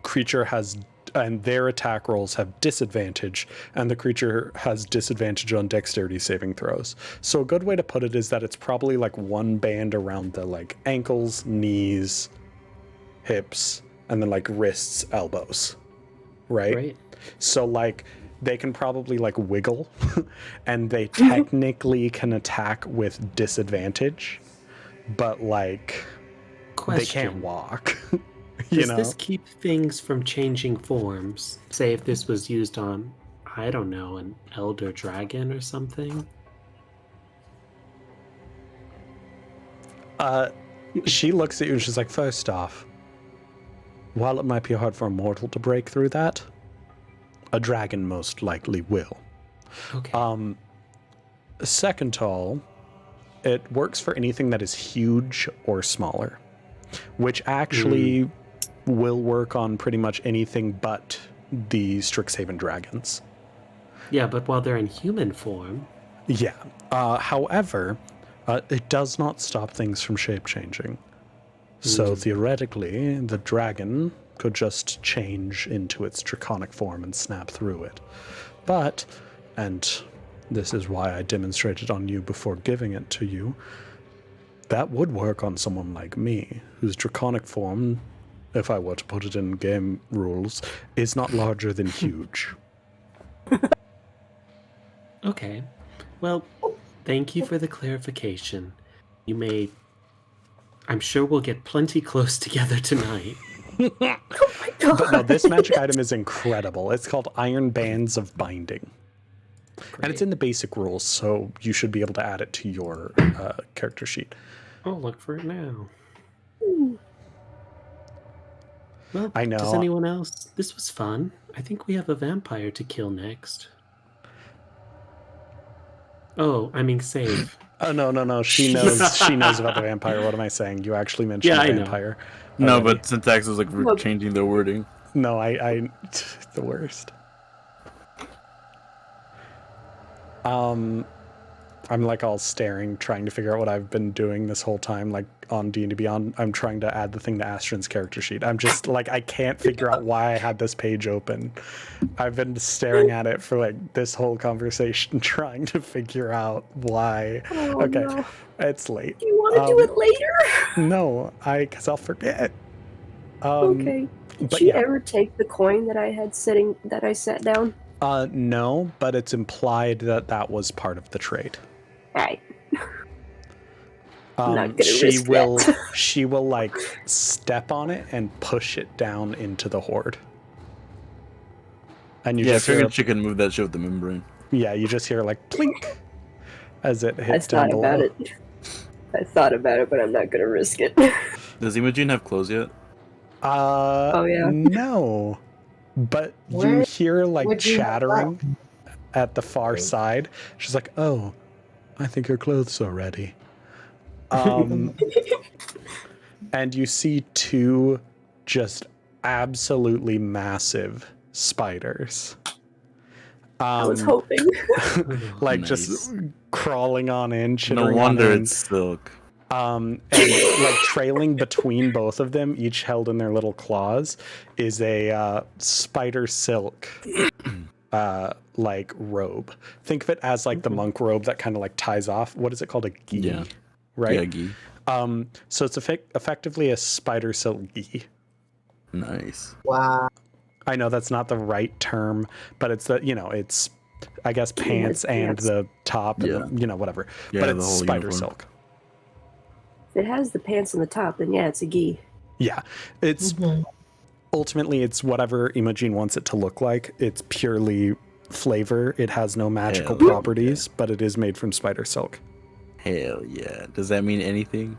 Creature has, and their attack rolls have disadvantage, and the creature has disadvantage on dexterity saving throws. So a good way to put it is that it's probably like one band around the like ankles, knees, hips, and then like wrists, elbows. Right? So like they can probably like wiggle and they technically can attack with disadvantage, but like they can't Question. walk. Does know? this keep things from changing forms? Say if this was used on, I don't know, an elder dragon or something? She looks at you and she's like, first off, while it might be hard for a mortal to break through that, a dragon most likely will. Okay. Second of all, it works for anything that is huge or smaller, which actually will work on pretty much anything but the Strixhaven dragons. Yeah, but while they're in human form, Yeah. However, it does not stop things from shape changing. So theoretically, the dragon could just change into its draconic form and snap through it. But, and this is why I demonstrated on you before giving it to you, that would work on someone like me, whose draconic form, if I were to put it in game rules, is not larger than huge. okay. Well, thank you for the clarification. You may... I'm sure we'll get plenty close together tonight. But no, this magic item is incredible. It's called Iron Bands of Binding. And it's in the basic rules, so you should be able to add it to your character sheet. I'll look for it now. Well, I know. Does anyone else? This was fun. I think we have a vampire to kill next. Oh, I mean save. Oh no! She knows. She knows about the vampire. What am I saying? You actually mentioned Yeah, the I know. vampire. No, already. but Syntax was like we're changing the wording. No, I the worst. I'm like all staring, trying to figure out what I've been doing this whole time, like on D&D Beyond. I'm trying to add the thing to Astron's character sheet. I'm just like, I can't figure out why I had this page open. I've been staring at it for like this whole conversation, trying to figure out why. Oh, Okay, no. it's late. Do you want to do it later? No, because I'll forget. Okay. Did but she yeah. ever take the coin that I set down? No, but it's implied that that was part of the trade. Alright. I'm not gonna She risk will that. she will like step on it and push it down into the horde. And you Yeah, I just hear, figured she can move that shit with the membrane. yeah, you just hear like plink as it I hits down thought below. about it. I thought about it, but I'm not gonna risk it. Does Imogen have clothes yet? Oh, yeah. No. But you Where hear like would you have chattering at the far side. She's like, "Oh, I think your clothes are ready." And you see two just absolutely massive spiders. I was hoping. Like Nice. just crawling on in, No chittering wonder on in. it's silk. And like trailing between both of them, each held in their little claws, is a spider silk like robe. Think of it as like the monk robe that kind of like ties off. What is it called? A gi, Yeah. right? Yeah, gi. So it's effectively a spider silk gi. Nice. Wow. I know that's not the right term, but it's the, it's, I guess, pants and pants. the top, Yeah. and the, whatever. Yeah, but the it's whole spider uniform. silk. If it has the pants on the top, then yeah, it's a gi. Yeah, it's ultimately it's whatever Imogen wants it to look like. It's purely flavor. It has no magical Hell yeah. properties, but it is made from spider silk. Hell yeah. Does that mean anything?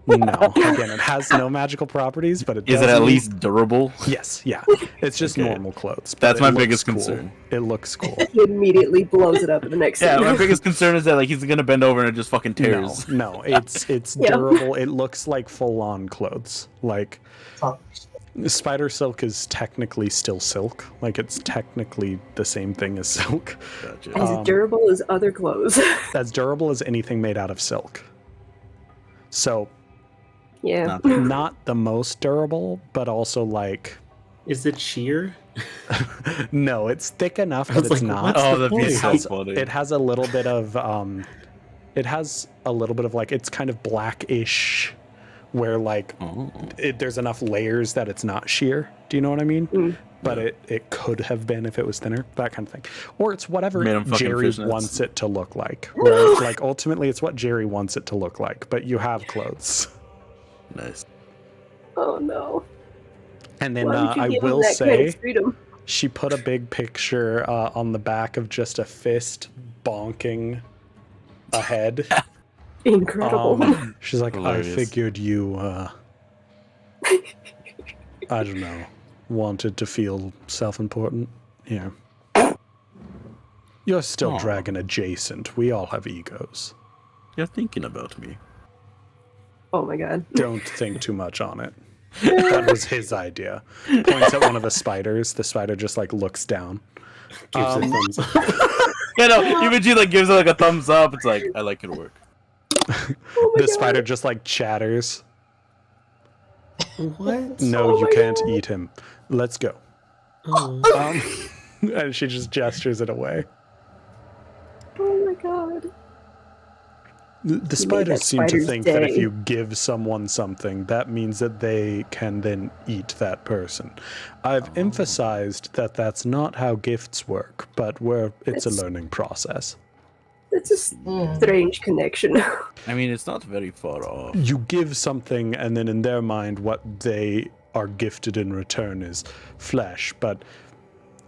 No, again, it has no magical properties, but it Is does it at mean- least durable? Yes, yeah. It's just Okay. normal clothes. but That's it my looks biggest cool. concern. It looks cool. He immediately blows it up in the next Yeah, scene. my biggest concern is that like he's gonna bend over and it just fucking tears. No, it's Yeah. durable. It looks like full-on clothes. Like Fuck. spider silk is technically still silk. Like it's technically the same thing as silk. Gotcha. As durable as other clothes. As durable as anything made out of silk. So Yeah. not the most durable, but also like Is it sheer? no, it's thick enough I that was it's like, not. what's Oh, the that'd be point? so funny. It has a little bit of like it's kind of blackish where like Oh. there's enough layers that it's not sheer. Do you know what I mean? Mm. But it could have been if it was thinner, that kind of thing. Or it's whatever Made 'em fucking Jerry fishnets. wants it to look like, right? Like ultimately it's what Jerry wants it to look like, but you have clothes. Nice. Oh no. And then Why would you I give him will that kind say of freedom? she put a big picture on the back of just a fist bonking a head. Incredible. She's like, Hilarious. I figured you, I don't know, wanted to feel self-important. Yeah. You're still Aw. dragon adjacent. We all have egos. You're thinking about me. Oh my god. Don't think too much on it. That was his idea. Points at one of the spiders. The spider just like looks down. Gives a thumbs up. Yeah, no, Imogen like gives it like a thumbs up. It's like, I like your work. The spider just like chatters. What? No, Oh you my can't God. eat him. Let's go. Oh. And she just gestures it away. Oh my god. The spiders that seem to spider's think that if day. you give someone something, that means that they can then eat that person. I've emphasized that that's not how gifts work, but it's a That's- learning process. That's a strange connection. I mean, it's not very far off. You give something, and then in their mind, what they are gifted in return is flesh, but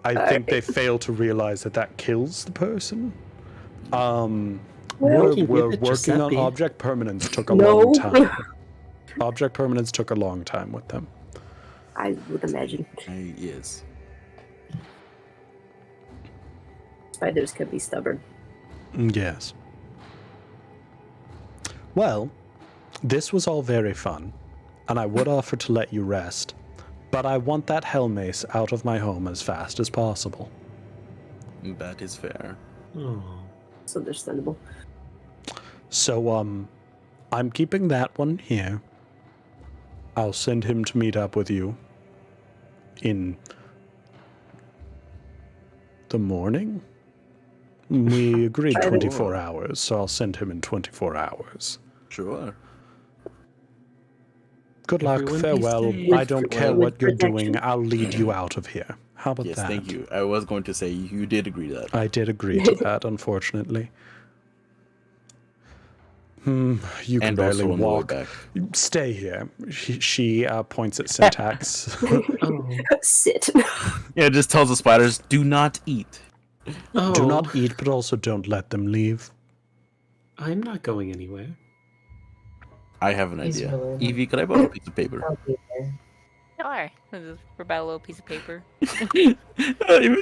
I think they fail to realize that that kills the person. Well, can We're give it working on Giuseppe. object permanence. Took a No. long time. Object permanence took a long time with them. I would imagine Yes. spiders can be stubborn. Yes. Well, this was all very fun, and I would offer to let you rest, but I want that hell mace out of my home as fast as possible. That is fair. Oh. It's understandable. So, I'm keeping that one here. I'll send him to meet up with you in the morning. We agreed 24 hours, so I'll send him in 24 hours. Sure. Good luck, Everyone be farewell. safe. I don't care With what you're protection. doing. I'll lead you out of here. How about Yes, that? thank you. I was going to say you did agree to that. I did agree to that, unfortunately. You can And barely also on the way walk. back. Stay here. She points at Syntax. Oh. Sit. Yeah, it just tells the spiders, do not eat. Oh. Do not eat, but also don't let them leave. I'm not going anywhere. I have an He's idea. really- Evie, could I borrow a piece of paper? I'll be there. Sure. This is for about a little piece of paper. You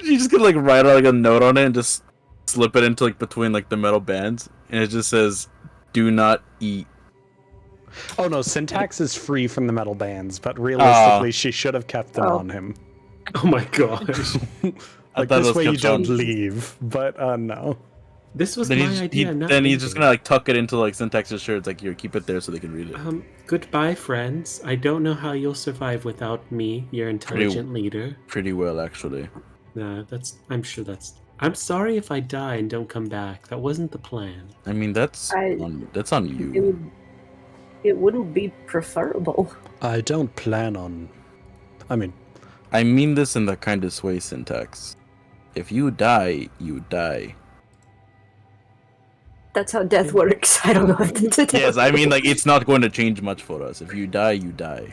just could like write like a note on it and just slip it into like between like the metal bands, and it just says, "Do not eat." Oh no, Syntax is free from the metal bands, but realistically, she should have kept them Oh. on him. Oh my gosh. I Like thought it this was way you kept don't on. leave, but no. This was Then my he's idea. not then he's just thinking. gonna like tuck it into like Syntax's shirt. It's like, here, keep it there so they can read it. Goodbye, friends. I don't know how you'll survive without me, your intelligent leader. Pretty well, actually. Nah, I'm sorry if I die and don't come back. That wasn't the plan. I mean, that's on you. It wouldn't be preferable. I don't plan on. I mean this in the kindest way, Syntax. If you die, you die. That's how death works. I don't know if that's Yes, I mean, like, it's not going to change much for us. If you die, you die.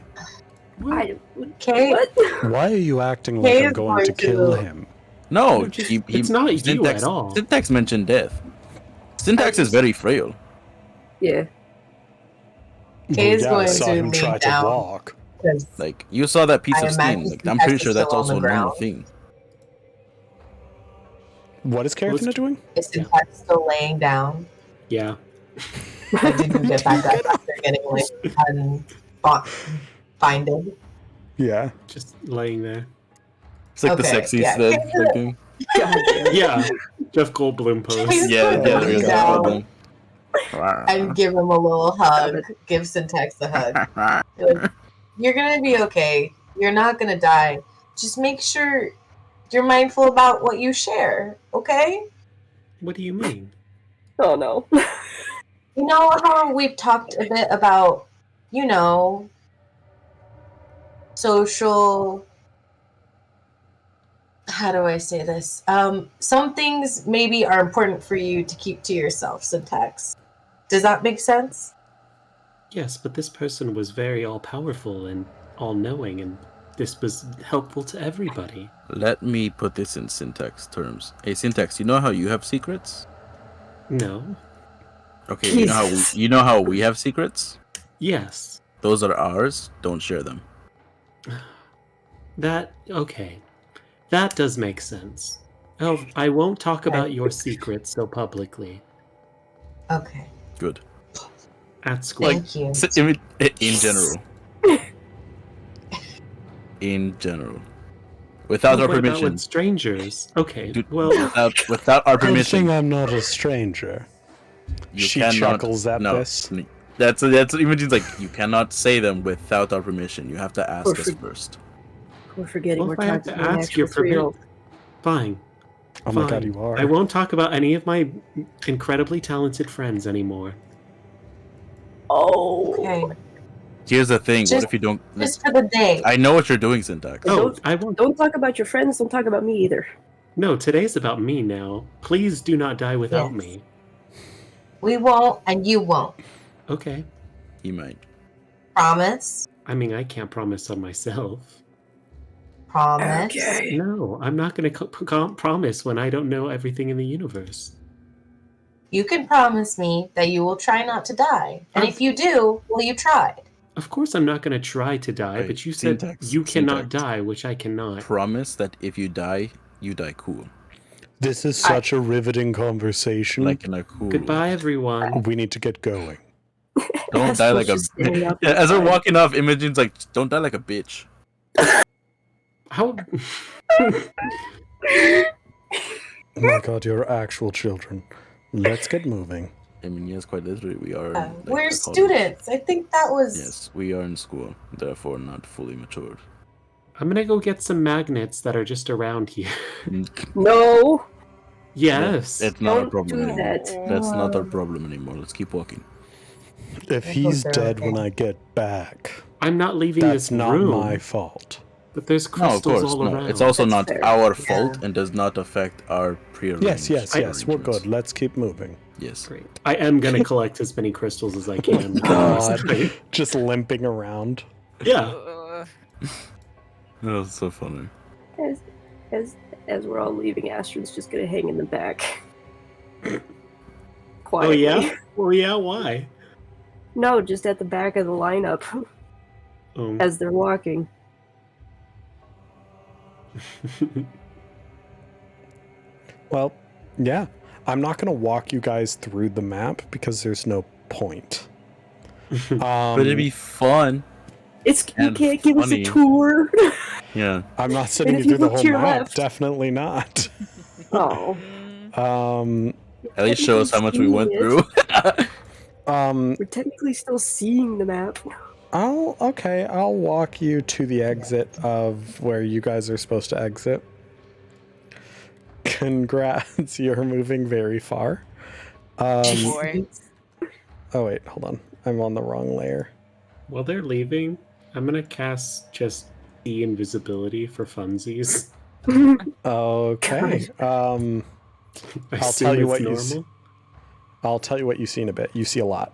Okay. What? Why are you acting like Kay I'm is going going to kill to- him? No, it's not you Syntax, at all. Syntax mentioned death. Syntax is very frail. Yeah. Kay is I going saw to him lean try down. to walk. Because Like, you saw that piece I of skin. imagine Like, I'm Syntax pretty is sure that's still on also the a normal ground. thing. What is Carafina doing? is Syntax still laying down? Yeah. Or did you get back up after getting like binded? Yeah. Just laying there. It's like the Okay, sexy yeah. Zed thing. Yeah. Jeff Goldblum pose. He's Yeah, going there to is lay that down one. and give him a little hug. Give Syntax a hug. Like, you're gonna be okay. You're not gonna die. Just make sure you're mindful about what you share, okay? What do you mean? Oh no. You know how we've talked a bit about, social. How do I say this? Some things maybe are important for you to keep to yourself, Syntax. Does that make sense? Yes, but this person was very all-powerful and all-knowing, and this was helpful to everybody. Let me put this in Syntax terms. Hey, Syntax, you know how you have secrets? No. Okay, you know how we have secrets? Yes. Those are ours. Don't share them. Okay. That does make sense. Oh, I won't talk about your secrets so publicly. Okay. Good. At school. Thank you. In general. In general. Without our What about permission. with strangers? Okay, Dude, well, without our Good thing permission. I'm not a stranger. You She cannot- chuckles at no, this. That's Imogen's like, you cannot say them without our permission. You have to ask us first. We're forgetting Well, we're if I have talking to to an ask actual your permission, 3-year-old. fine. Oh my fine. god, you are. I won't talk about any of my incredibly talented friends anymore. Oh. Okay. Here's the thing. What Just- if you don't? Just for the day. I know what you're doing, Syntax. Oh, I won't. Don't talk about your friends. Don't talk about me either. No, today's about me now. Please do not die without Yes. me. We won't, and you won't. Okay. He might. Promise. I mean, I can't promise on myself. Promise. No, I'm not going to promise when I don't know everything in the universe. You can promise me that you will try not to die. And if you do, well, you tried. Of course, I'm not going to try to die, Wait, but you said Syntax, you cannot Syntax. die, which I cannot. Promise that if you die cool. This is such a riveting conversation. Like in a cool. Goodbye, everyone. We need to get going. Don't die like a. Just standing up As we're inside. walking off, Imogen's like, don't die like a bitch. How? Oh my god, you're actual children. Let's get moving. I mean, yes, quite literally, we are. like, We're a college. students. I think that was. Yes, we are in school, therefore not fully matured. I'm gonna go get some magnets that are just around here. No, Yes. It's not a don't problem do anymore. that. That's not our problem anymore. Let's keep walking. If he's dead when I get back, I'm not leaving that's this not room. my fault. But there's No, of crystals course, all no. around. It's also That's not fair. our fault and does not affect our Yes, prearranged. yes, we're arrangements. good. Let's keep moving. Yes. Great. I am gonna collect as many crystals as I can. God, just limping around. Yeah. That was so funny. As we're all leaving, Astrid's just gonna hang in the back. Oh Quietly. yeah. Oh yeah. Why? No, just at the back of the lineup Oh. as they're walking. Well, yeah. I'm not going to walk you guys through the map because there's no point. But it'd be fun. You And can't give us a funny. tour. Yeah. I'm not sitting And you if through you the look whole to your map. left- Definitely not. Oh. At least show us how much we went through. We're technically still seeing the map. I'll walk you to the exit of where you guys are supposed to exit. Congrats, you're moving very far. Boy. Oh wait, hold on. I'm on the wrong layer. While they're leaving, I'm gonna cast just the invisibility for funsies. Okay. I I'll assume tell you it's what normal. I'll tell you what you see in a bit. You see a lot.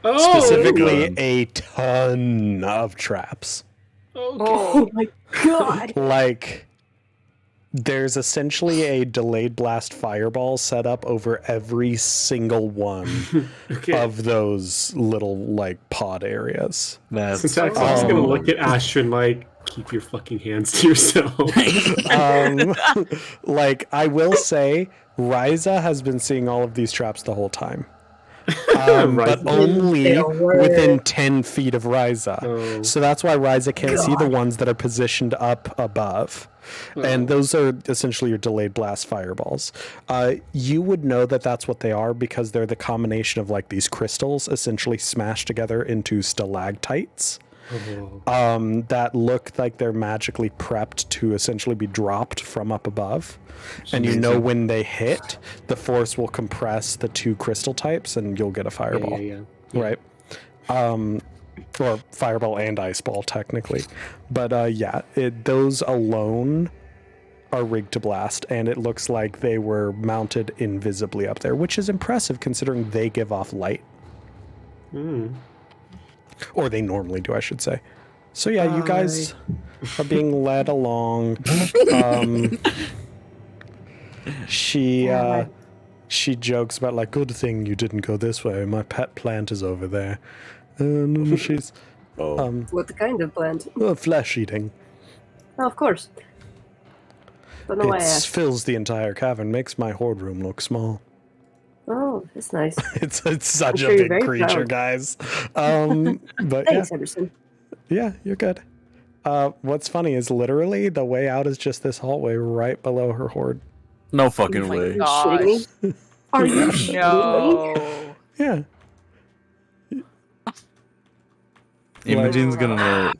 Oh, Specifically, God. a ton of traps. Okay. Oh my god. Like, there's essentially a delayed blast fireball set up over every single one Okay. of those little, like, pod areas. That's Syntax, I'm just gonna look at Astrid like, keep your fucking hands to yourself. Like, I will say, Ryza has been seeing all of these traps the whole time. But Ryza. only Say a word. within 10 feet of Ryza. Oh. So that's why Ryza can't see the ones that are positioned up above. And those are essentially your delayed blast fireballs. You would know that that's what they are because they're the combination of like these crystals essentially smashed together into stalactites. That look like they're magically prepped to essentially be dropped from up above. And you know when they hit, the force will compress the two crystal types and you'll get a fireball. Yeah. Right? Or fireball and ice ball, technically. But those alone are rigged to blast, and it looks like they were mounted invisibly up there, which is impressive considering they give off light. Or they normally do, I should say. So yeah, you guys are being led along. She jokes about like, good thing you didn't go this way. My pet plant is over there. And she's What kind of plant? flesh eating. Oh, of course. Don't know why I It asked. fills the entire cavern, makes my hoard room look small. Oh, that's nice. It's such sure a you're big very creature, proud. guys. But Thanks, Emerson. yeah, you're good. What's funny is literally the way out is just this hallway right below her hoard. no fucking Oh my way. God. Are you shitting me? Are you shitting me? No. Yeah. Imogene's gonna know.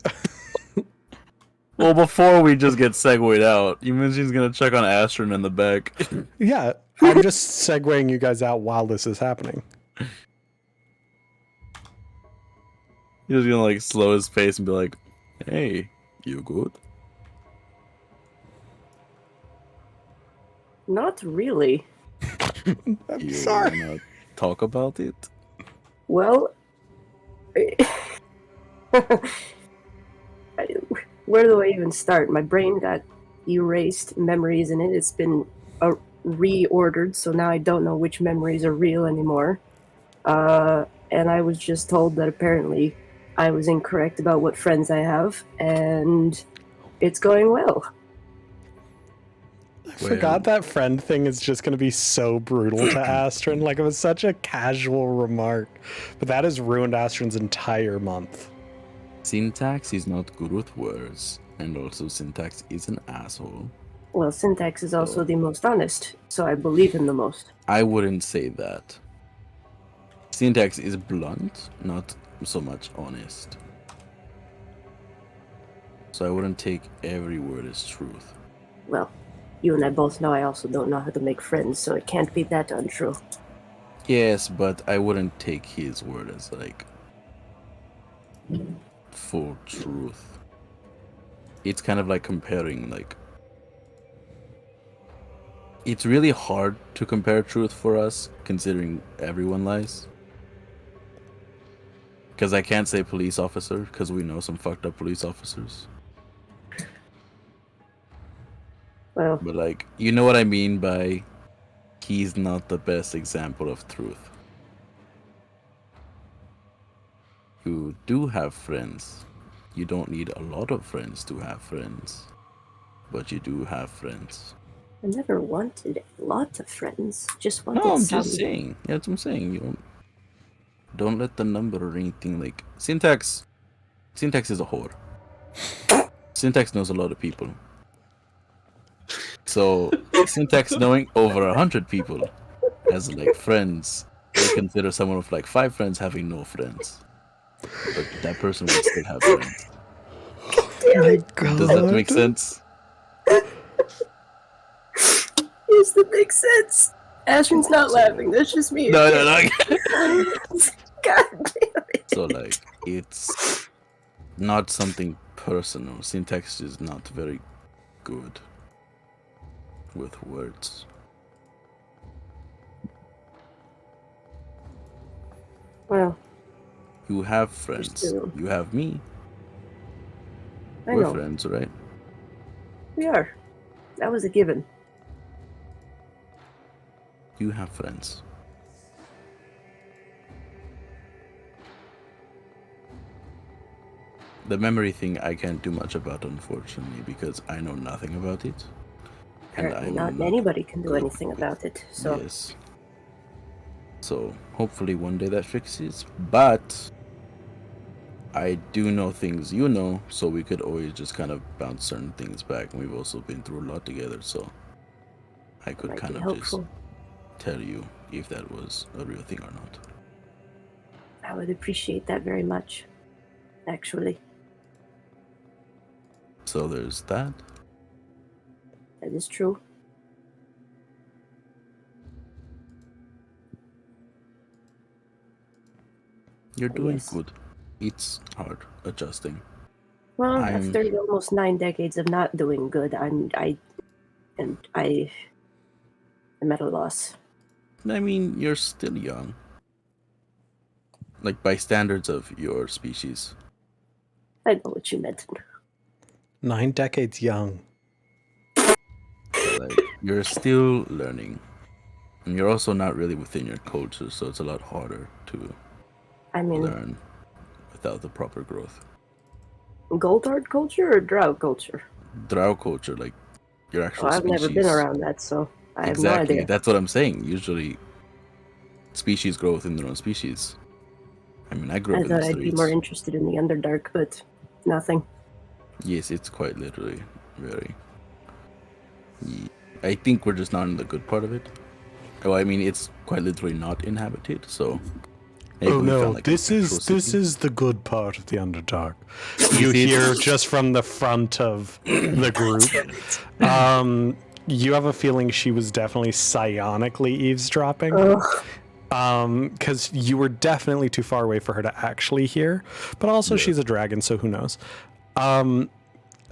Well, before we just get segued out, Imogene's gonna check on Astrid in the back. Yeah, I'm just segueing you guys out while this is happening. He's just gonna like slow his pace and be like, "Hey, you good?" Not really. I'm You sorry. wanna talk about it? Well, where do I even start? My brain got erased memories in it. It's been reordered, so now I don't know which memories are real anymore. And I was just told that apparently I was incorrect about what friends I have, and it's going well. I forgot that friend thing is just going to be so brutal to Astrid. Like, it was such a casual remark. But that has ruined Astrid's entire month. Syntax is not good with words, and also Syntax is an asshole. Well, Syntax is also the most honest, so I believe him the most. I wouldn't say that. Syntax is blunt, not so much honest. So I wouldn't take every word as truth. Well, you and I both know I also don't know how to make friends, so it can't be that untrue. Yes, but I wouldn't take his word as like full truth. It's kind of like comparing like it's really hard to compare truth for us considering everyone lies. Because I can't say police officer because we know some fucked up police officers. Well, But like, you know what I mean by he's not the best example of truth. You do have friends. You don't need a lot of friends to have friends. But you do have friends. I never wanted a lot of friends. Just wanted No, I'm some. just saying. That's what I'm saying. You don't let the number or anything like Syntax is a whore. Syntax knows a lot of people. So Syntax knowing over 100 people as like friends, they consider someone with like 5 friends having no friends. But that person would still have friends. My God. Does that make sense? Yes, that makes sense. Ashton's not laughing. That's just me. No. God damn it. So like it's not something personal. Syntax is not very good with words. Well, You have friends. Still. You have me. I We're know. friends, right? We are. That was a given. You have friends. The memory thing I can't do much about, unfortunately, because I know nothing about it. Apparently I'm not anybody can do good anything with- about it. So Yes. So hopefully one day that fixes. But I do know things you know, so we could always just kind of bounce certain things back. And we've also been through a lot together, so I it could might kind be of helpful. just tell you if that was a real thing or not. I would appreciate that very much. Actually, So there's that. that is true. You're doing Yes. good. It's hard adjusting. Well, I'm- after almost 9 decades of not doing good, I am at a loss. I mean, you're still young. Like by standards of your species. I know what you meant. 9 decades young. Like you're still learning. And you're also not really within your culture, so it's a lot harder to I mean, learn without the proper growth. Goldard culture or Drow culture? Drow culture, like your actual Well, I've species. never been around that, so I have Exactly. no idea. That's what I'm saying. Usually species grow within their own species. I mean, I grew I up in the thought I'd be streets. more interested in the Underdark, but nothing. Yes, it's quite literally very. I think we're just not in the good part of it. Oh, I mean, it's quite literally not inhabited, so. maybe Oh we no, found, like, an this actual is city. the good part of the Underdark. You see, hear just from the front of the group. You have a feeling she was definitely psionically eavesdropping. Ugh. Because you were definitely too far away for her to actually hear. But also, Yeah. she's a dragon, so who knows?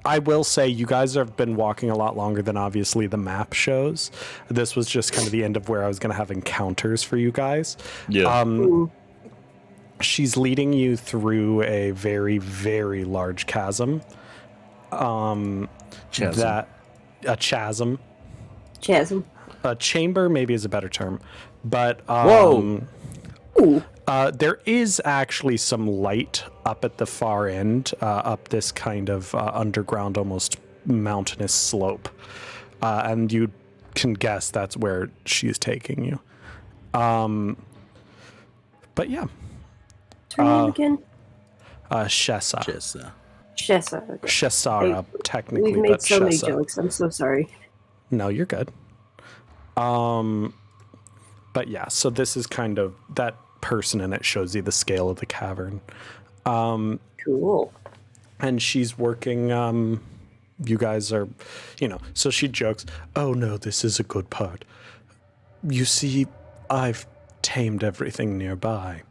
I will say you guys have been walking a lot longer than obviously the map shows. This was just kind of the end of where I was going to have encounters for you guys. Yeah. She's leading you through a very, very large chasm. Chasm. A chasm. Chasm. A chamber maybe is a better term. But Whoa! there is actually some light up at the far end, up this kind of underground, almost mountainous slope. And you can guess that's where she's taking you. But yeah. What's her name again? Shessa. Chessa. Shessa. Okay. Shessara, Hey, technically, We've made but so many Shessa. jokes. I'm so sorry. No, you're good. But yeah, so this is kind of that person, and it shows you the scale of the cavern. Cool. And she's working, you guys are, so she jokes, "Oh no, this is a good part. You see, I've tamed everything nearby.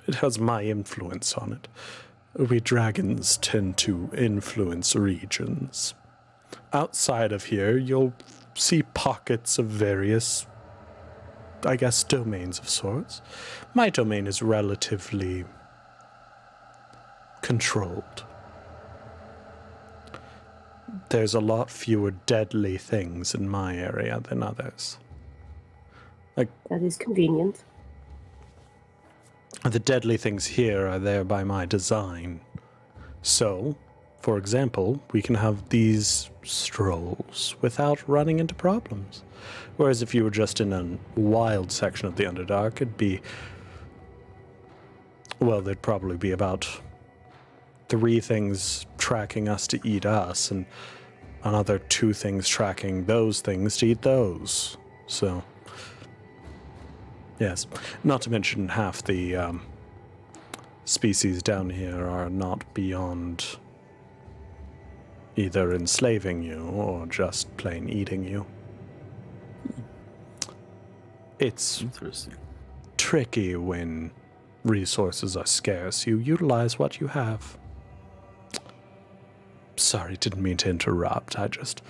It has my influence on it. We dragons tend to influence regions. Outside of here, you'll see pockets of various, I guess, domains of sorts. My domain is relatively controlled. There's a lot fewer deadly things in my area than others. That is convenient. The deadly things here are there by my design. So, for example, we can have these strolls without running into problems. Whereas if you were just in a wild section of the Underdark, it'd be... Well, there'd probably be about 3 things tracking us to eat us, and another 2 things tracking those things to eat those. So... Yes, not to mention half the species down here are not beyond either enslaving you or just plain eating you. It's Interesting. tricky when resources are scarce. You utilize what you have. Sorry, didn't mean to interrupt. I just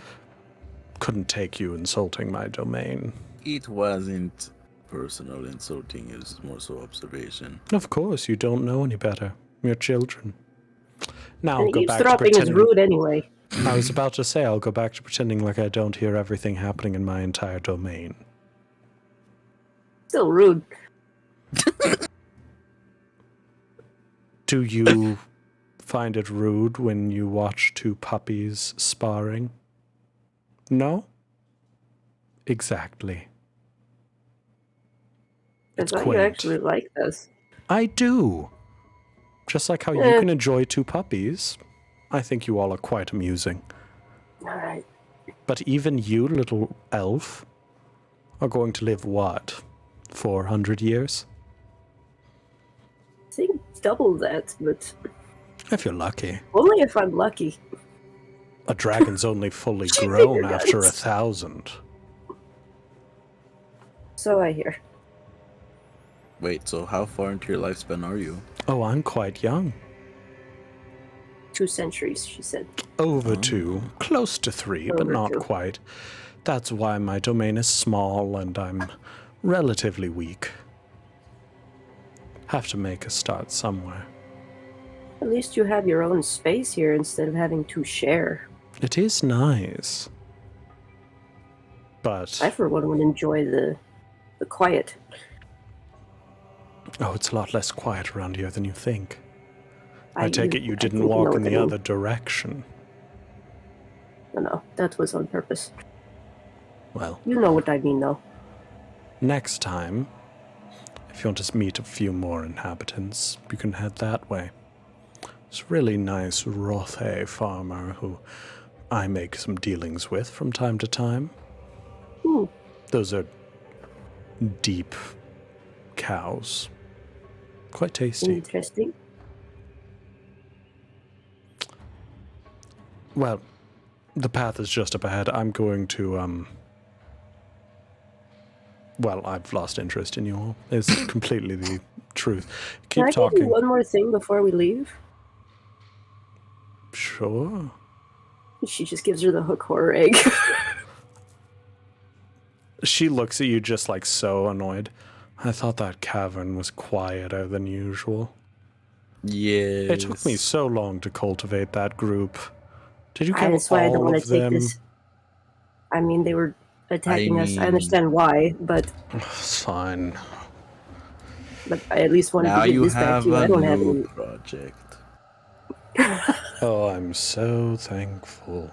couldn't take you insulting my domain. It wasn't personal insulting, is more so observation. Of course, you don't know any better. You're children. Now I'll And go back to eavesdropping is pretending. rude anyway. I was about to say I'll go back to pretending like I don't hear everything happening in my entire domain. Still rude. Do you find it rude when you watch 2 puppies sparring? No? Exactly. I It's thought you quaint. actually like this. I do. Just like how you can enjoy 2 puppies, I think you all are quite amusing. Alright. But even you, little elf, are going to live what? 400 years? I think double that, but If you're lucky. only if I'm lucky. A dragon's only fully She grown figured after out. 1,000. So I hear. Wait, so how far into your lifespan are you? Oh, I'm quite young. 2 centuries, she said. Over 2, close to 3, but Over not 2. quite. That's why my domain is small and I'm relatively weak. Have to make a start somewhere. At least you have your own space here instead of having to share. It is nice. But, I, for one, would enjoy the quiet. oh, it's a lot less quiet around here than you think. I take it you I didn't think you know walk what in the I mean. other direction. No, that was on purpose. Well, You know what I mean, though. next time, if you want to meet a few more inhabitants, you can head that way. It's a really nice Rothe farmer who I make some dealings with from time to time. Ooh, Those are deep cows. Quite tasty. interesting. Well, the path is just up ahead. I'm going to, well, I've lost interest in you all. It's completely the truth. Can Keep I give you talking. one more thing before we leave? Sure. She just gives her the hook horror egg. She looks at you just like so annoyed. I thought that cavern was quieter than usual. Yes. It took me so long to cultivate that group. Did you kill That's why I don't all want of to take them? this. I mean, they were attacking us. I mean- understand why, but It's fine. I at least wanted Now to give you this back have to you. I a don't have new any. project. Oh, I'm so thankful.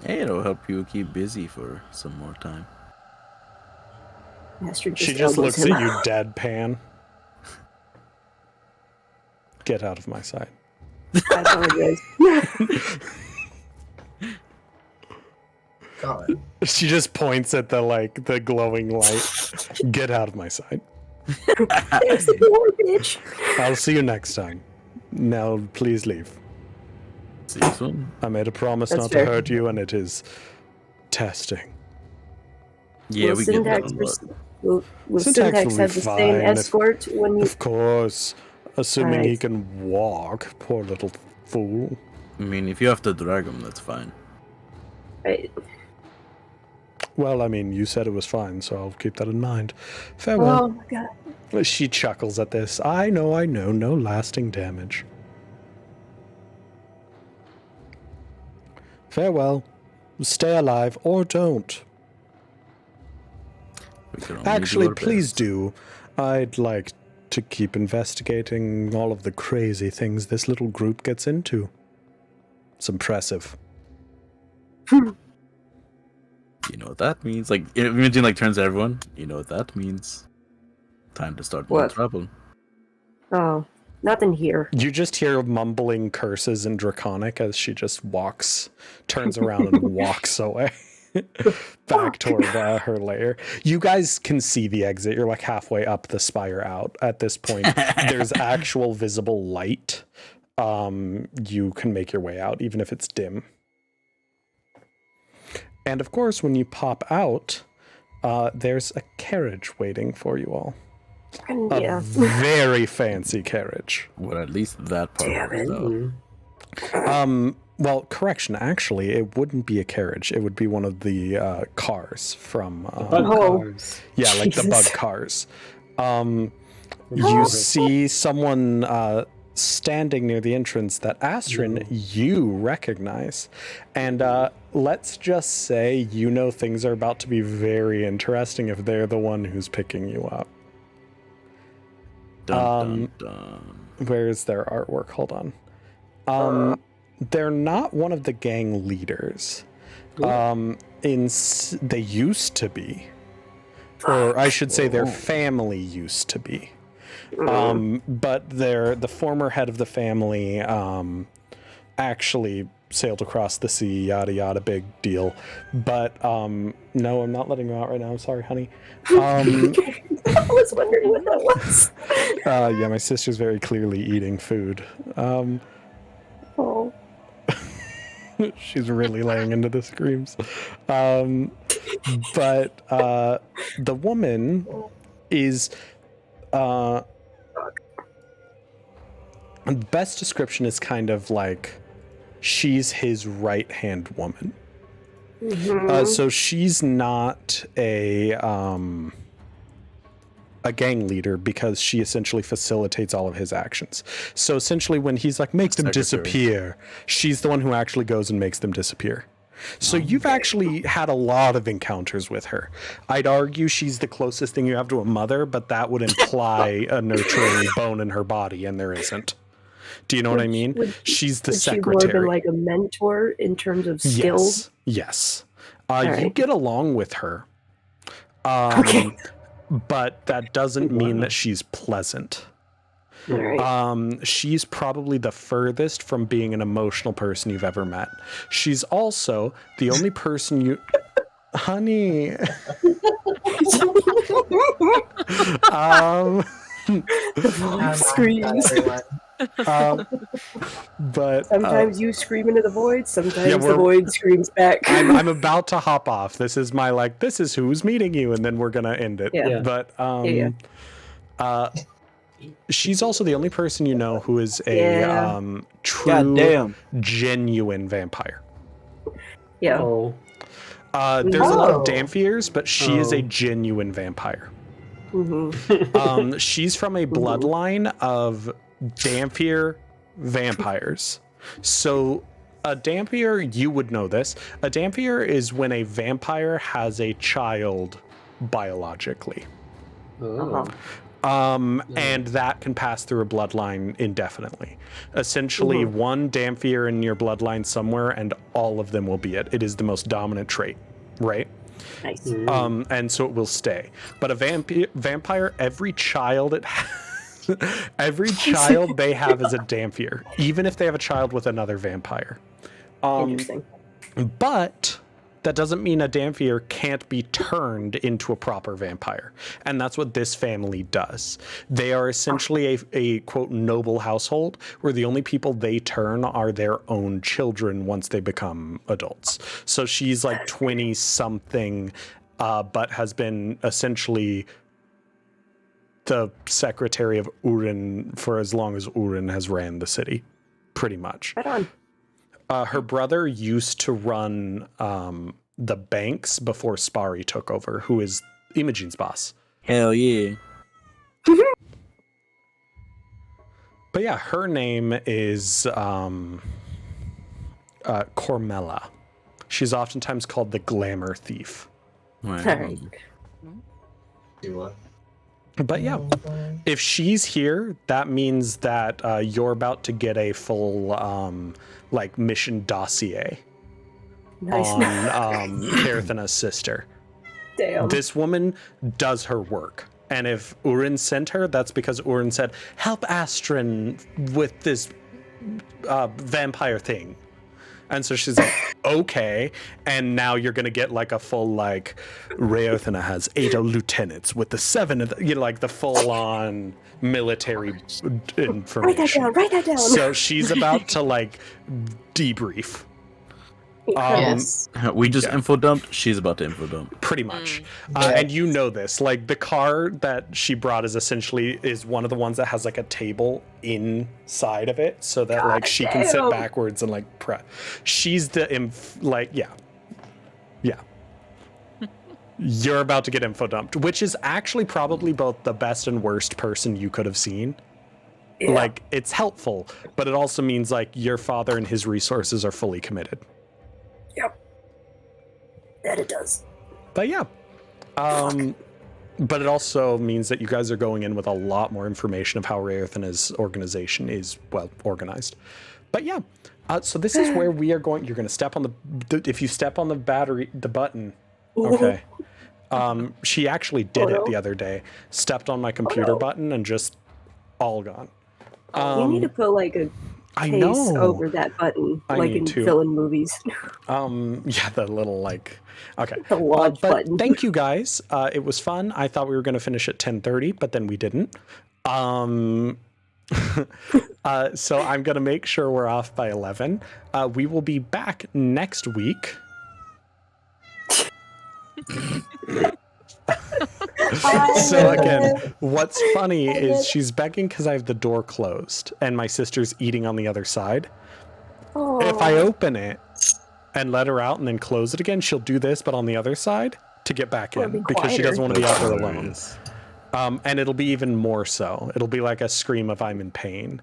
Hey, it'll help you keep busy for some more time. Master She just elbows looks him. at you deadpan. Get out of my sight. I apologize. God. She just points at the glowing light. Get out of my sight. There's the door, bitch. I'll see you next time. Now, please leave. See you soon. I made a promise That's not fair. to hurt you, and it is testing. Yeah, Will we get that a Syntax lot. Will Syntax Syntax will have be the same fine if- escort when you? Of course, assuming he Alright. can walk. Poor little fool. I mean, if you have to drag him, that's fine. Well, I mean, you said it was fine, so I'll keep that in mind. Farewell. Oh my god. She chuckles at this. I know, no lasting damage. Farewell. Stay alive, or don't. We can only do Actually, our please best. do. I'd like to keep investigating all of the crazy things this little group gets into. It's impressive. You know what that means? Like, imagine like turns to everyone. You know what that means? Time to start more What? trouble. Oh, nothing here. You just hear mumbling curses in Draconic as she just turns around and walks away back toward her lair. You guys can see the exit. You're like halfway up the spire out at this point. There's actual visible light. You can make your way out, even if it's dim. And of course, when you pop out, there's a carriage waiting for you all. A Yeah. very fancy carriage. Well, at least that part Damn works it. out. Well, correction, actually, it wouldn't be a carriage. It would be one of the cars from... Bug Oh. cars. yeah, like the bug Jesus. cars. You see someone standing near the entrance that Astrin, you recognize. And let's just say you know things are about to be very interesting if they're the one who's picking you up. Dun, dun, dun. Where is their artwork? Hold on. They're not one of the gang leaders. They used to be. Or I should say their family used to be. But the former head of the family actually sailed across the sea, yada yada, big deal. But no, I'm not letting you out right now. I'm sorry, honey. I was wondering what that was. Yeah, my sister's very clearly eating food. Oh. She's really laying into the screams. But the woman is... the best description is kind of like she's his right-hand woman. So she's not a gang leader because she essentially facilitates all of his actions. So essentially when he's like, make them Secretary. disappear, she's the one who actually goes and makes them disappear. So you've actually had a lot of encounters with her. I'd argue she's the closest thing you have to a mother, but that would imply a nurturing bone in her body, and there isn't. Do you know what I mean? She's the Is she secretary. more than like a mentor in terms of skills? Yes. You right. get along with her. Okay. But that doesn't mean that she's pleasant. All right. She's probably the furthest from being an emotional person you've ever met. She's also the only person you... Honey. Screams. But Sometimes you scream into the void. Sometimes Yeah, the void screams back. I'm about to hop off. This is my this is who's meeting you, and then we're gonna end it. Yeah. But Yeah. she's also the only person you know who is a Yeah. true, Goddamn. genuine vampire. Yeah. Oh. There's a lot of Oh. Damphiers, but she is a genuine vampire. She's from a bloodline of Dampier vampires. So a Dampier, you would know this. A Dampier is when a vampire has a child biologically. Oh. And that can pass through a bloodline indefinitely. Essentially, one Dampier in your bloodline somewhere, and all of them will be it. It is the most dominant trait, right? Nice. And so it will stay. But a vampire, every child every child they have is a Dampier, even if they have a child with another vampire. Interesting. But that doesn't mean a Dhampir can't be turned into a proper vampire. And that's what this family does. They are essentially a quote noble household where the only people they turn are their own children once they become adults. So she's like 20 something, but has been essentially the secretary of Urin for as long as Urin has ran the city, pretty much. Right on. Her brother used to run the banks before Spari took over, who is Imogene's boss. Hell yeah. But yeah, her name is Cormella. She's oftentimes called the Glamour Thief. Wow. Alright. Do what? But yeah, if she's here, that means that you're about to get a full like mission dossier Nice. on Carithana's sister. Damn. This woman does her work. And if Urin sent her, that's because Urin said, help Astrid with this vampire thing. And so she's like, okay. And now you're going to get like a full, like, Raothana has 8 lieutenants with the 7 of the, you know, like the full on military information. Write that down. So she's about to like debrief. Yes. We just Yeah. info dumped. She's about to info dump. Pretty much. And you know this, like the car that she brought is one of the ones that has like a table inside of it so that like she can sit damn. backwards and like prep. She's the yeah. You're about to get info dumped, which is actually probably both the best and worst person you could have seen. Yeah. Like it's helpful, but it also means like your father and his resources are fully committed. That it does. But yeah. But it also means that you guys are going in with a lot more information of how Raothana's organization is well organized. But yeah. So this is where we are going. You're going to step on if you step on the button. Okay. She actually did it the other day. Stepped on my computer button and just all gone. You need to put like a I case know. over that button, I like need in to. villain movies. Yeah, the little like, okay. The launch But button. thank you guys. It was fun. I thought we were going to finish at 10:30, but then we didn't. So I'm going to make sure we're off by 11. We will be back next week. So again, what's funny is she's begging because I have the door closed and my sister's eating on the other side. Oh. If I open it and let her out and then close it again, she'll do this, but on the other side to get back It'll in be because she quieter. doesn't want to be out there alone. Hilarious. And it'll be even more so. It'll be like a scream of I'm in pain.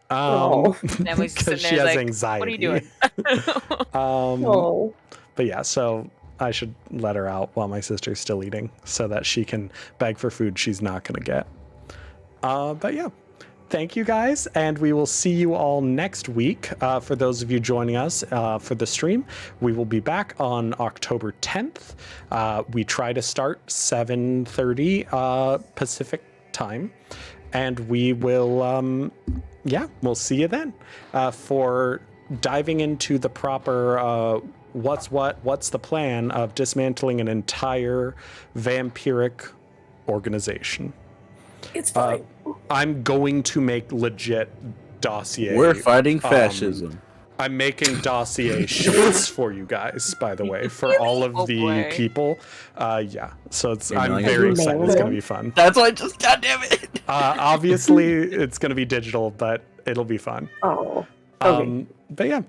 Oh. That was Because sitting she there has like, anxiety. what are you doing? Oh. But yeah, so I should let her out while my sister's still eating so that she can beg for food she's not going to get. But yeah, thank you guys. And we will see you all next week. For those of you joining us for the stream, we will be back on October 10th. We try to start 7:30 Pacific time. And we will, we'll see you then for diving into the proper what's the plan of dismantling an entire vampiric organization. It's fine. I'm going to make legit dossier. We're fighting fascism. I'm making dossier sheets for you guys, by the way, for all of Oh, the boy. people. So it's You're I'm not very gonna excited. mail It's going to them? be fun. That's why God damn it. Obviously, it's going to be digital, but it'll be fun. Oh. Okay. But yeah.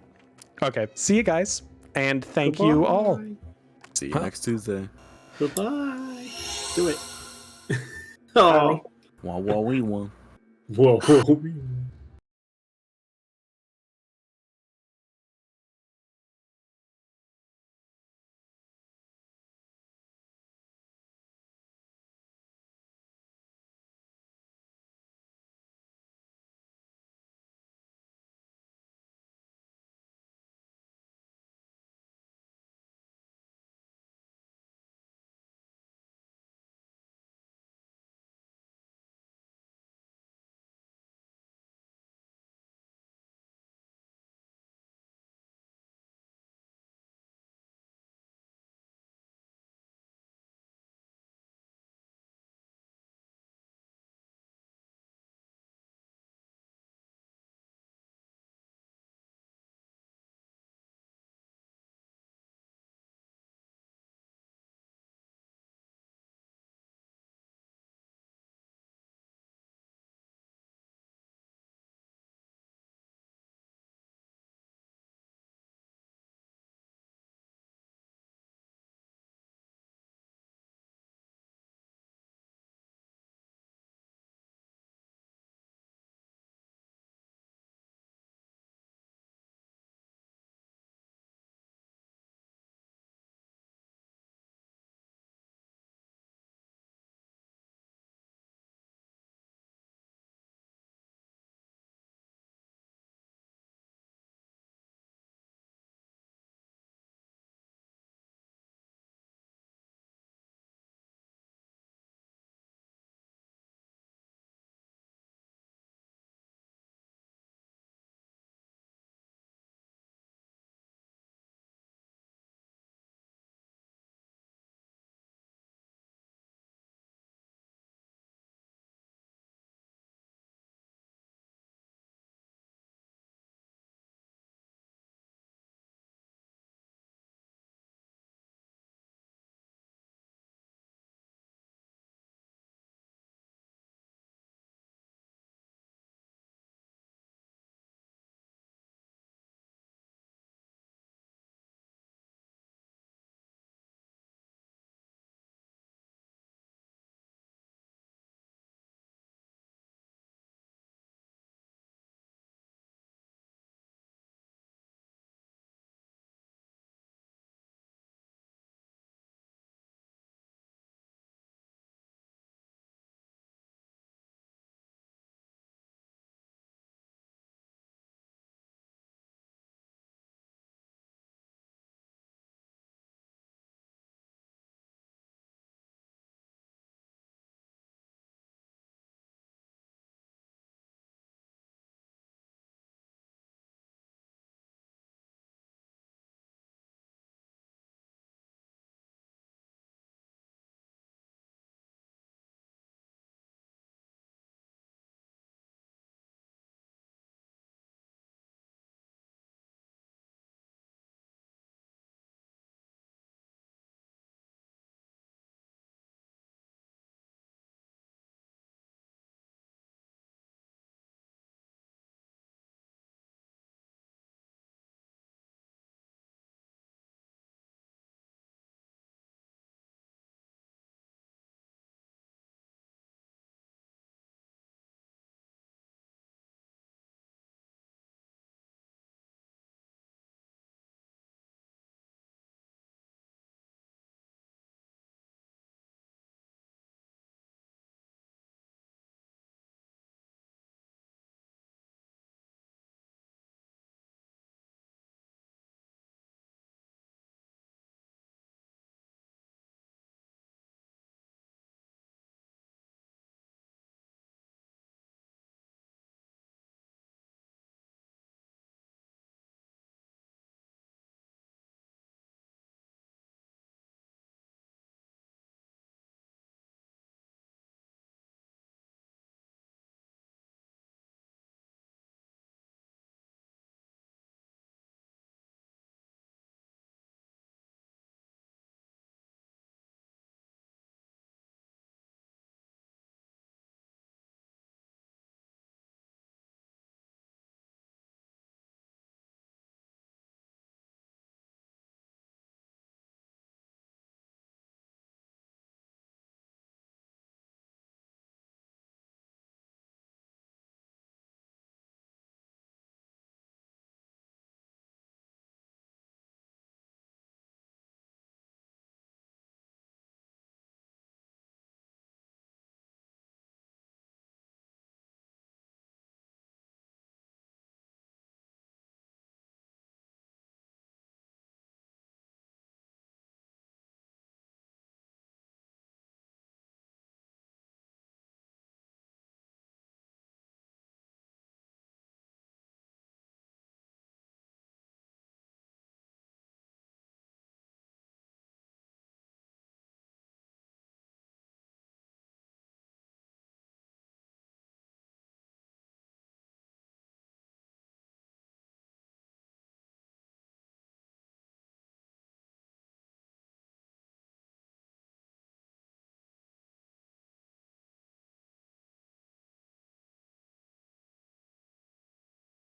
Okay. See you guys. And thank you all. See you next Tuesday. Goodbye. Do it. Oh. Wah wah wee wah. Whoa.